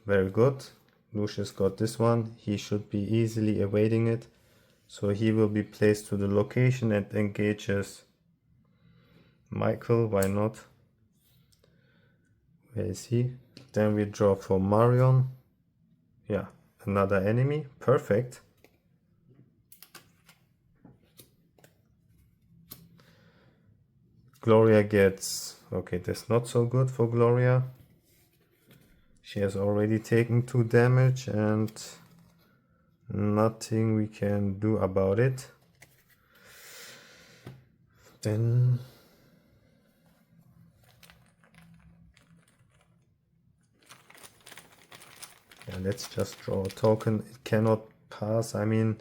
Very good. Lucius got this one. He should be easily evading it. So he will be placed to the location and engages Michael. Why not? Where is he? Then we draw for Marion. Yeah, another enemy. Perfect. Gloria gets... Okay, that's not so good for Gloria. She has already taken 2 damage and nothing we can do about it. Then... yeah, let's just draw a token. It cannot pass. I mean...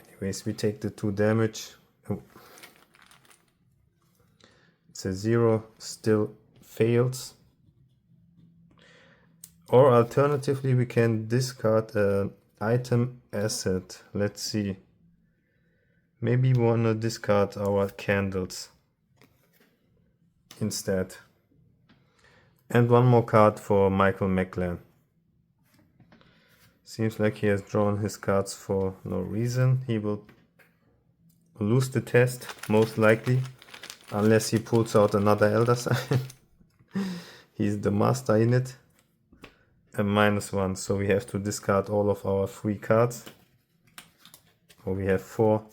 anyways, we take the 2 damage. Oh. It's a 0, still fails. Or alternatively, we can discard an item asset. Let's see. Maybe we want to discard our candles instead. And one more card for Michael McGlen. Seems like he has drawn his cards for no reason. He will lose the test, most likely. Unless he pulls out another Elder Sign. He's the master in it. A -1, so we have to discard all of our 3 cards. Or we have 4.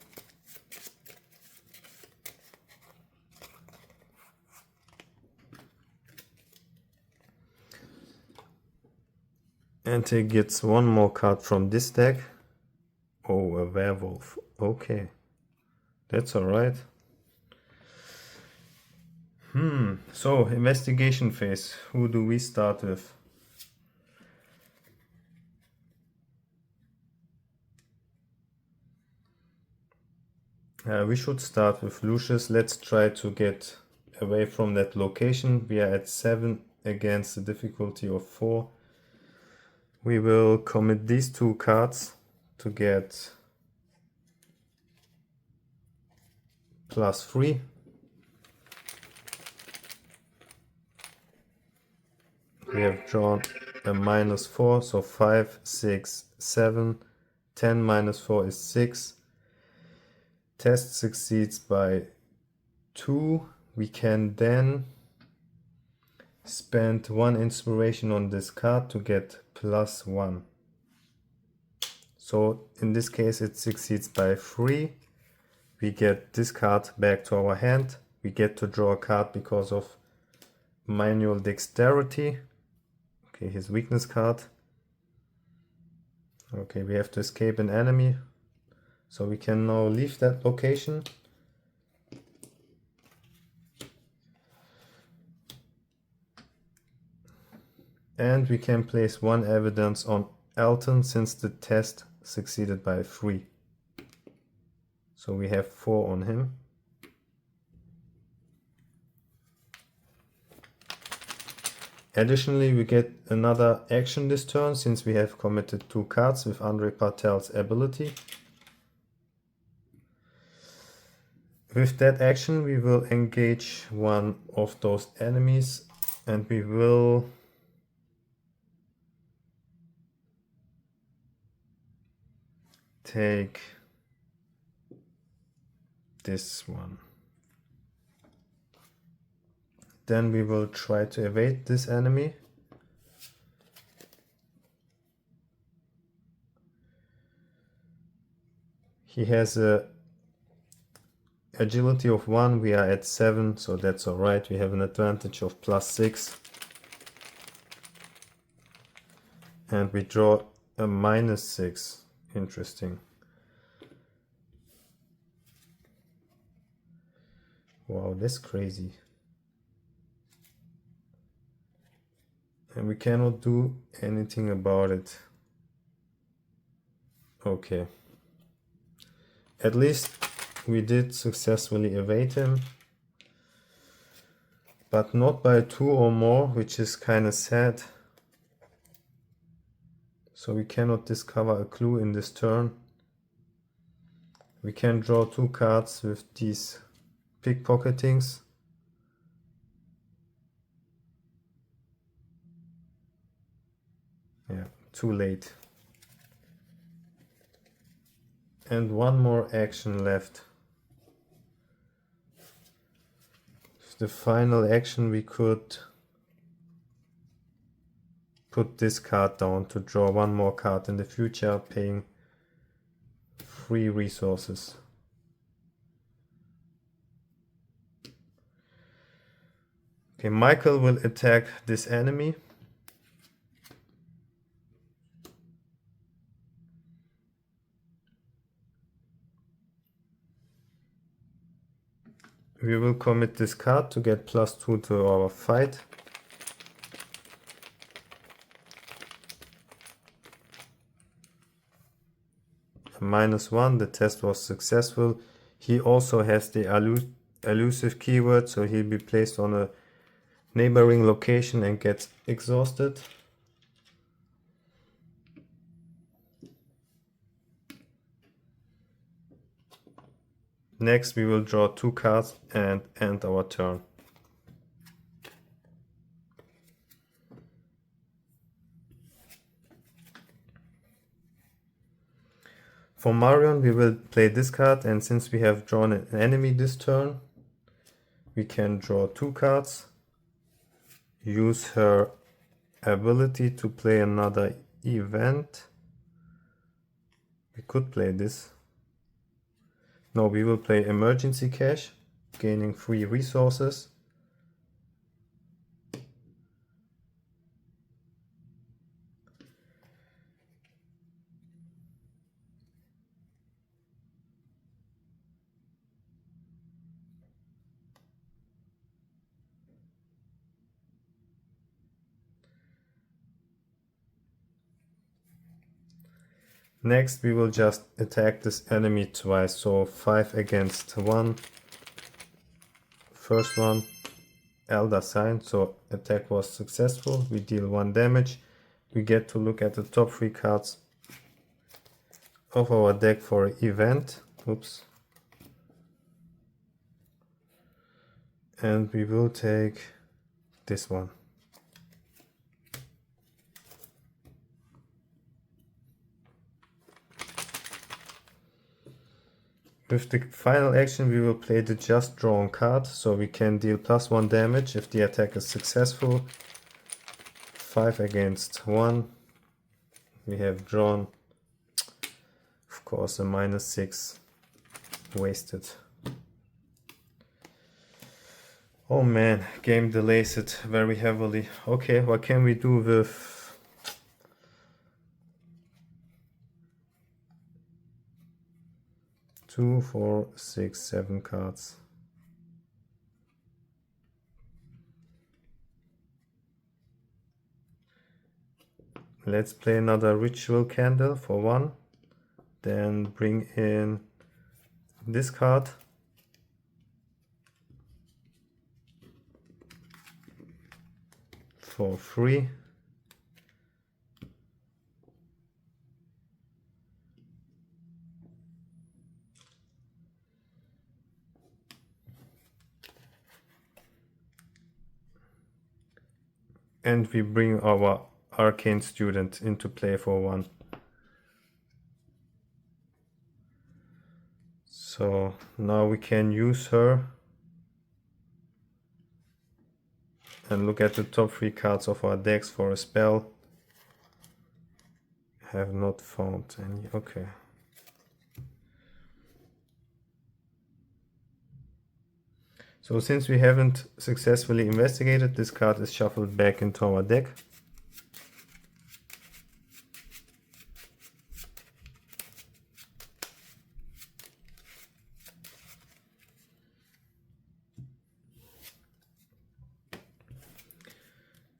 And he gets one more card from this deck. Oh, a werewolf. Okay. That's alright. So investigation phase. Who do we start with? We should start with Lucius. Let's try to get away from that location. We are at 7 against the difficulty of 4. We will commit these 2 cards to get +3. We have drawn a -4, so 5, 6, 7. 10 minus 4 is 6. Test succeeds by 2. We can then spend 1 inspiration on this card to get +1. So in this case it succeeds by 3. We get this card back to our hand. We get to draw a card because of manual dexterity. Okay, his weakness card. Okay, we have to escape an enemy. So we can now leave that location. And we can place 1 evidence on Elton since the test succeeded by 3. So we have 4 on him. Additionally, we get another action this turn since we have committed 2 cards with Andre Patel's ability. With that action, we will engage 1 of those enemies and we will take this one. Then we will try to evade this enemy. He has a agility of 1, we are at 7, so that's alright. We have an advantage of +6. And we draw a -6. Interesting. Wow, that's crazy. And we cannot do anything about it. Okay. At least we did successfully evade him. But not by 2 or more, which is kind of sad. So we cannot discover a clue in this turn. We can draw 2 cards with these pickpocketings. Yeah, too late. And 1 more action left. With the final action we could put this card down to draw 1 more card in the future, paying 3 resources. Okay, Michael will attack this enemy. We will commit this card to get +2 to our fight. -1, the test was successful. He also has the elusive keyword, so he'll be placed on a neighboring location and gets exhausted. Next we will draw 2 cards and end our turn. For Marion we will play this card, and since we have drawn an enemy this turn, we can draw 2 cards, use her ability to play another event. We could play this. No, we will play emergency cash, gaining 3 resources. Next we will just attack this enemy twice, so 5 against 1. First one, Elder Sign, so attack was successful, we deal 1 damage. We get to look at the top 3 cards of our deck for event. Oops. And we will take this one. With the final action we will play the just drawn card, so we can deal +1 damage if the attack is successful. 5 against 1. We have drawn, of course, a -6 wasted. Oh man, game delays it very heavily. Okay, what can we do with 2, 4, 6, 7 cards? Let's play another ritual candle for 1. Then bring in this card. For 3. And we bring our Arcane Student into play for 1. So now we can use her and look at the top 3 cards of our decks for a spell. Have not found any. Okay. So since we haven't successfully investigated, this card is shuffled back into our deck.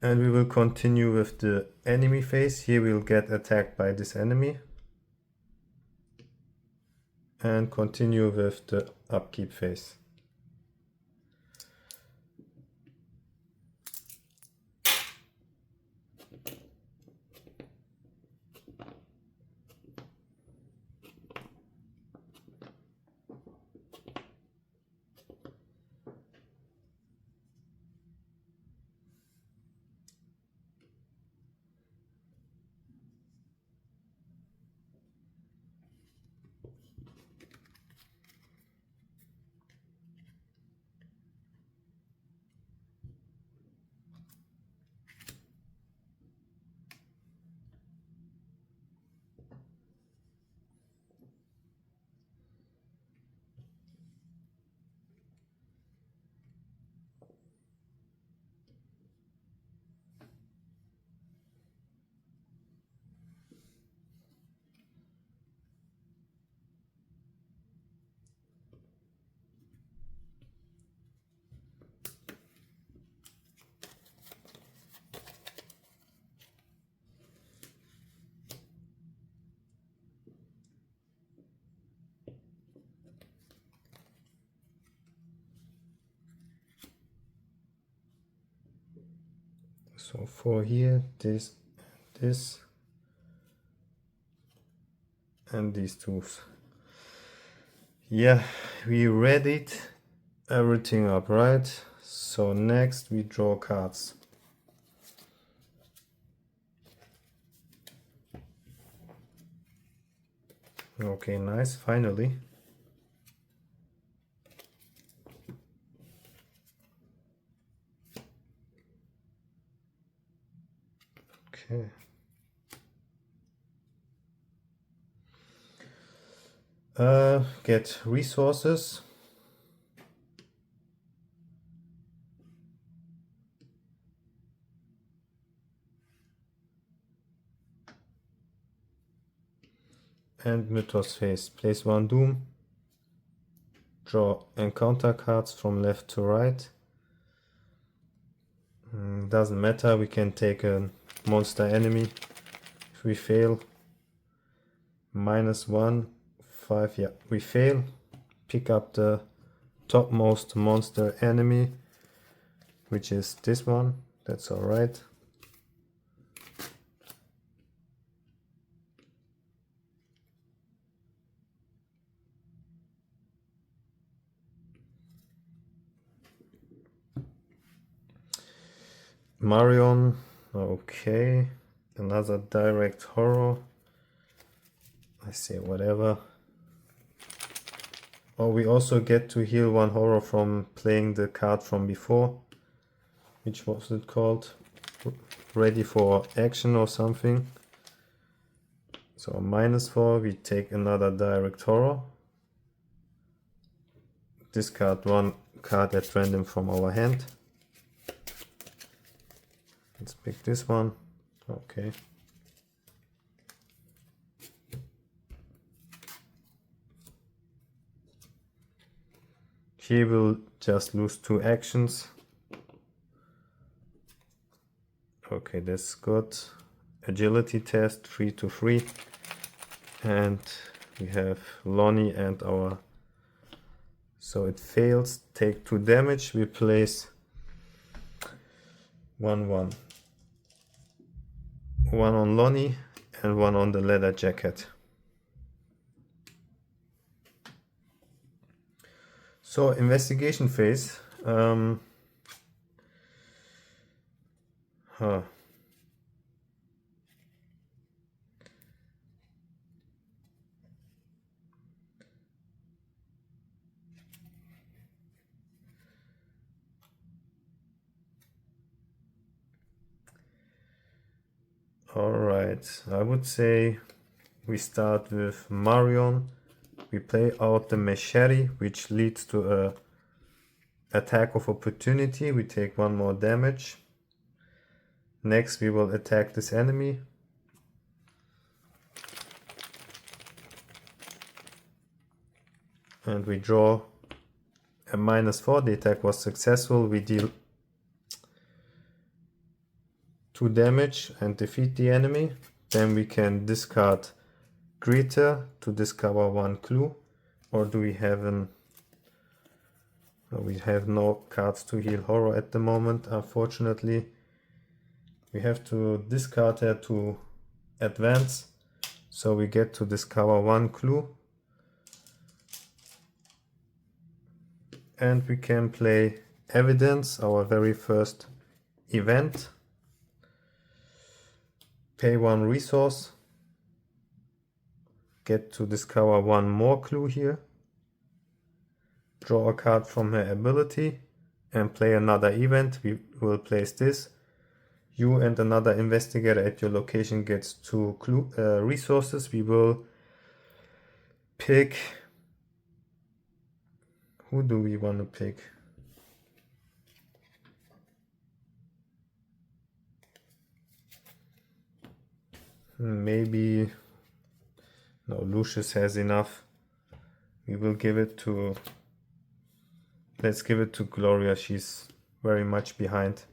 And we will continue with the enemy phase. Here we'll get attacked by this enemy. And continue with the upkeep phase. So for here, this, and these two. Yeah, we readied everything up, right? So next we draw cards. Okay, nice, finally. Okay. Get resources. And Mythos phase. Place 1 Doom. Draw encounter cards from left to right. Doesn't matter, we can take a monster enemy if we fail. -1, 5, yeah, we fail. Pick up the topmost monster enemy, which is this one. That's all right. Marion, okay. Another direct horror. I say whatever. Oh, we also get to heal 1 horror from playing the card from before. Which was it called? Ready for action or something. So -4, we take another direct horror. Discard 1 card at random from our hand. Let's pick this one. Okay. He will just lose 2 actions. Okay, that's good. Agility test 3 to 3. And we have Lonnie and our... So it fails. Take 2 damage. We place 1/1. 1 on Lonnie and 1 on the leather jacket. So investigation phase. Alright, I would say we start with Marion. We play out the machete, which leads to a attack of opportunity. We take 1 more damage. Next we will attack this enemy. And we draw a -4. The attack was successful. We deal 2 damage and defeat the enemy. Then we can discard Greeter to discover 1 clue. Or do we have an... we have no cards to heal horror at the moment, unfortunately. We have to discard her to advance. So we get to discover 1 clue. And we can play Evidence, our very first event. Pay 1 resource. Get to discover 1 more clue here. Draw a card from her ability and play another event. We will place this. You and another investigator at your location gets 2 clue resources. We will pick... Who do we want to pick? Maybe... No, Lucius has enough. We will give it to... Let's give it to Gloria. She's very much behind.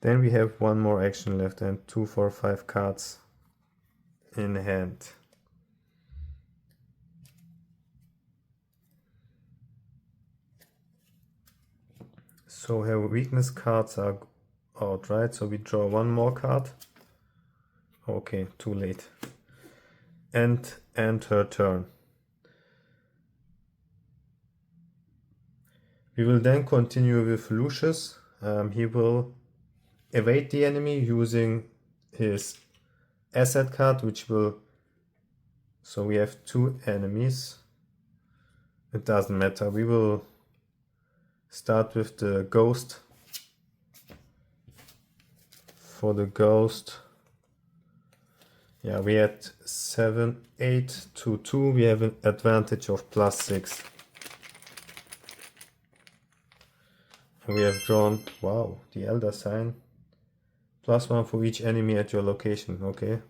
Then we have 1 more action left and 2, 4, 5 cards in hand. So her weakness cards are out, right? So we draw 1 more card. Okay, too late. And her turn. We will then continue with Lucius. He will evade the enemy using his asset card, which will... So we have 2 enemies. It doesn't matter. We will start with the ghost. For the ghost, yeah, we had 7, 8 to 2. We have an advantage of +6. We have drawn, wow, the Elder Sign. +1 for each enemy at your location, okay.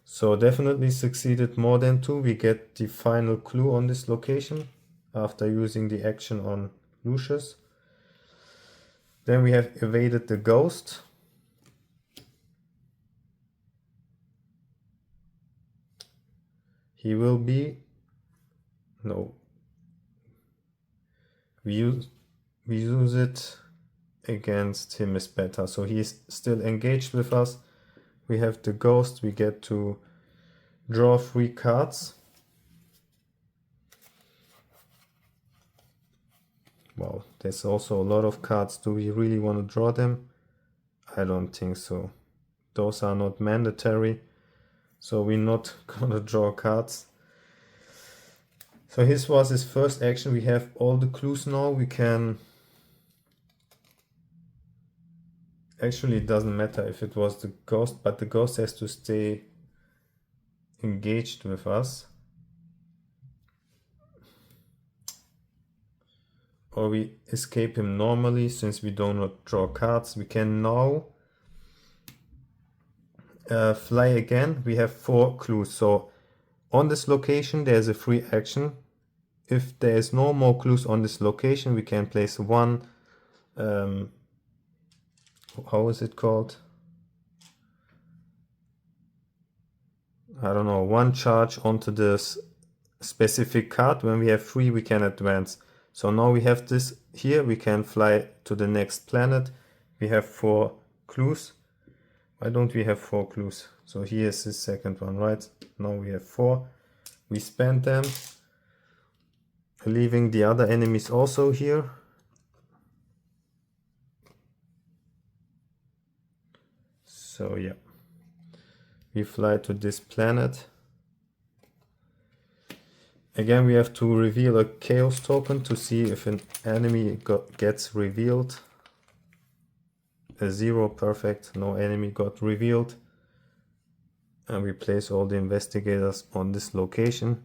So definitely succeeded more than 2. We get the final clue on this location after using the action on Lucius. Then we have evaded the ghost. he will be, no, we use it against him is better. So he's still engaged with us. We have the ghost, we get to draw 3 cards. Wow, there's also a lot of cards. Do we really want to draw them? I don't think so. Those are not mandatory, so we're not gonna draw cards. So this was his first action. We have all the clues now. We can... Actually, it doesn't matter if it was the ghost, but the ghost has to stay engaged with us. Or we escape him normally, since we do not draw cards. We can now fly again. We have 4 clues. So on this location there's a free action. If there is no more clues on this location, we can place 1 how is it called? I don't know, 1 charge onto this specific card. When we have 3, we can advance. So now we have this here, we can fly to the next planet. We have 4 clues. Why don't we have 4 clues? So here's the second one, right? Now we have 4. We spend them, leaving the other enemies also here. So yeah, we fly to this planet. Again, we have to reveal a chaos token to see if an enemy gets revealed. A 0, perfect, no enemy got revealed. And we place all the investigators on this location.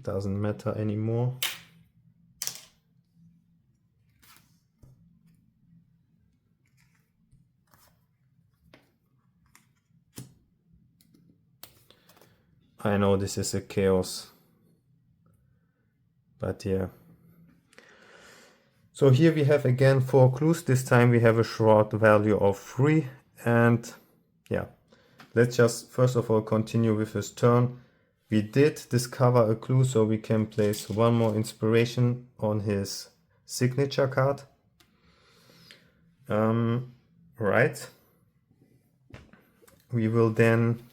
Doesn't matter anymore. I know this is a chaos, but yeah. So here we have again 4 clues. This time we have a short value of 3, and yeah, let's just first of all continue with his turn. We did discover a clue, so we can place 1 more inspiration on his signature card. Right. We will then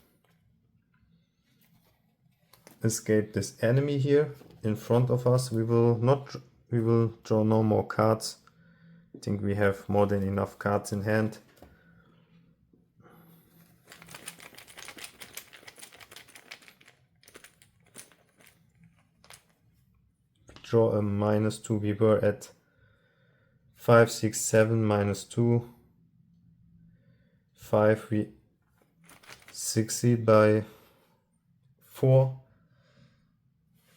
escape this enemy here in front of us. We will draw no more cards. I think we have more than enough cards in hand. Draw a -2. We were at 5, 6, 7, -2. 5, we succeed by 4.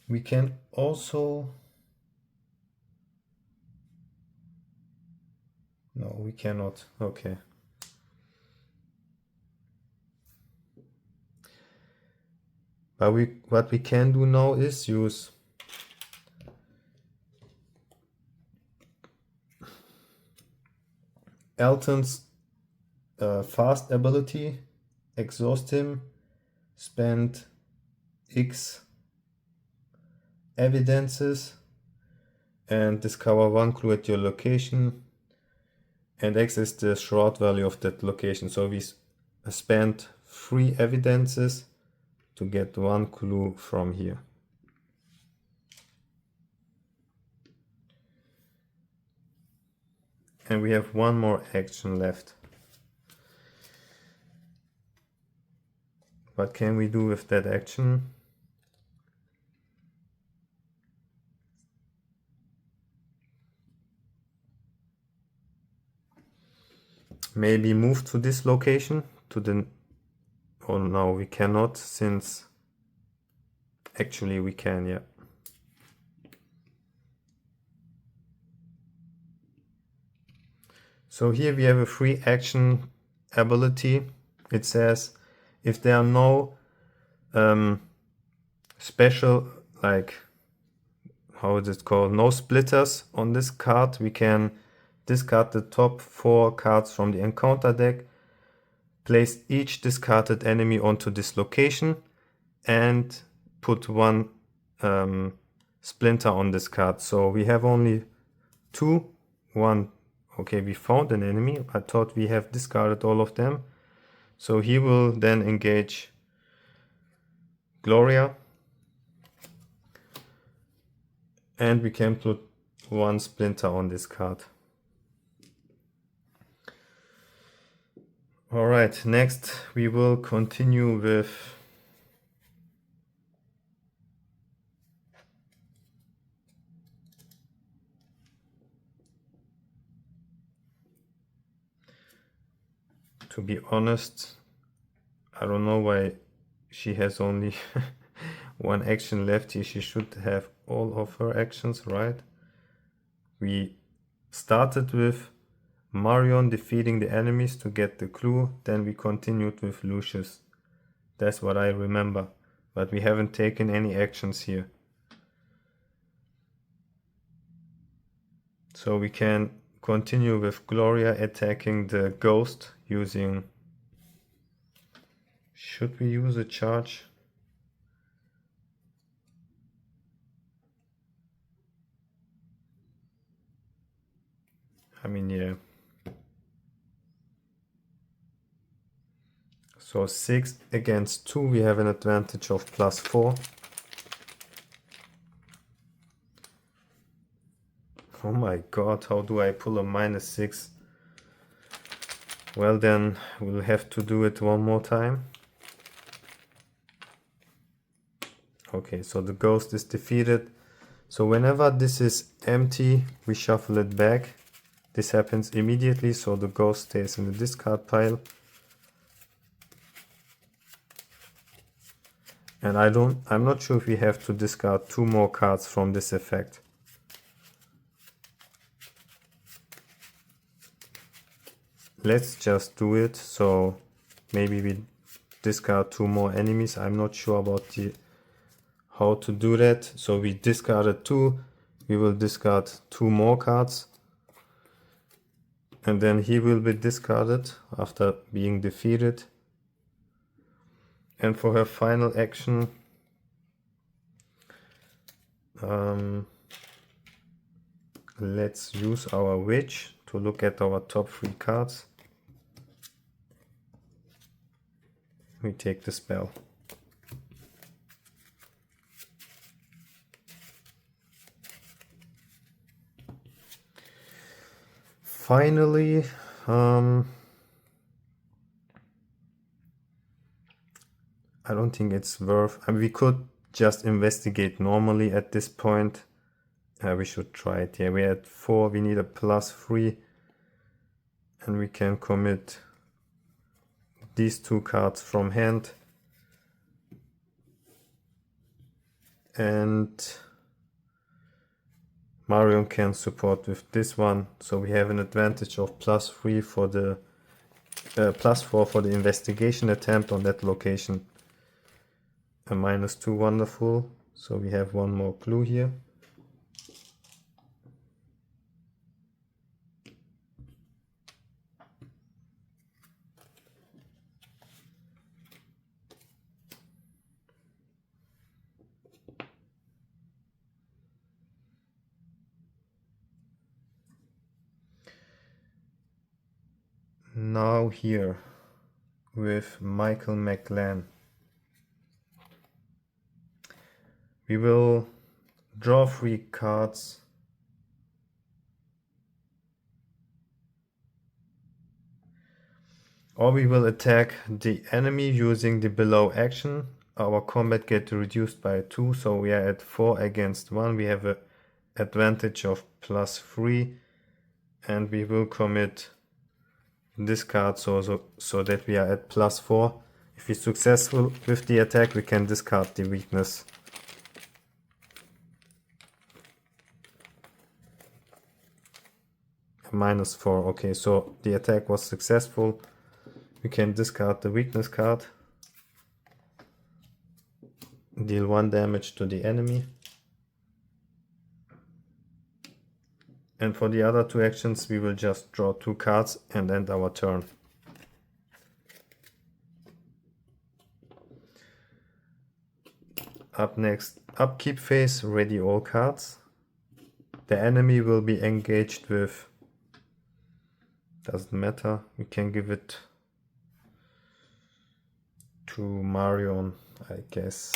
We can also... No, we cannot. Okay. But what we can do now is use Elton's fast ability, exhaust him, spend X evidences, and discover 1 clue at your location, and X is the short value of that location. So we spend 3 evidences to get 1 clue from here. And we have 1 more action left. What can we do with that action? Maybe move to this location, to the... Oh no, we cannot, since... Actually we can, yeah. So here we have a free action ability. It says if there are no special, like, how is it called, no splitters on this card, we can discard the top 4 cards from the encounter deck, Place each discarded enemy onto this location and put one splinter on this card. So we have only two. One, okay, we found an enemy. I thought we have discarded all of them. So he will then engage Gloria. And we can put one splinter on this card. Alright, next we will continue with to be honest, I don't know why she has only one action left here. She should have all of her actions, right? We started with Marion defeating the enemies to get the clue, then we continued with Lucius. That's what I remember, but we haven't taken any actions here. So we can continue with Gloria attacking the ghost using... Should we use a charge? I mean, yeah. So 6 against 2, we have an advantage of +4. Oh my god, how do I pull a -6? Well then, we'll have to do it one more time. Okay, so the ghost is defeated. So whenever this is empty, we shuffle it back. This happens immediately, so the ghost stays in the discard pile. And I'm not sure if we have to discard 2 more cards from this effect. Let's just do it. So maybe we discard 2 more enemies. I'm not sure about how to do that. So we discarded 2. We will discard 2 more cards. And then he will be discarded after being defeated. And for her final action, let's use our witch to look at our top 3 cards. We take the spell. Finally, I don't think it's worth... I mean, we could just investigate normally at this point. We should try it. Yeah, we're at 4. We need a +3. And we can commit these 2 cards from hand. And Marion can support with this one. So we have an advantage of +3 for the... +4 for the investigation attempt on that location. A -2, wonderful. So we have one more clue here. Now here with Michael McGlen. We will draw 3 cards. Or we will attack the enemy using the below action. Our combat gets reduced by 2, so we are at 4 against 1. We have an advantage of +3. And we will commit this card so that we are at +4. If we're successful with the attack, we can discard the weakness. -4. Okay, so the attack was successful. We can discard the weakness card. Deal 1 damage to the enemy. And for the other 2 actions, we will just draw 2 cards and end our turn. Up next, upkeep phase, ready all cards. The enemy will be engaged with, doesn't matter, we can give it to Marion, I guess.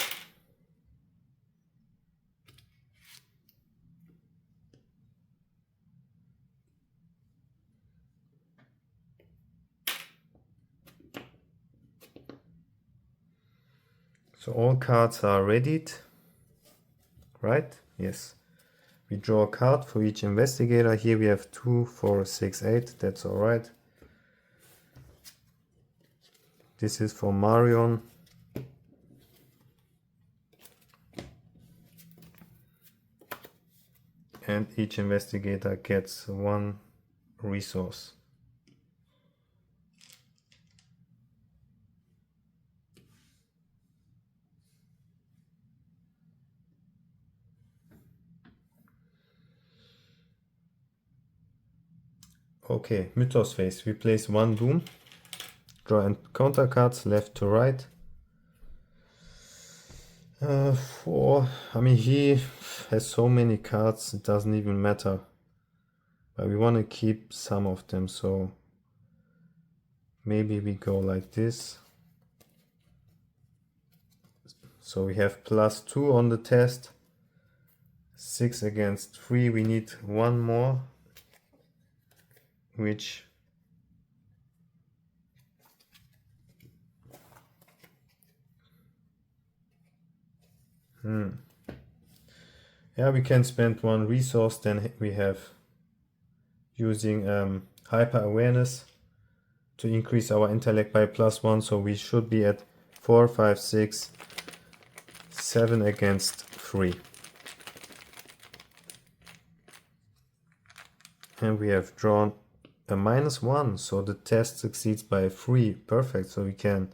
So all cards are readied, right? Yes. We draw a card for each investigator. Here we have 2, 4, 6, 8. That's all right. This is for Marion. And each investigator gets 1 resource. Okay, Mythos phase. We place 1 Doom. Draw and counter cards left to right. 4. I mean, he has so many cards, it doesn't even matter. But we want to keep some of them, so maybe we go like this. So we have +2 on the test. 6 against 3. We need 1 more, which yeah, we can spend 1 resource. Then we have using hyper awareness to increase our intellect by +1, so we should be at 4, 5, 6, 7 against 3. And we have drawn a -1, so the test succeeds by 3. Perfect, so we can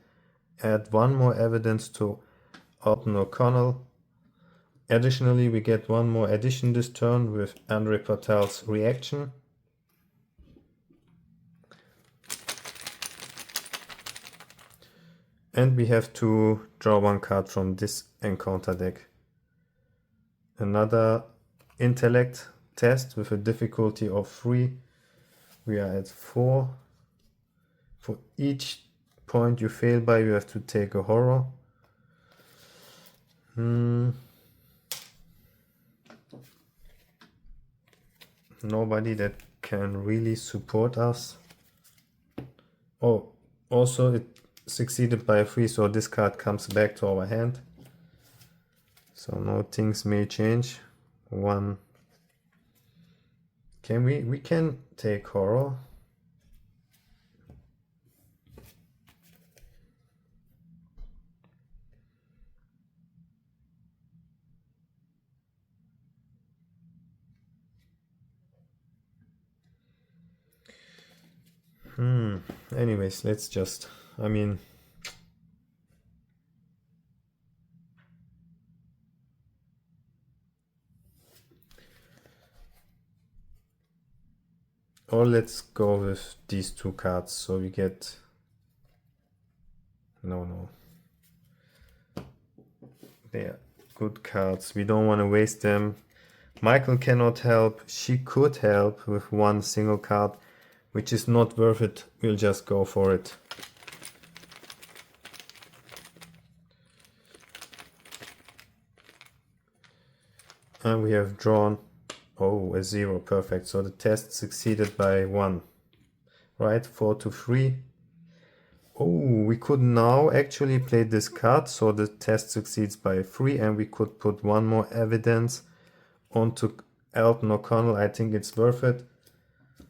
add 1 more evidence to Alton O'Connell. Additionally, we get 1 more addition this turn with Andre Fatale's reaction. And we have to draw 1 card from this encounter deck. Another intellect test with a difficulty of 3. We are at 4. For each point you fail by, you have to take a horror. Nobody that can really support us. Oh, also it succeeded by 3, so this card comes back to our hand. So no, things may change. 1. Can we can take horror. Anyways, let's just, I mean, or let's go with these 2 cards, so we get, no, they are good cards, we don't want to waste them. Michael cannot help. She could help with 1 single card, which is not worth it. We'll just go for it. And we have drawn, oh, a 0. Perfect. So the test succeeded by 1. Right, 4 to 3. Oh, we could now actually play this card, so the test succeeds by 3, and we could put 1 more evidence onto Alton O'Connell. I think it's worth it.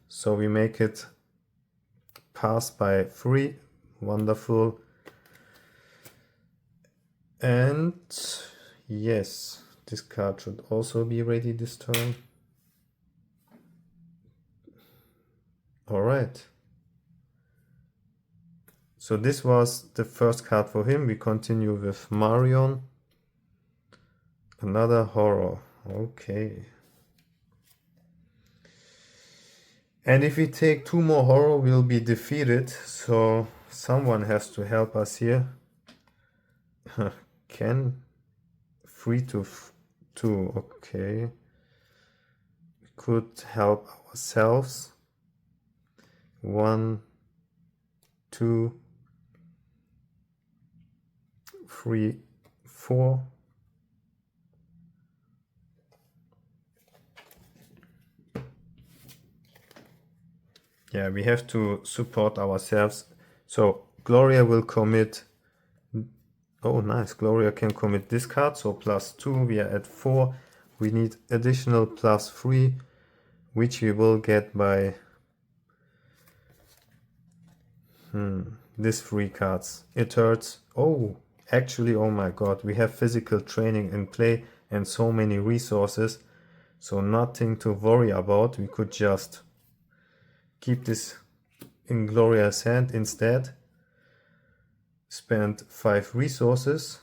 So we make it pass by 3. Wonderful. And yes, this card should also be ready this turn. Alright. So this was the first card for him. We continue with Marion. Another horror. Okay. And if we take 2 more horror, we'll be defeated. So someone has to help us here. Can 3 to 2. Okay. We could help ourselves. 1, 2, 3, 4. Yeah, we have to support ourselves. So Gloria will commit. Oh, nice. Gloria can commit this card. So +2. We are at 4. We need additional +3, which we will get by these 3 cards. It hurts. Oh, actually, oh my god. We have physical training in play and so many resources. So nothing to worry about. We could just keep this in Gloria's hand instead. Spend 5 resources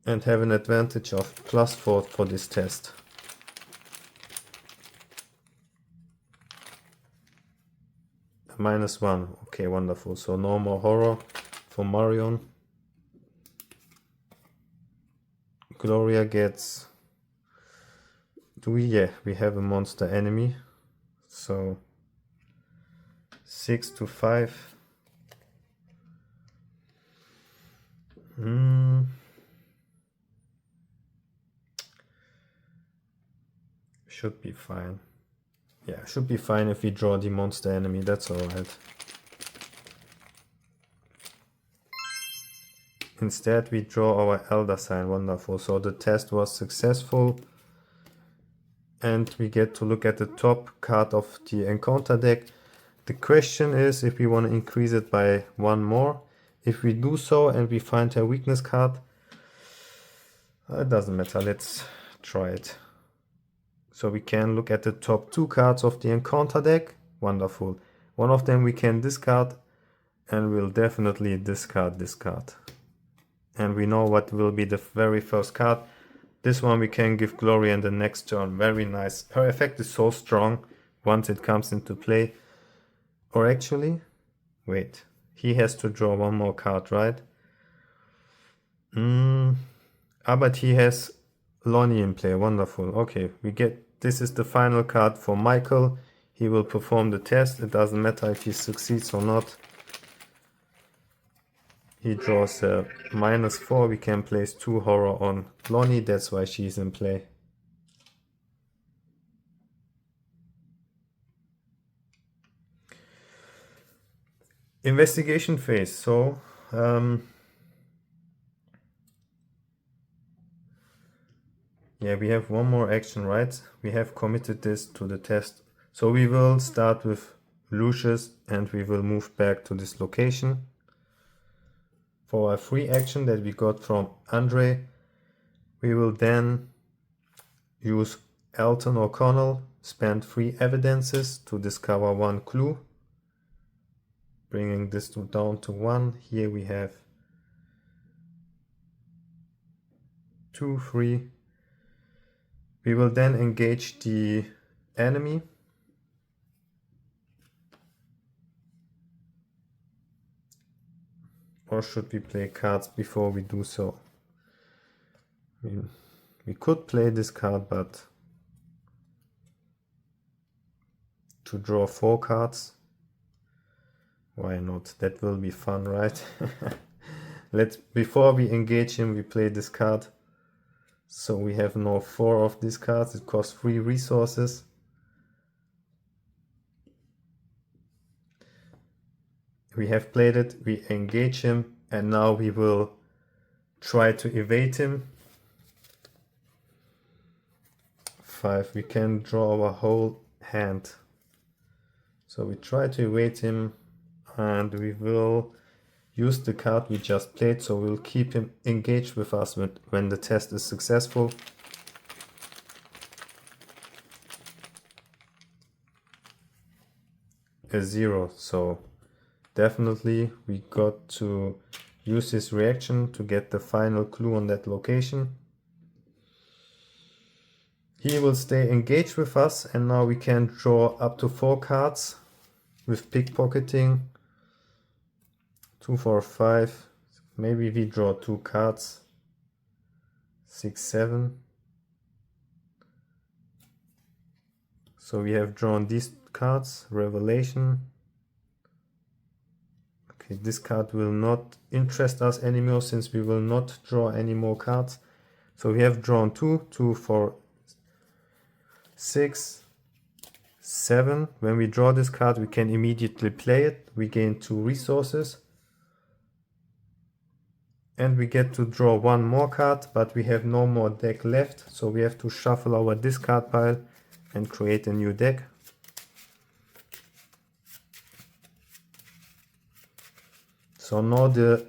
and have an advantage of +4 for this test. -1. Okay, wonderful. So no more horror for Marion. Gloria gets... Yeah, we have a monster enemy. So 6 to 5. Should be fine. Yeah, should be fine if we draw the monster enemy. That's alright. Instead, we draw our Elder Sign. Wonderful. So the test was successful. And we get to look at the top card of the encounter deck. The question is if we want to increase it by 1 more. If we do so and we find a weakness card, it doesn't matter. Let's try it. So we can look at the top 2 cards of the encounter deck. Wonderful. One of them we can discard, and we'll definitely discard this card. And we know what will be the very first card. This one we can give Gloria in the next turn. Very nice. Her effect is so strong once it comes into play. Or actually, wait. He has to draw 1 more card, right? But he has Lonnie in play. Wonderful. Okay, we get... This is the final card for Michael. He will perform the test. It doesn't matter if he succeeds or not. He draws a -4. We can place 2 horror on Lonnie. That's why she's in play. Investigation phase. So, yeah, we have 1 more action, right? We have committed this to the test. So we will start with Lucius and we will move back to this location. For a free action that we got from Andre, we will then use Elton O'Connell, spend 3 evidences to discover 1 clue, bringing this down to 1. Here we have 2, 3. We will then engage the enemy. Or should we play cards before we do so? I mean, we could play this card, but to draw 4 cards, why not? That will be fun, right? Before we engage him, we play this card. So we have now 4 of these cards. It costs 3 resources. We have played it, we engage him, and now we will try to evade him. 5, we can draw our whole hand. So we try to evade him, and we will use the card we just played, so we'll keep him engaged with us when the test is successful. A 0, so definitely we got to use his reaction to get the final clue on that location. He will stay engaged with us, and now we can draw up to 4 cards with pickpocketing. 2, 4, 5. maybe we draw 2 cards. 6, 7. So we have drawn these cards. Revelation. Okay, this card will not interest us anymore since we will not draw any more cards. So we have drawn 2, 2, 4, 6, 7. When we draw this card, we can immediately play it. We gain 2 resources. And we get to draw 1 more card, but we have no more deck left. So we have to shuffle our discard pile and create a new deck. So now the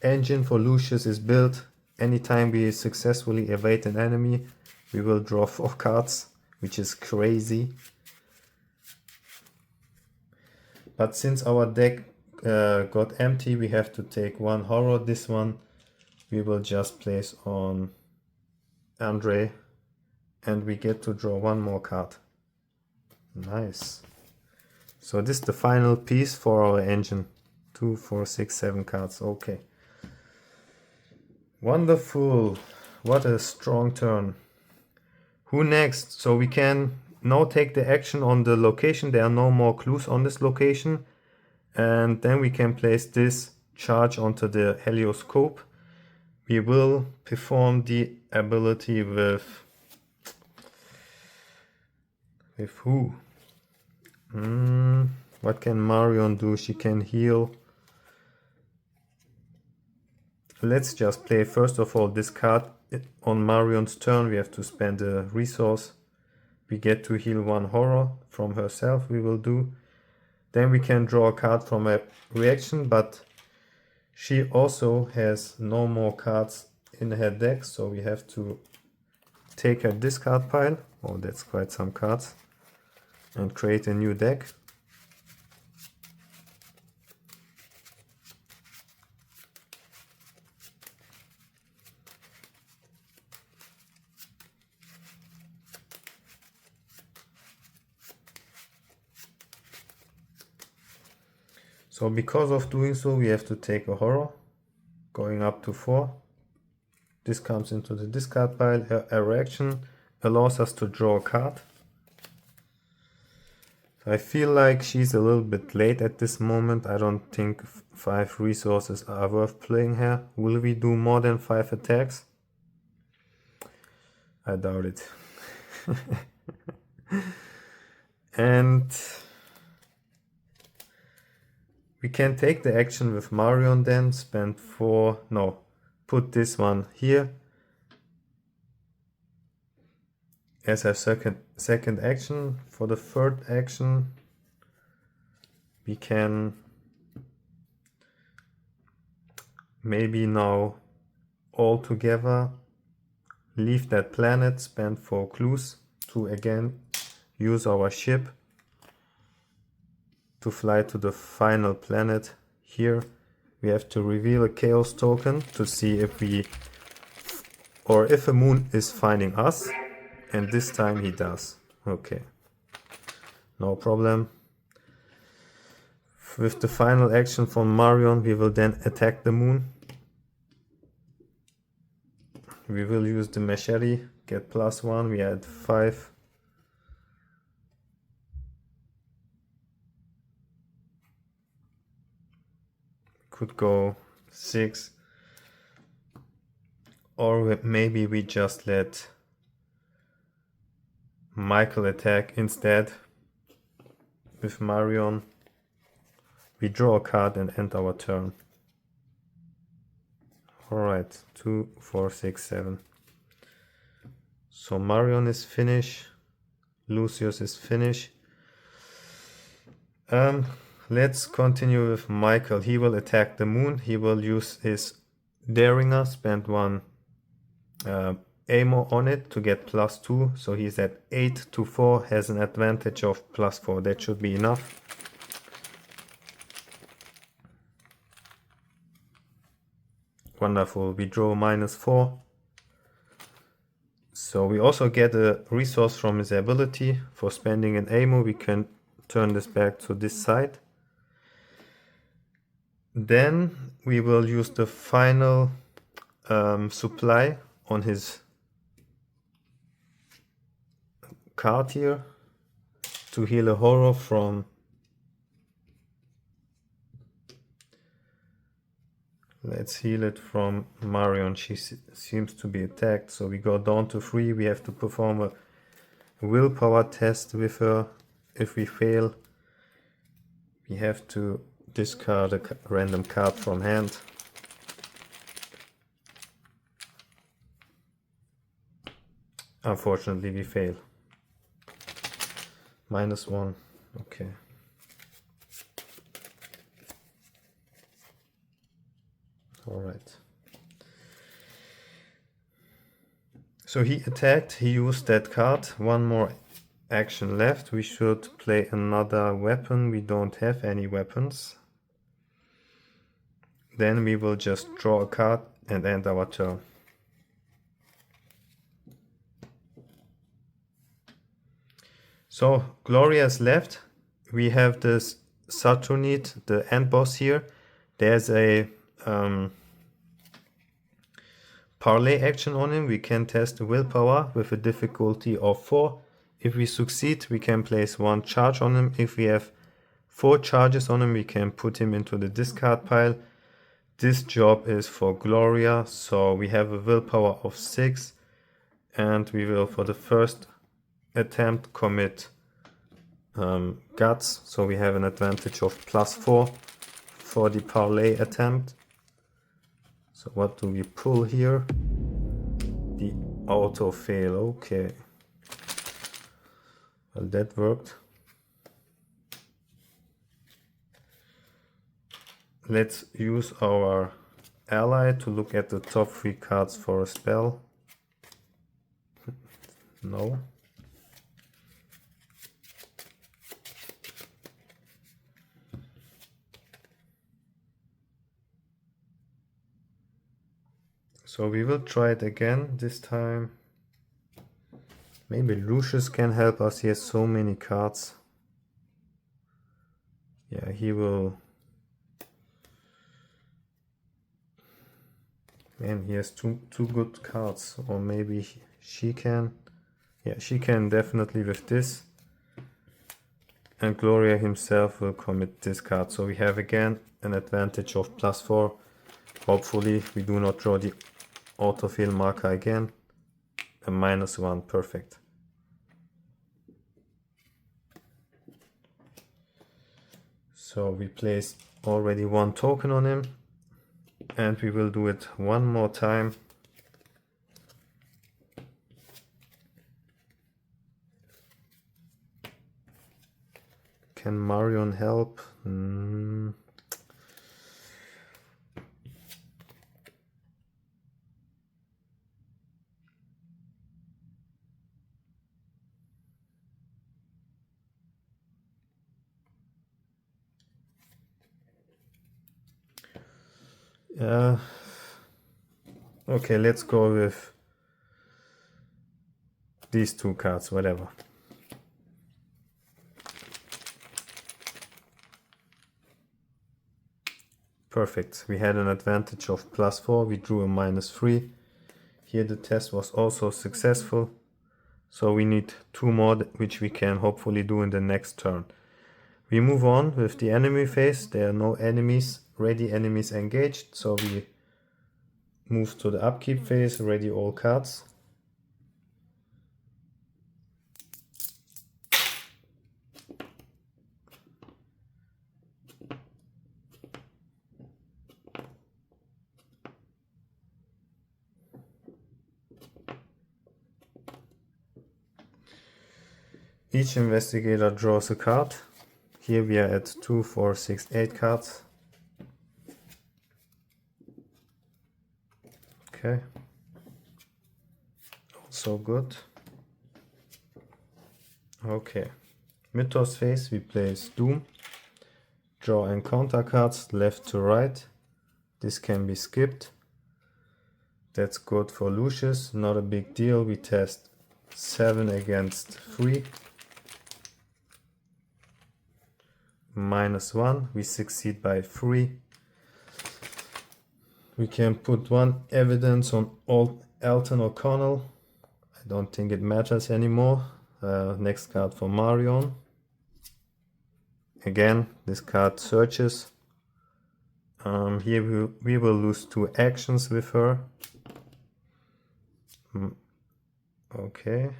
engine for Lucius is built. Anytime we successfully evade an enemy, we will draw 4 cards, which is crazy. But since our deck got empty, we have to take 1 horror. This one we will just place on Andre, and we get to draw 1 more card. Nice. So this is the final piece for our engine. 2, 4, 6, 7 cards. Okay. Wonderful. What a strong turn. Who next? So we can now take the action on the location. There are no more clues on this location. And then we can place this charge onto the helioscope. We will perform the ability with who? What can Marion do? She can heal. Let's just play first of all this card. On Marion's turn we have to spend a resource. We get to heal 1 horror from herself. We will do. Then we can draw a card from a reaction, but she also has no more cards in her deck, so we have to take her discard pile. Oh, that's quite some cards. And create a new deck. So because of doing so, we have to take a horror, going up to 4. This comes into the discard pile. Her reaction allows us to draw a card. I feel like she's a little bit late at this moment. I don't think 5 resources are worth playing here. Will we do more than 5 attacks? I doubt it. And we can take the action with Marion then, spend 4, no, put this one here as a second action. For the third action, we can maybe now all together leave that planet, spend 4 clues to again use our ship to fly to the final planet. Here we have to reveal a chaos token to see if if a moon is finding us, and this time he does. Okay, no problem. With the final action from Marion, we will then attack the moon. We will use the machete, get +1, we add 5. Could go 6, or maybe we just let Michael attack instead. With Marion, we draw a card and end our turn. Alright, 2, 4, 6, 7. So Marion is finished, Lucius is finished. Let's continue with Michael. He will attack the moon. He will use his Daringer, spend 1 ammo on it to get +2. So he's at 8 to 4, has an advantage of +4. That should be enough. Wonderful. We draw -4. So we also get a resource from his ability. For spending an ammo, we can turn this back to this side. Then we will use the final supply on his card here to heal a horror from. Let's heal it from Marion. She seems to be attacked, so we go down to 3. We have to perform a willpower test with her. If we fail, we have to discard a random card from hand. Unfortunately, we fail. -1. Okay. All right. So he attacked, he used that card. One more action left. We should play another weapon. We don't have any weapons. Then we will just draw a card and end our turn. So Gloria is left. We have this Saturnite, the end boss here. There's a parlay action on him. We can test the willpower with a difficulty of 4. If we succeed, we can place 1 charge on him. If we have 4 charges on him, we can put him into the discard pile. This job is for Gloria, so we have a willpower of 6, and we will, for the first attempt, commit guts, so we have an advantage of +4 for the parlay attempt. So what do we pull here? The auto fail. Okay, well, that worked. Let's use our ally to look at the top 3 cards for a spell. No. So we will try it again this time. Maybe Lucius can help us. He has so many cards. Yeah, he will. Man, he has two good cards. Or maybe she can. Yeah, she can definitely with this. And Gloria himself will commit this card. So we have again an advantage of +4. Hopefully we do not draw the autofill marker again. A -1, perfect. So we placed already 1 token on him, and we will do it one more time. Can Marion help? Okay, let's go with these 2 cards, whatever. Perfect. We had an advantage of +4. We drew a -3. Here the test was also successful. So we need 2 more, which we can hopefully do in the next turn. We move on with the enemy phase. There are no enemies, ready enemies engaged. So we move to the upkeep phase, ready all cards. Each investigator draws a card. Here we are at 2, 4, 6, 8 cards. Okay. Also good. Okay. Mythos phase, we place Doom. Draw encounter cards left to right. This can be skipped. That's good for Lucius, not a big deal. We test 7 against 3. -1, we succeed by 3. We can put one evidence on Alton O'Connell. I don't think it matters anymore. Next card for Marion. Again, this card searches. Here we will lose 2 actions with her. Okay.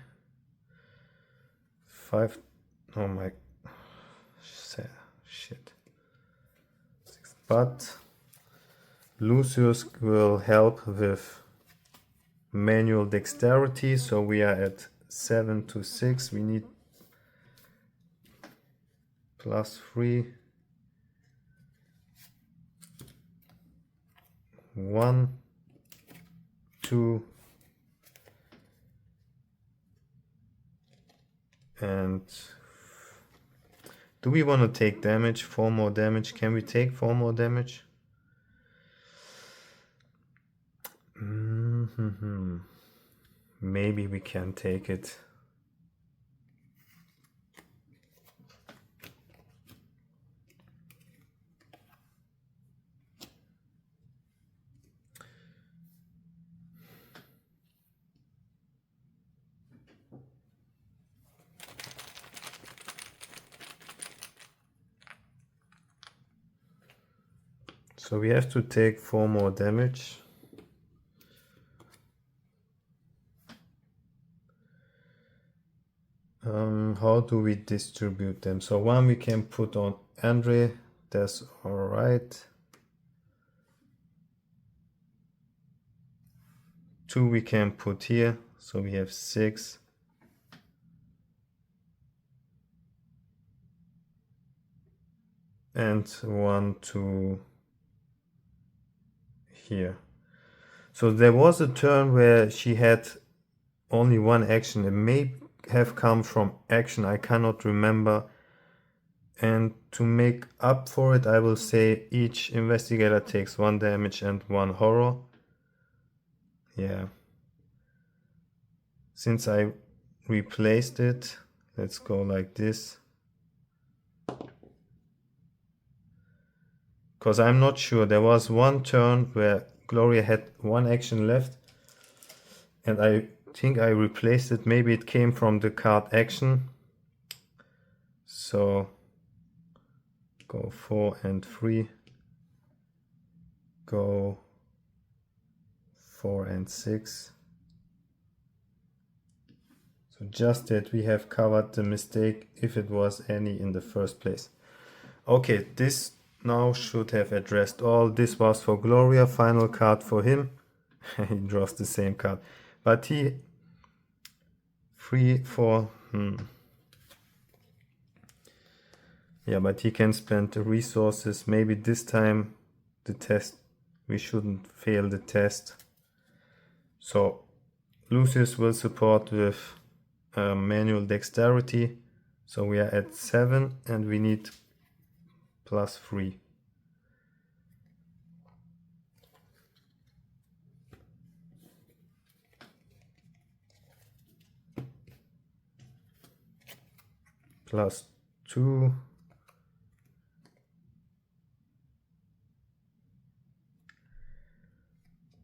5. Oh my shit. 6. But Lucius will help with manual dexterity, so we are at 7 to 6. We need +3. 1, 2, and do we want to take damage? 4 more damage. Can we take 4 more damage? Maybe we can take it. So we have to take 4 more damage. How do we distribute them? So 1 we can put on Andre, that's alright. 2 we can put here, so we have 6. And 1 to here. So there was a turn where she had only 1 action. It may have come from action, I cannot remember. And to make up for it, I will say each investigator takes 1 damage and 1 horror. Yeah. Since I replaced it, let's go like this. Because I'm not sure, there was 1 turn where Gloria had 1 action left, and I think I replaced it. Maybe it came from the card action. So go 4 and 3, go 4 and 6. So just that we have covered the mistake, if it was any in the first place. Okay, this now should have addressed all. This was for Gloria, final card for him. He draws the same card, but he 3, 4. Yeah, but he can spend the resources. Maybe this time the test, we shouldn't fail the test. So Lucius will support with manual dexterity. So we are at 7 and we need +3. +2.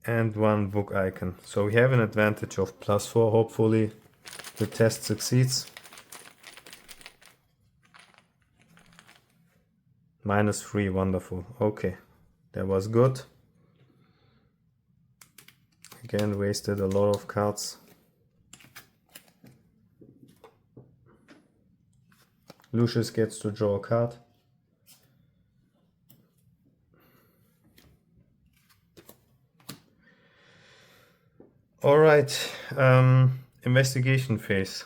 And 1 book icon. So we have an advantage of +4. Hopefully the test succeeds. -3, wonderful. Okay, that was good. Again, wasted a lot of cards. Lucius gets to draw a card. Alright, investigation phase.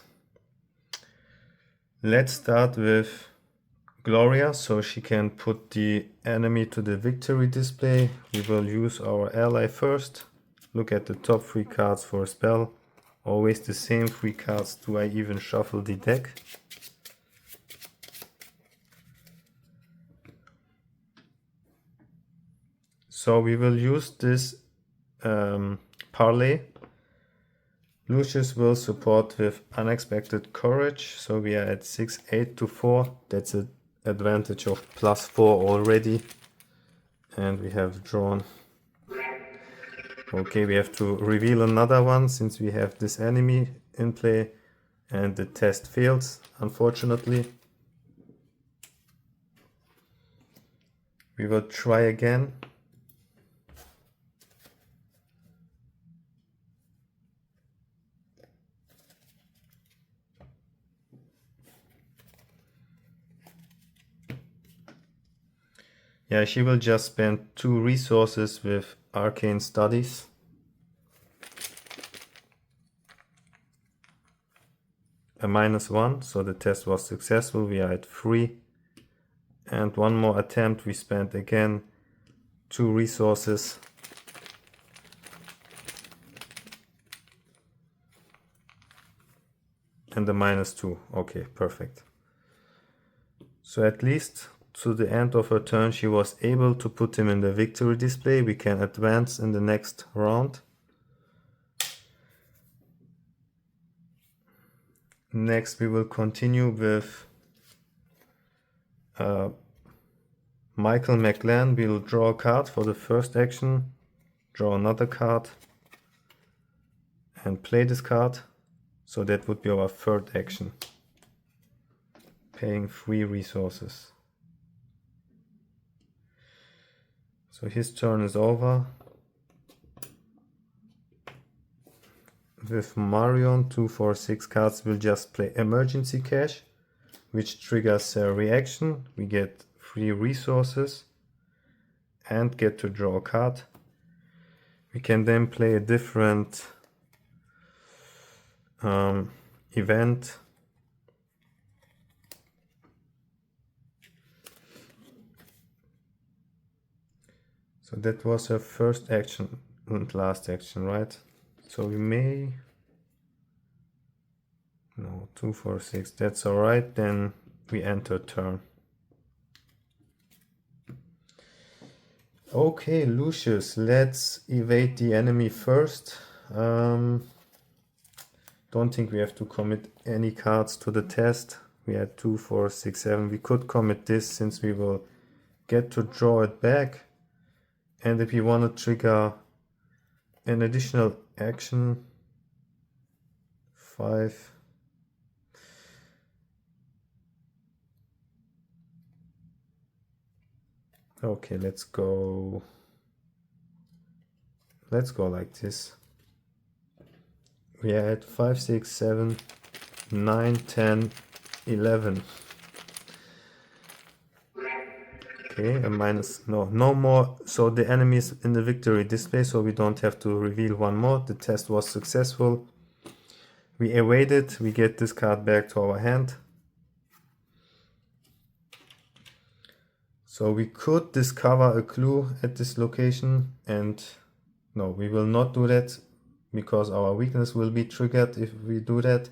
Let's start with Gloria, so she can put the enemy to the victory display. We will use our ally first. Look at the top 3 cards for a spell. Always the same 3 cards. Do I even shuffle the deck? So we will use this parlay. Lucius will support with unexpected courage. So we are at 6, 8 to 4. That's an advantage of +4 already. And we have drawn Okay, we have to reveal another one since we have this enemy in play and the test fails, unfortunately. We will try again. Yeah, she will just spend 2 resources with arcane studies. A -1, so the test was successful. We are at 3. And one more attempt, we spent again 2 resources. And a -2. Okay, perfect. So at least to the end of her turn, she was able to put him in the victory display. We can advance in the next round. Next, we will continue with Michael McGlen. We'll draw a card for the first action, draw another card, and play this card. So that would be our third action, paying 3 resources. So his turn is over. With Marion, 2, 4, 6 cards, we'll just play Emergency Cash, which triggers a reaction. We get 3 resources and get to draw a card. We can then play a different event. So that was her first action and last action, right? So we may... No, 2, 4, 6, that's alright, then we enter turn. Okay, Lucius, let's evade the enemy first. Don't think we have to commit any cards to the test. We had 2, 4, 6, 7. We could commit this since we will get to draw it back. And if we want to trigger an additional action, 5. Okay, let's go like this. We are at 5, 6, 7, 9, 10, 11. Okay, a minus, no more. So the enemy is in the victory display, so we don't have to reveal one more. The test was successful. We evaded, we get this card back to our hand. So we could discover a clue at this location, and no, we will not do that because our weakness will be triggered if we do that,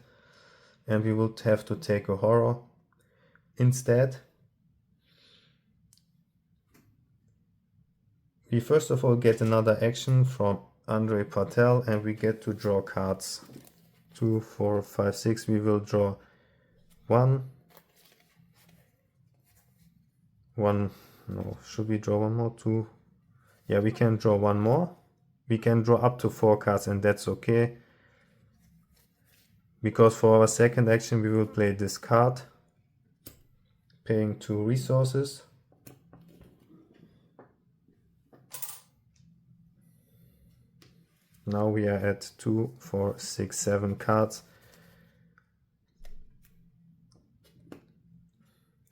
and we would have to take a horror instead. We first of all get another action from Fatale, and we get to draw cards. 2, 4, 5, 6. We will draw 1. No, should we draw one more? 2. Yeah, we can draw one more. We can draw up to 4 cards, and that's okay. Because for our second action, we will play this card, paying 2 resources. Now we are at 2, 4, 6, 7 cards.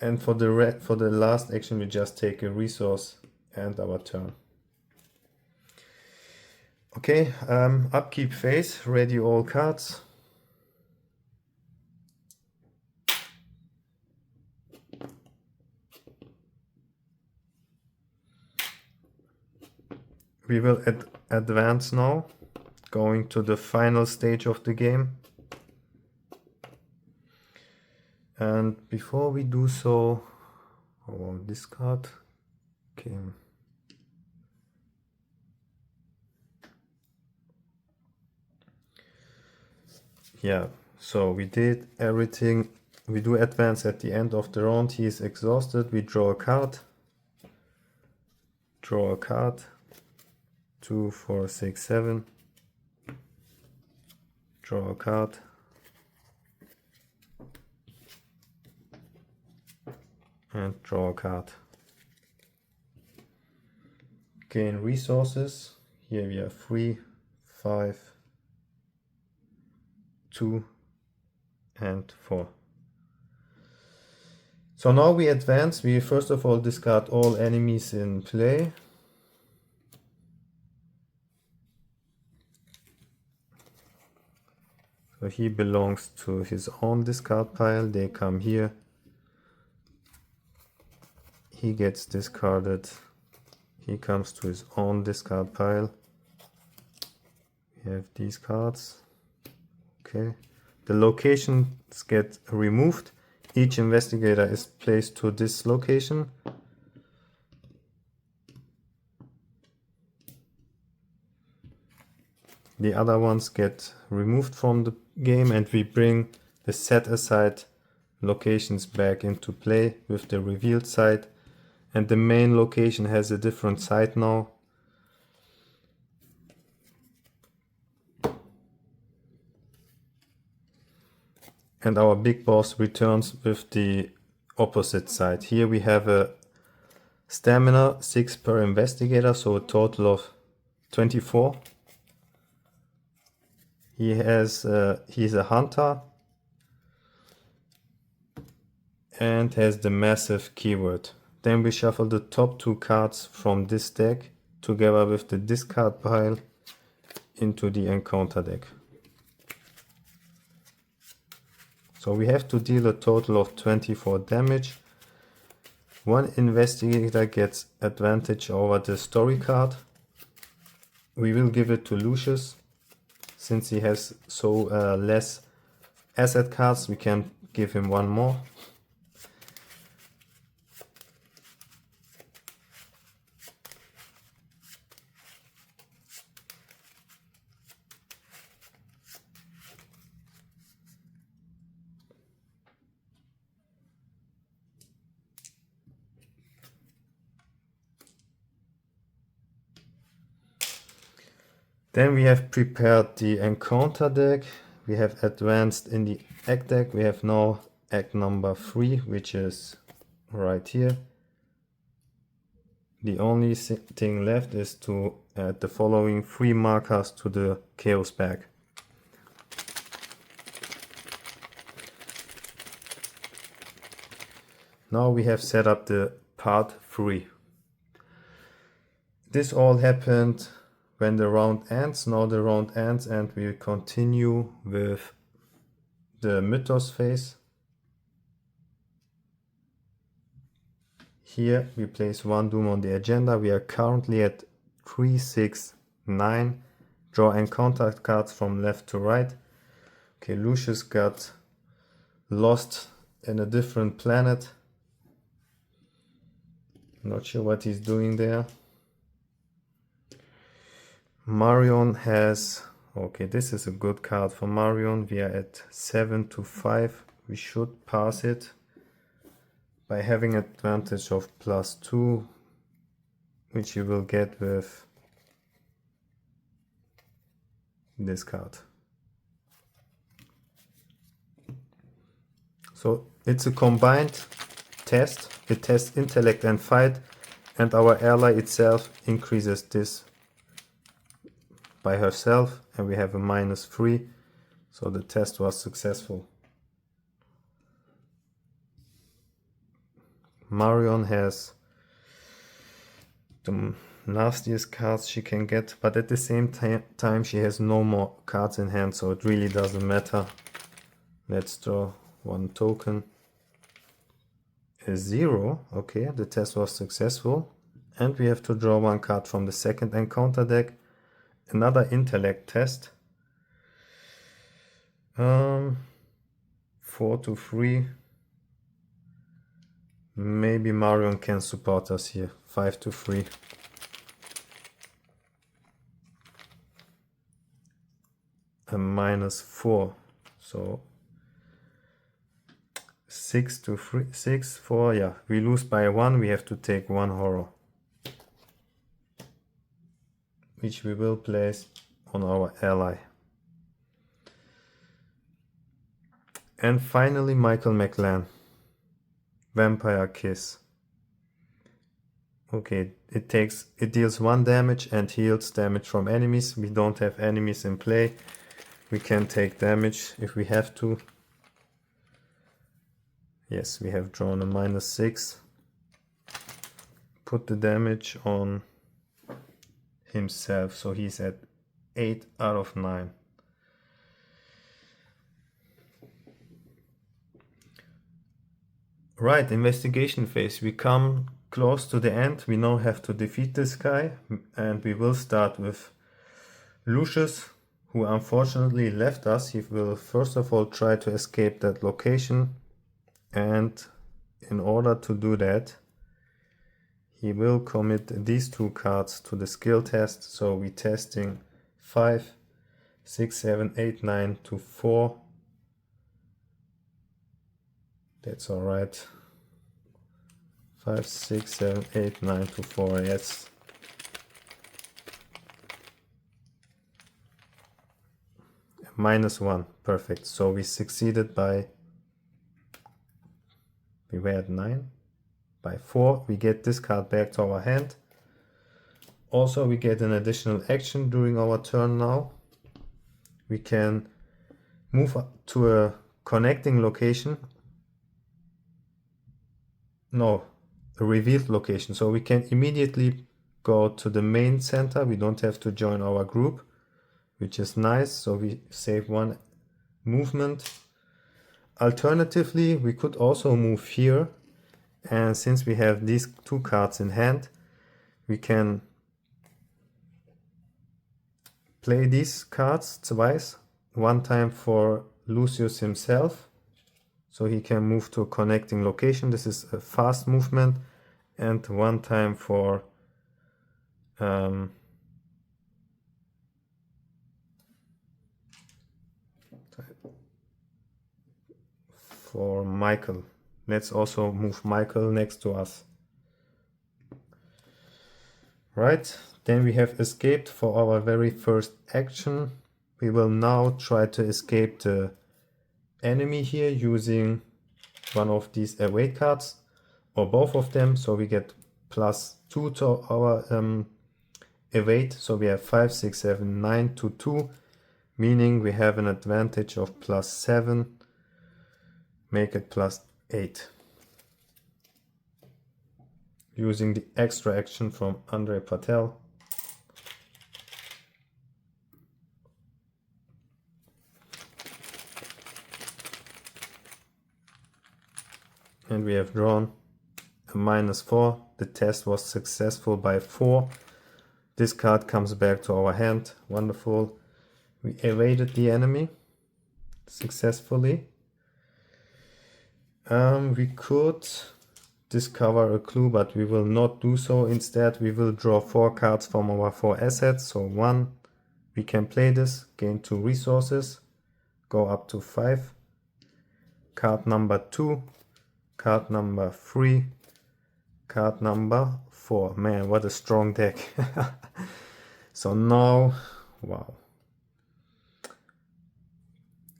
And for the last action, we just take a resource and our turn. Okay, upkeep phase, ready all cards. We will advance now, going to the final stage of the game. And before we do so, I will discard. Okay. Yeah, so we did everything. We do advance at the end of the round. He is exhausted. We draw a card. Draw a card. 2, 4, 6, 7. Draw a card. And draw a card. Gain resources. Here we have 3, 5, 2, and 4. So now we advance. We first of all discard all enemies in play. So he belongs to his own discard pile. They come here. He gets discarded. He comes to his own discard pile. We have these cards. Okay. The locations get removed. Each investigator is placed to this location. The other ones get removed from the game, and we bring the set aside locations back into play with the revealed side. And the main location has a different side now. And our big boss returns with the opposite side. Here we have a stamina 6 per investigator, so a total of 24. He's a hunter and has the massive keyword. Then we shuffle the top 2 cards from this deck together with the discard pile into the encounter deck. So we have to deal a total of 24 damage. One investigator gets advantage over the story card. We will give it to Lucius. Since he has so less asset cards, we can give him one more. Then we have prepared the encounter deck. We have advanced in the act deck. We have now act number 3, which is right here. The only thing left is to add the following 3 markers to the chaos bag. Now we have set up the part 3. This all happened when the round ends. Now the round ends and we continue with the mythos phase. Here we place 1 doom on the agenda. We are currently at 3, 6, 9. Draw encounter cards from left to right. Okay, Lucius got lost in a different planet. Not sure what he's doing there. Marion has, okay, this is a good card for Marion. We are at 7 to 5. We should pass it by having advantage of +2, which you will get with this card. So it's a combined test. It tests intellect and fight, and our ally itself increases this by herself, and we have a -3, so the test was successful. Marion has the nastiest cards she can get, but at the same time she has no more cards in hand, so it really doesn't matter. Let's draw 1 token. A 0, okay, the test was successful, and we have to draw 1 card from the second encounter deck. Another intellect test. 4 to 3. Maybe Marion can support us here. 5 to 3. A -4. So 6 to 3. 6, 4. Yeah, we lose by 1. We have to take 1 horror. which we will place on our ally. And finally, Michael McGlen, Vampire Kiss. Okay, it deals 1 damage and heals damage from enemies. We don't have enemies in play. We can take damage if we have to. Yes, we have drawn a -6. Put the damage on himself, so he's at 8 out of 9. Right, investigation phase. We come close to the end. We now have to defeat this guy, and we will start with Lucius, who unfortunately left us. He will first of all try to escape that location, and in order to do that, he will commit these 2 cards to the skill test. So we're testing 5, 6, 7, 8, 9 to 4. That's all right. 5, 6, 7, 8, 9 to 4. Yes. -1. Perfect. So we succeeded by, we were at 9. By 4, we get this card back to our hand. Also, we get an additional action during our turn now. We can move to a connecting location. No, a revealed location. So we can immediately go to the main center. We don't have to join our group, which is nice. So we save 1 movement. Alternatively, we could also move here. And since we have these 2 cards in hand, we can play these cards twice. 1 time for Lucius himself, so he can move to a connecting location. This is a fast movement. And 1 time for Michael. Let's also move Michael next to us. Right, then we have escaped for our very first action. We will now try to escape the enemy here using 1 of these await cards, or both of them, so we get +2 to our evade. So we have 5, 6, 7, 9 to 2, meaning we have an advantage of +7, make it +8. Using the extra action from Fatale. And we have drawn a -4. The test was successful by 4. This card comes back to our hand. Wonderful. We evaded the enemy successfully. We could discover a clue, but we will not do so. Instead, we will draw 4 cards from our 4 assets. So 1, we can play this, gain 2 resources, go up to 5. Card number 2, card number 3, card number 4. Man, what a strong deck. So now, wow.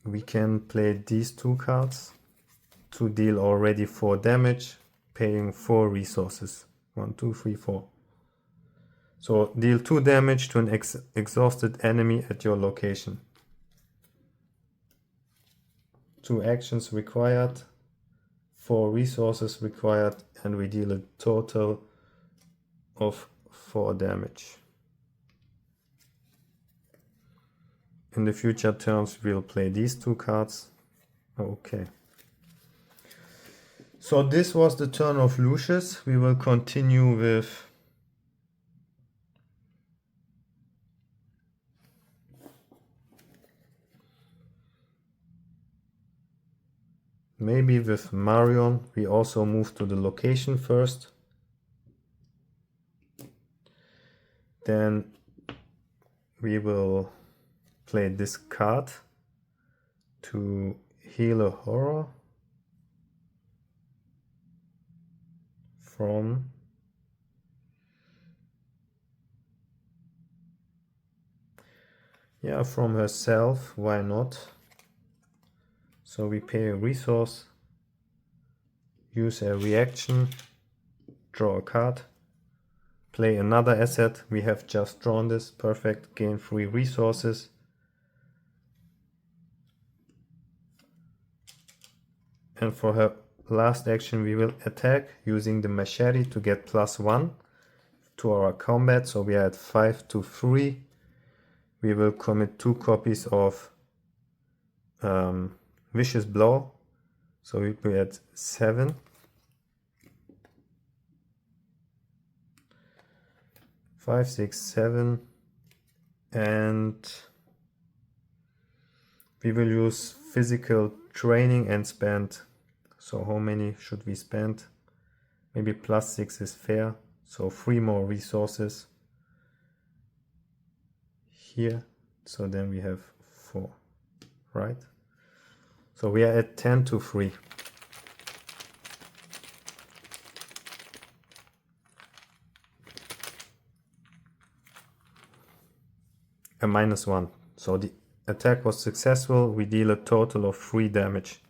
We can play these 2 cards to deal already 4 damage, paying 4 resources. 1, 2, 3, 4. So deal 2 damage to an exhausted enemy at your location. 2 actions required, 4 resources required, and we deal a total of 4 damage. In the future turns, we'll play these 2 cards. Okay. So this was the turn of Lucius. We will continue with maybe with Marion. We also move to the location first. Then we will play this card to heal a horror from Yeah, from herself, why not? So we pay a resource, use a reaction, draw a card, play another asset. We have just drawn this, perfect, gain 3 resources. And for her last action we will attack using the machete to get +1 to our combat. So we are at 5 to 3. We will commit 2 copies of Vicious Blow. So we will at 7. Five, 6, 7, and we will use physical training and spend. So how many should we spend? Maybe +6 is fair. So 3 more resources here. So then we have 4, right? So we are at 10 to 3. A -1. So the attack was successful. We deal a total of 3 damage.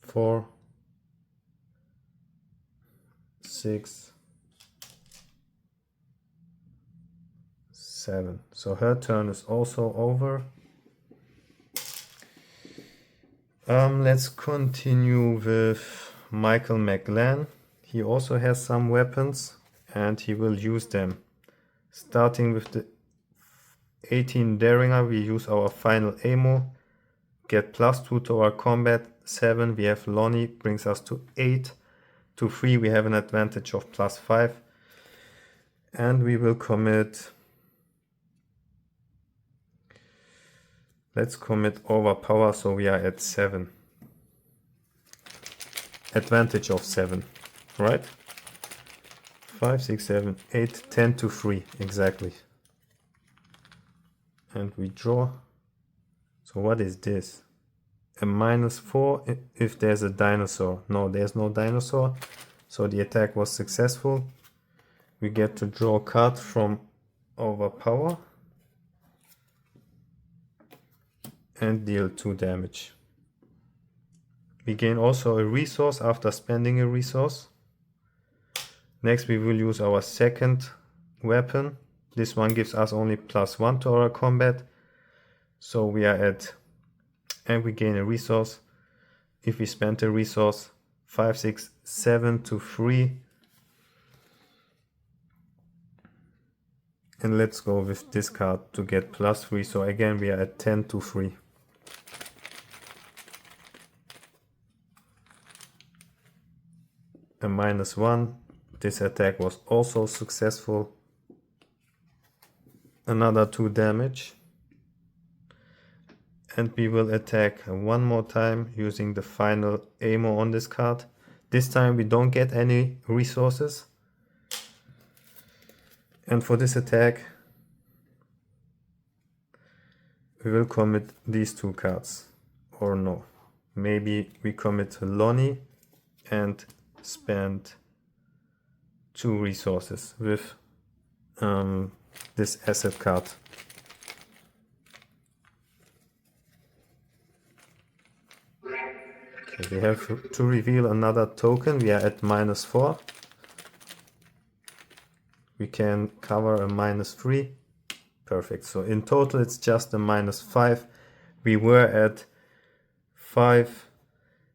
4, 6, 7. So her turn is also over. Let's continue with Michael McGlen. He also has some weapons and he will use them. Starting with the 18 Derringer, we use our final ammo, get +2 to our combat. 7, we have Lonnie, brings us to 8. To 3, we have an advantage of +5. And we will commit, let's commit Overpower, so we are at 7. Advantage of 7, right? 5, 6, 7, 8, 10 to 3, exactly. And we draw. So what is this? A -4 if there's a dinosaur. No, there's no dinosaur. So the attack was successful. We get to draw a card from Overpower. And deal 2 damage. We gain also a resource after spending a resource. Next we will use our second weapon. This one gives us only +1 to our combat. So we are at, and we gain a resource. If we spend a resource, 5, 6, 7 to 3. And let's go with this card to get +3. So again we are at 10 to 3. A -1. This attack was also successful. Another 2 damage. And we will attack one more time using the final ammo on this card. This time we don't get any resources. And for this attack we will commit these 2 cards. Or no. Maybe we commit Lonnie and spend 2 resources with this asset card. Okay, we have to reveal another token. We are at -4. We can cover a -3. Perfect. So in total it's just a -5. We were at 5,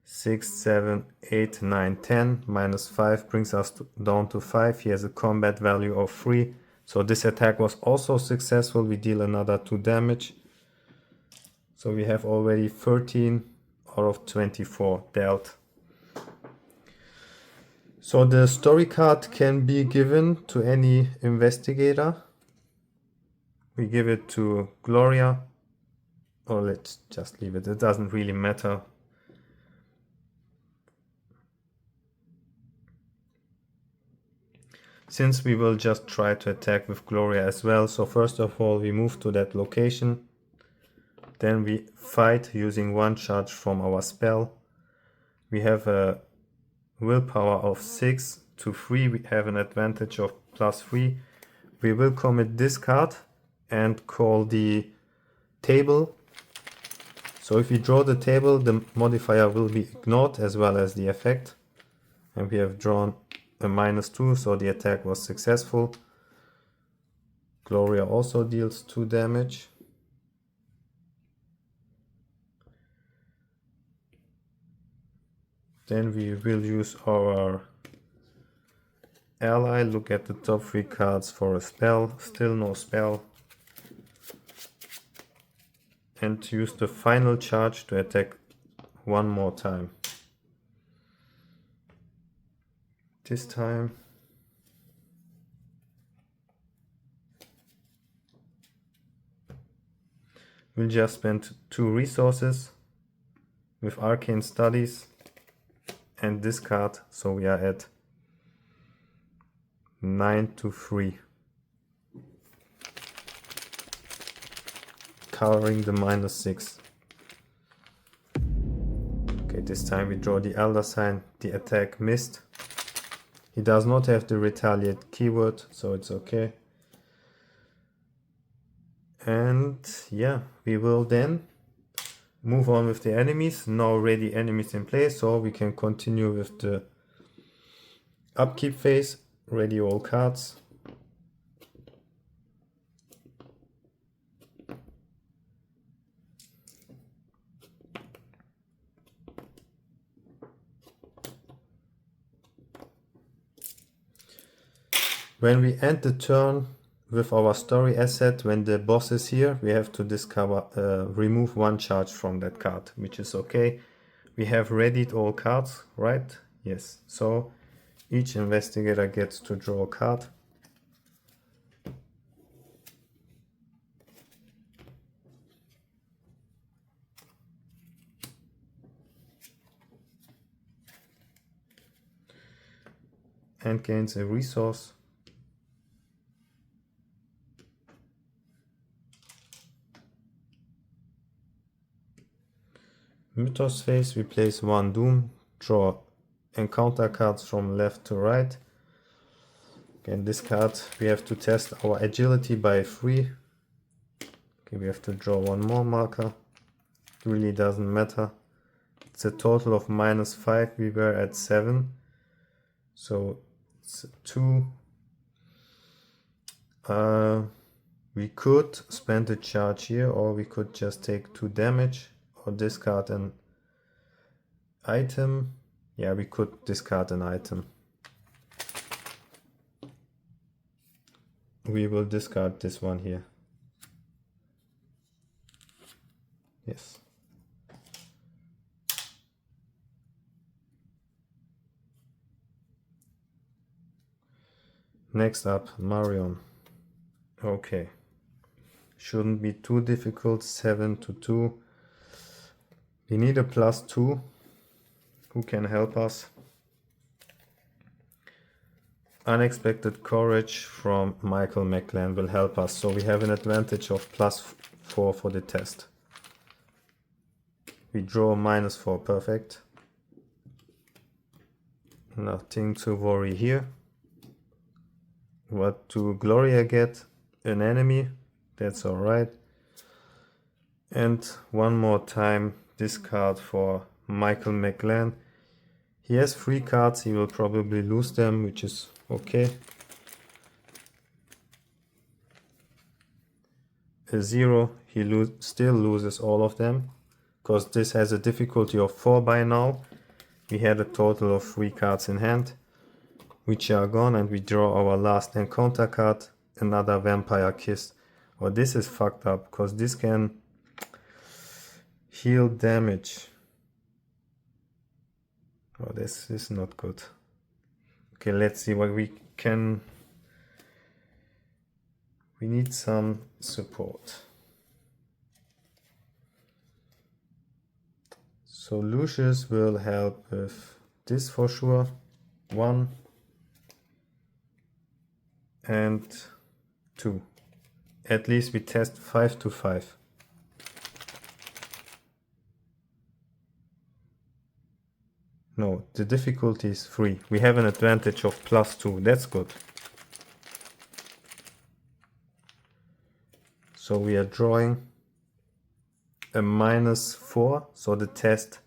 6, 7, 8, 9, 10. -5 brings us down to 5. He has a combat value of 3. So this attack was also successful. We deal another 2 damage. So we have already 13 out of 24 dealt. So the story card can be given to any investigator. We give it to Gloria. Or let's just leave it. It doesn't really matter. Since we will just try to attack with Gloria as well. So first of all we move to that location. Then we fight using 1 charge from our spell. We have a willpower of 6 to 3. We have an advantage of +3. we will commit this card and call the table. So if we draw the table, the modifier will be ignored as well as the effect. And we have drawn a -2, so the attack was successful. Gloria also deals 2 damage. Then we will use our ally, look at the top 3 cards for a spell, still no spell. And use the final charge to attack one more time. This time we'll just spend 2 resources with Arcane Studies and this card, so we are at 9 to 3. Covering the -6. Okay, this time we draw the Elder Sign, the attack missed. He does not have the retaliate keyword, so it's okay. And yeah, we will then move on with the enemies. Now ready enemies in place, so we can continue with the upkeep phase. Ready all cards. When we end the turn with our story asset, when the boss is here, we have to remove 1 charge from that card, which is okay. We have readied all cards, right? Yes. So each investigator gets to draw a card. And gains a resource. Mythos phase, we place 1 Doom, draw encounter cards from left to right. Again, this card we have to test our agility by 3. Okay, we have to draw 1 more marker. It really doesn't matter. It's a total of -5, we were at 7. So it's 2. We could spend a charge here, or we could just take 2 damage. Or discard an item. Yeah, we could discard an item. We will discard this one here. Yes. Next up, Marion. Okay. Shouldn't be too difficult. 7 to 2. We need a +2. Who can help us? Unexpected Courage from Michael McGlen will help us. So we have an advantage of +4 for the test. We draw -4, perfect. Nothing to worry here. What do Gloria get? An enemy. That's alright. And one more time, this card for Michael McGlen. He has 3 cards, he will probably lose them, which is okay. A 0, he still loses all of them, because this has a difficulty of 4 by now. We had a total of 3 cards in hand, which are gone, and we draw our last encounter card, another Vampire Kiss. Oh, this is fucked up, because this can heal damage. Oh, this is not good. Okay, let's see what we can. We need some support. So Lucius will help with this for sure. 1 and 2. At least we test 5 to 5. No, the difficulty is 3. We have an advantage of +2. That's good. So we are drawing a -4, so the test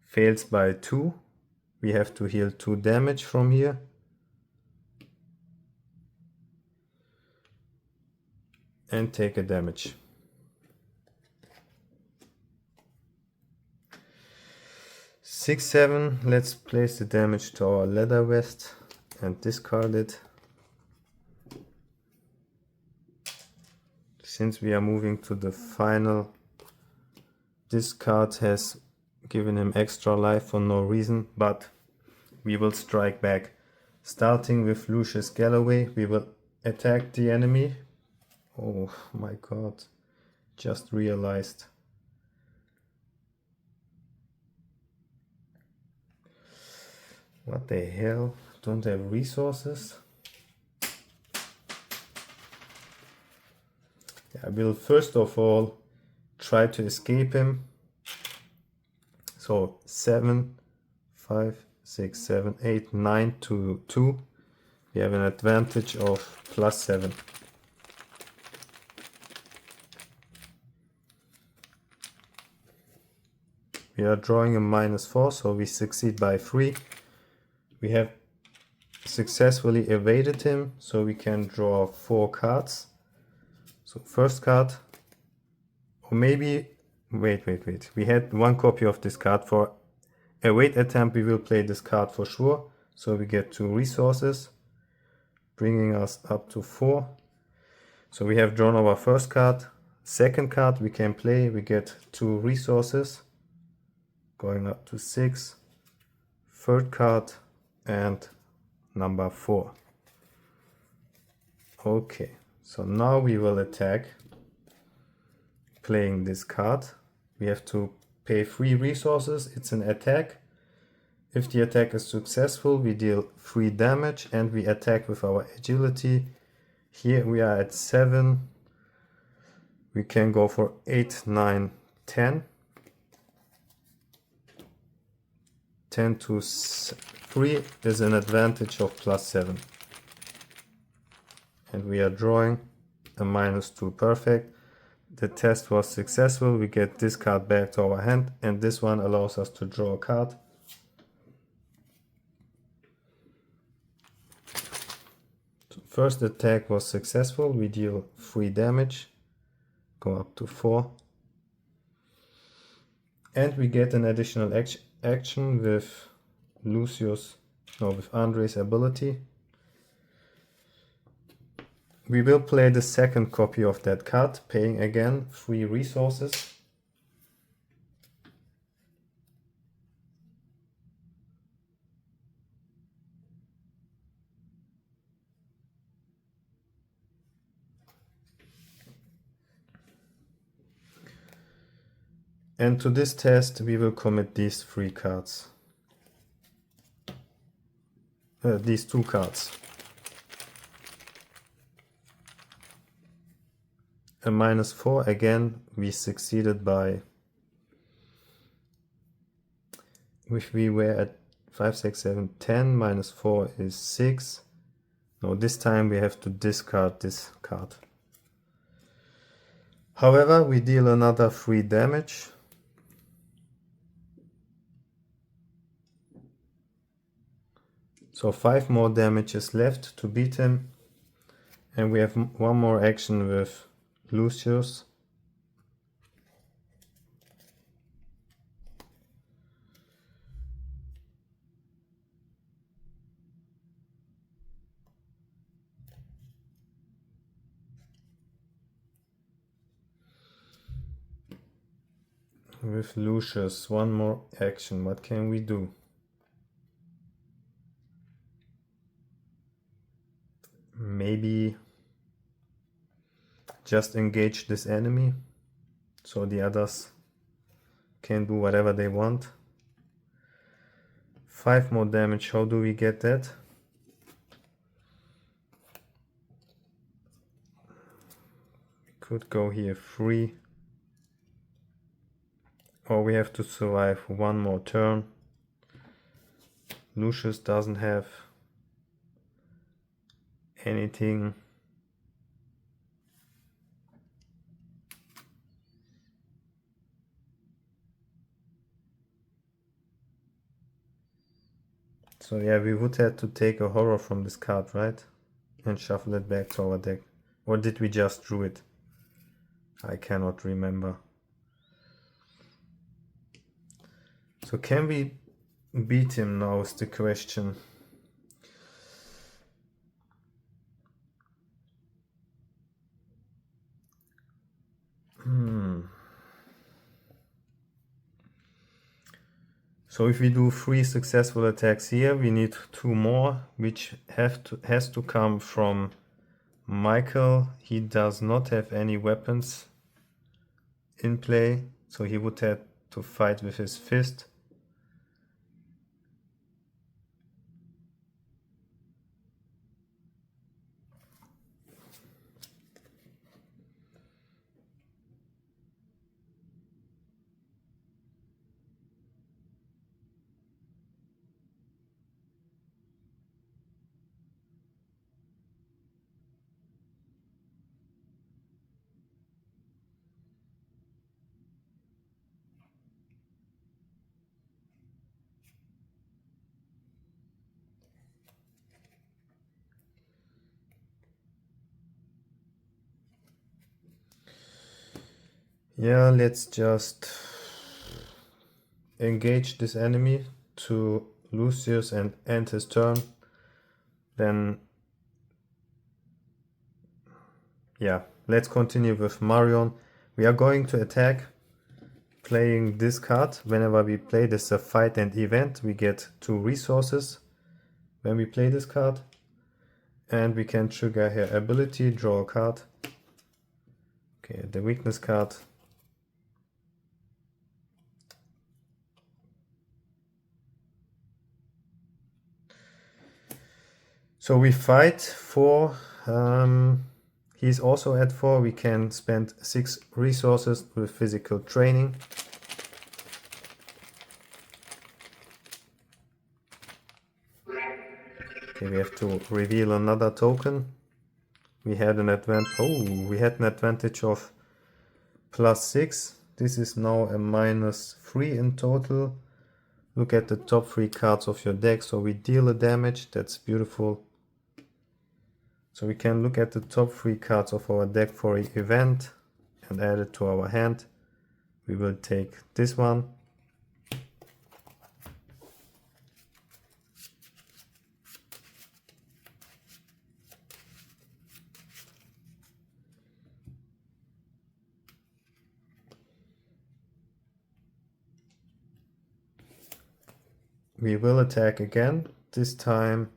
fails by 2. We have to heal 2 damage from here. And take a damage. Six, 7. Let's place the damage to our leather vest and discard it. Since we are moving to the final, this card has given him extra life for no reason, but we will strike back. Starting with Lucius Galloway, we will attack the enemy. Oh my god, just realized. What the hell? Don't have resources? I will first of all try to escape him. So 7, 5, 6, 7, 8, 9 to 2. We have an advantage of +7. We are drawing a -4, so we succeed by 3. We have successfully evaded him, so we can draw 4 cards. So first card, or maybe, wait. We had 1 copy of this card. For evade attempt, we will play this card for sure. So we get 2 resources, bringing us up to 4. So we have drawn our first card. Second card we can play, we get 2 resources, going up to 6. Third card and number 4. Okay, so now we will attack, playing this card. We have to pay 3 resources. It's an attack. If the attack is successful, we deal 3 damage and we attack with our agility. Here we are at 7. We can go for 8, 9, 10. 10 to 3 is an advantage of +7. And we are drawing a -2, perfect. The test was successful. We get this card back to our hand, and this one allows us to draw a card. So first attack was successful. We deal 3 damage, go up to 4. And we get an additional action with with Andre's ability. We will play the second copy of that card, paying again 3 resources. And to this test we will commit these 3 cards. These 2 cards. A -4, again we succeeded by, if we were at 5, 6, 7, 10, -4 is 6. No, this time we have to discard this card. However, we deal another 3 damage. So 5 more damage is left to beat him. And we have 1 more action with Lucius. With Lucius, 1 more action. What can we do? Maybe just engage this enemy so the others can do whatever they want. 5 more damage. How do we get that? We could go here 3. Or we have to survive 1 more turn. Lucius doesn't have anything. So yeah, we would have to take a horror from this card, right? And shuffle it back to our deck. Or did we just drew it? I cannot remember. So can we beat him now is the question. So if we do 3 successful attacks here, we need 2 more, which has to come from Michael. He does not have any weapons in play, so he would have to fight with his fist. Yeah, let's just engage this enemy to Lucius and end his turn. Then, yeah, let's continue with Marion. We are going to attack playing this card. Whenever we play this a fight and event, we get 2 resources when we play this card. And we can trigger her ability, draw a card. Okay, the weakness card. So we fight 4. He's also at 4. We can spend 6 resources with physical training. Okay, we have to reveal another token. We had an advantage of +6. This is now a -3 in total. Look at the top 3 cards of your deck. So we deal a damage. That's beautiful. So we can look at the top 3 cards of our deck for an event and add it to our hand. We will take this one. We will attack again, this time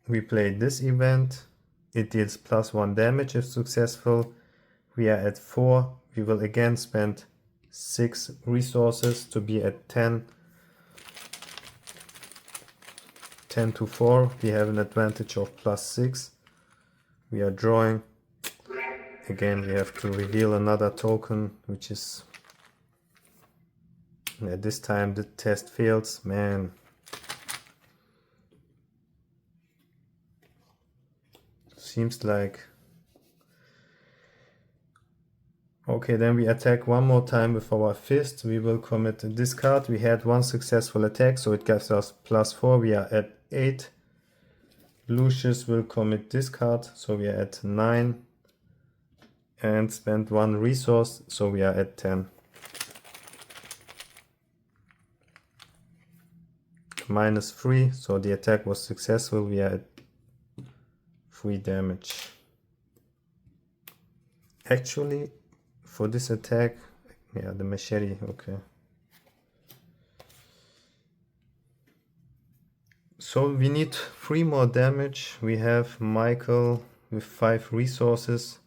we play this event. It deals +1 damage if successful. We are at 4. We will again spend 6 resources to be at 10. 10 to 4. We have an advantage of +6. We are drawing. Again, we have to reveal another token, which is... Yeah, this time the test fails. Man. Seems like... Okay, then we attack one more time with our fist. We will commit this card. We had 1 successful attack, so it gives us +4. We are at 8. Lucius will commit this card, so we are at 9. And spend 1 resource, so we are at 10. -3, so the attack was successful. We are at 3 damage. Actually, for this attack, yeah, the machete, okay. So we need 3 more damage. We have Michael with 5 resources.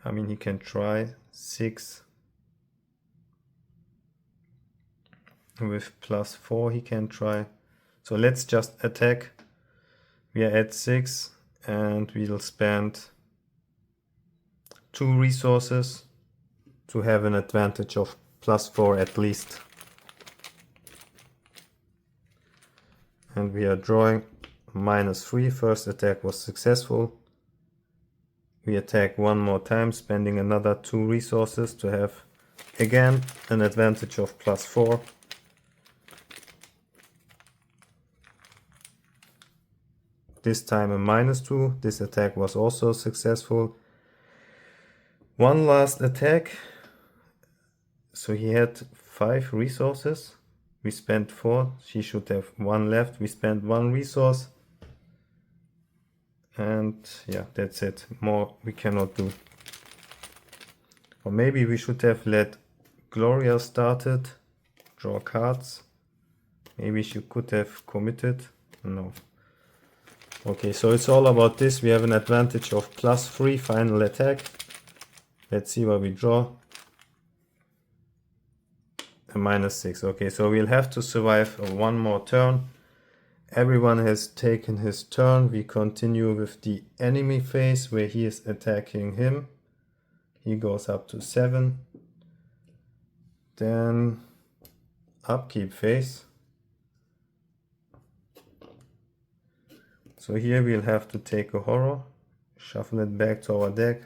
I mean, he can try 6. With +4 he can try. So let's just attack. We are at 6 and we'll spend 2 resources to have an advantage of +4 at least. and we are drawing -3. First attack was successful. We attack one more time, spending another 2 resources to have again an advantage of +4. This time a -2. This attack was also successful. One last attack. So he had 5 resources. We spent 4. She should have 1 left. We spent 1 resource. And yeah, that's it. More we cannot do. Or maybe we should have let Gloria started. Draw cards. Maybe she could have committed. No. Okay, so it's all about this. We have an advantage of +3 final attack. Let's see what we draw. A -6. Okay, so we'll have to survive one more turn. Everyone has taken his turn. We continue with the enemy phase where he is attacking him. He goes up to 7. Then upkeep phase. So here we'll have to take a horror, shuffle it back to our deck.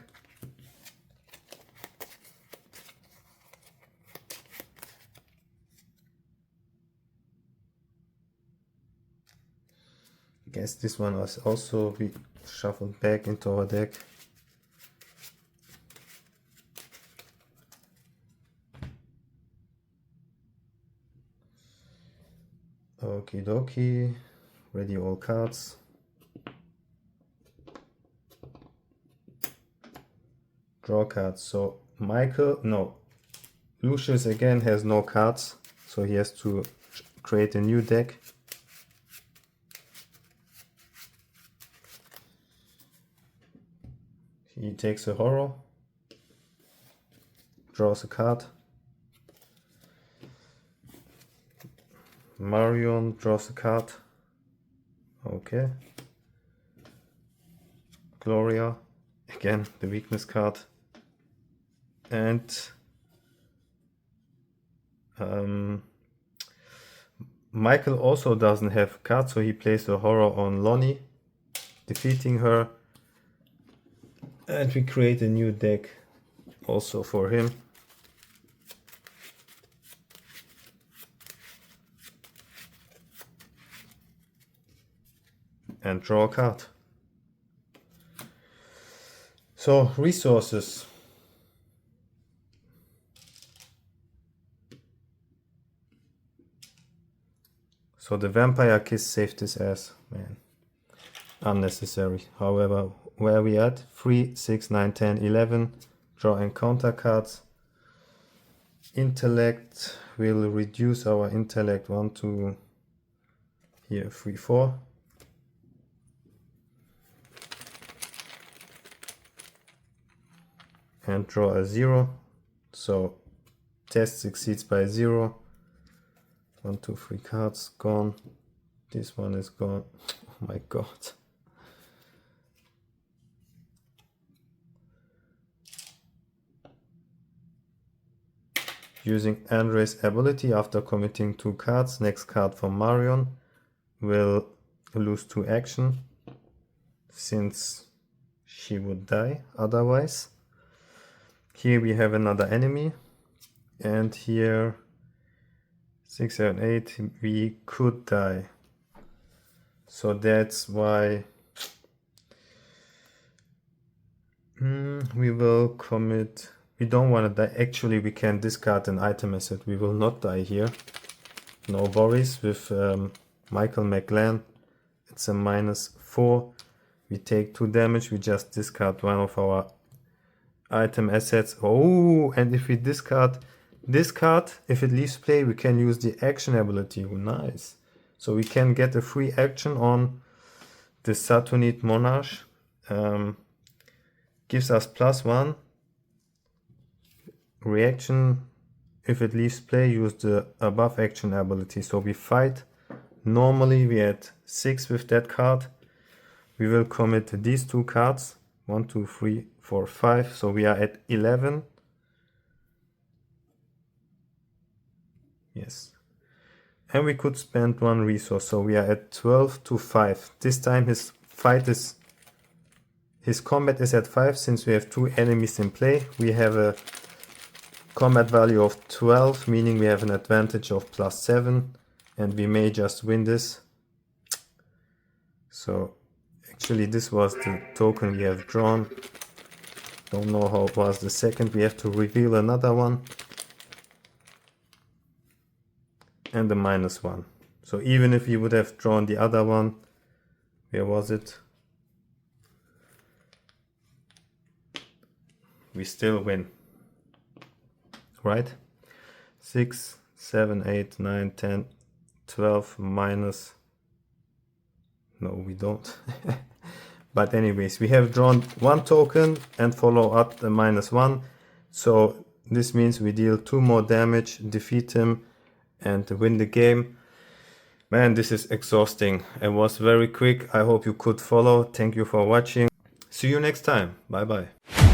I guess this one was also be shuffled back into our deck. Okie dokie, ready all cards. Draw cards. So Lucius again has no cards, so he has to create a new deck. He takes a horror, draws a card. Marion draws a card. Okay. Gloria, again the weakness card. And Michael also doesn't have cards, so he plays a horror on Lonnie, defeating her. And we create a new deck also for him. And draw a card. So, resources. So the vampire kiss saved his ass, man. Unnecessary. However, where are we at? 3, 6, 9, 10, 11. Draw encounter cards. Intellect will reduce our intellect 1 to here 3, 4. And draw a 0. So test succeeds by 0. 1, 2, 3 cards gone. This one is gone. Oh my god. Using Andre's ability after committing 2 cards, next card from Marion will lose 2 action since she would die otherwise. Here we have another enemy, and here 6, 7, 8 we could die. So that's why we will commit. We don't want to die. Actually, we can discard an item asset. We will not die here. No worries. With Michael McGlen, it's a -4. We take 2 damage. We just discard one of our item assets. Oh, and if we discard this card, if it leaves play, we can use the action ability. Oh, nice. So we can get a free action on the Saturnite Monarch. Gives us +1. Reaction, if it leaves play, use the above action ability. So we fight. Normally we had 6 with that card. We will commit these 2 cards. 1, 2, 3, 4, 5. So we are at 11. Yes. And we could spend 1 resource, so we are at 12 to 5. This time his combat is at 5, since we have 2 enemies in play. We have a combat value of 12, meaning we have an advantage of +7, and we may just win this. So actually this was the token we have drawn. Don't know how it was the second. We have to reveal another one. And the -1. So even if you would have drawn the other one, where was it? We still win, right? 6, 7, 8, 9, 10, 12 minus. No, we don't. But anyways, we have drawn 1 token and follow up the -1. So this means we deal 2 more damage, defeat him, and win the game. Man, this is exhausting. It was very quick. I hope you could follow. Thank you for watching. See you next time. Bye bye.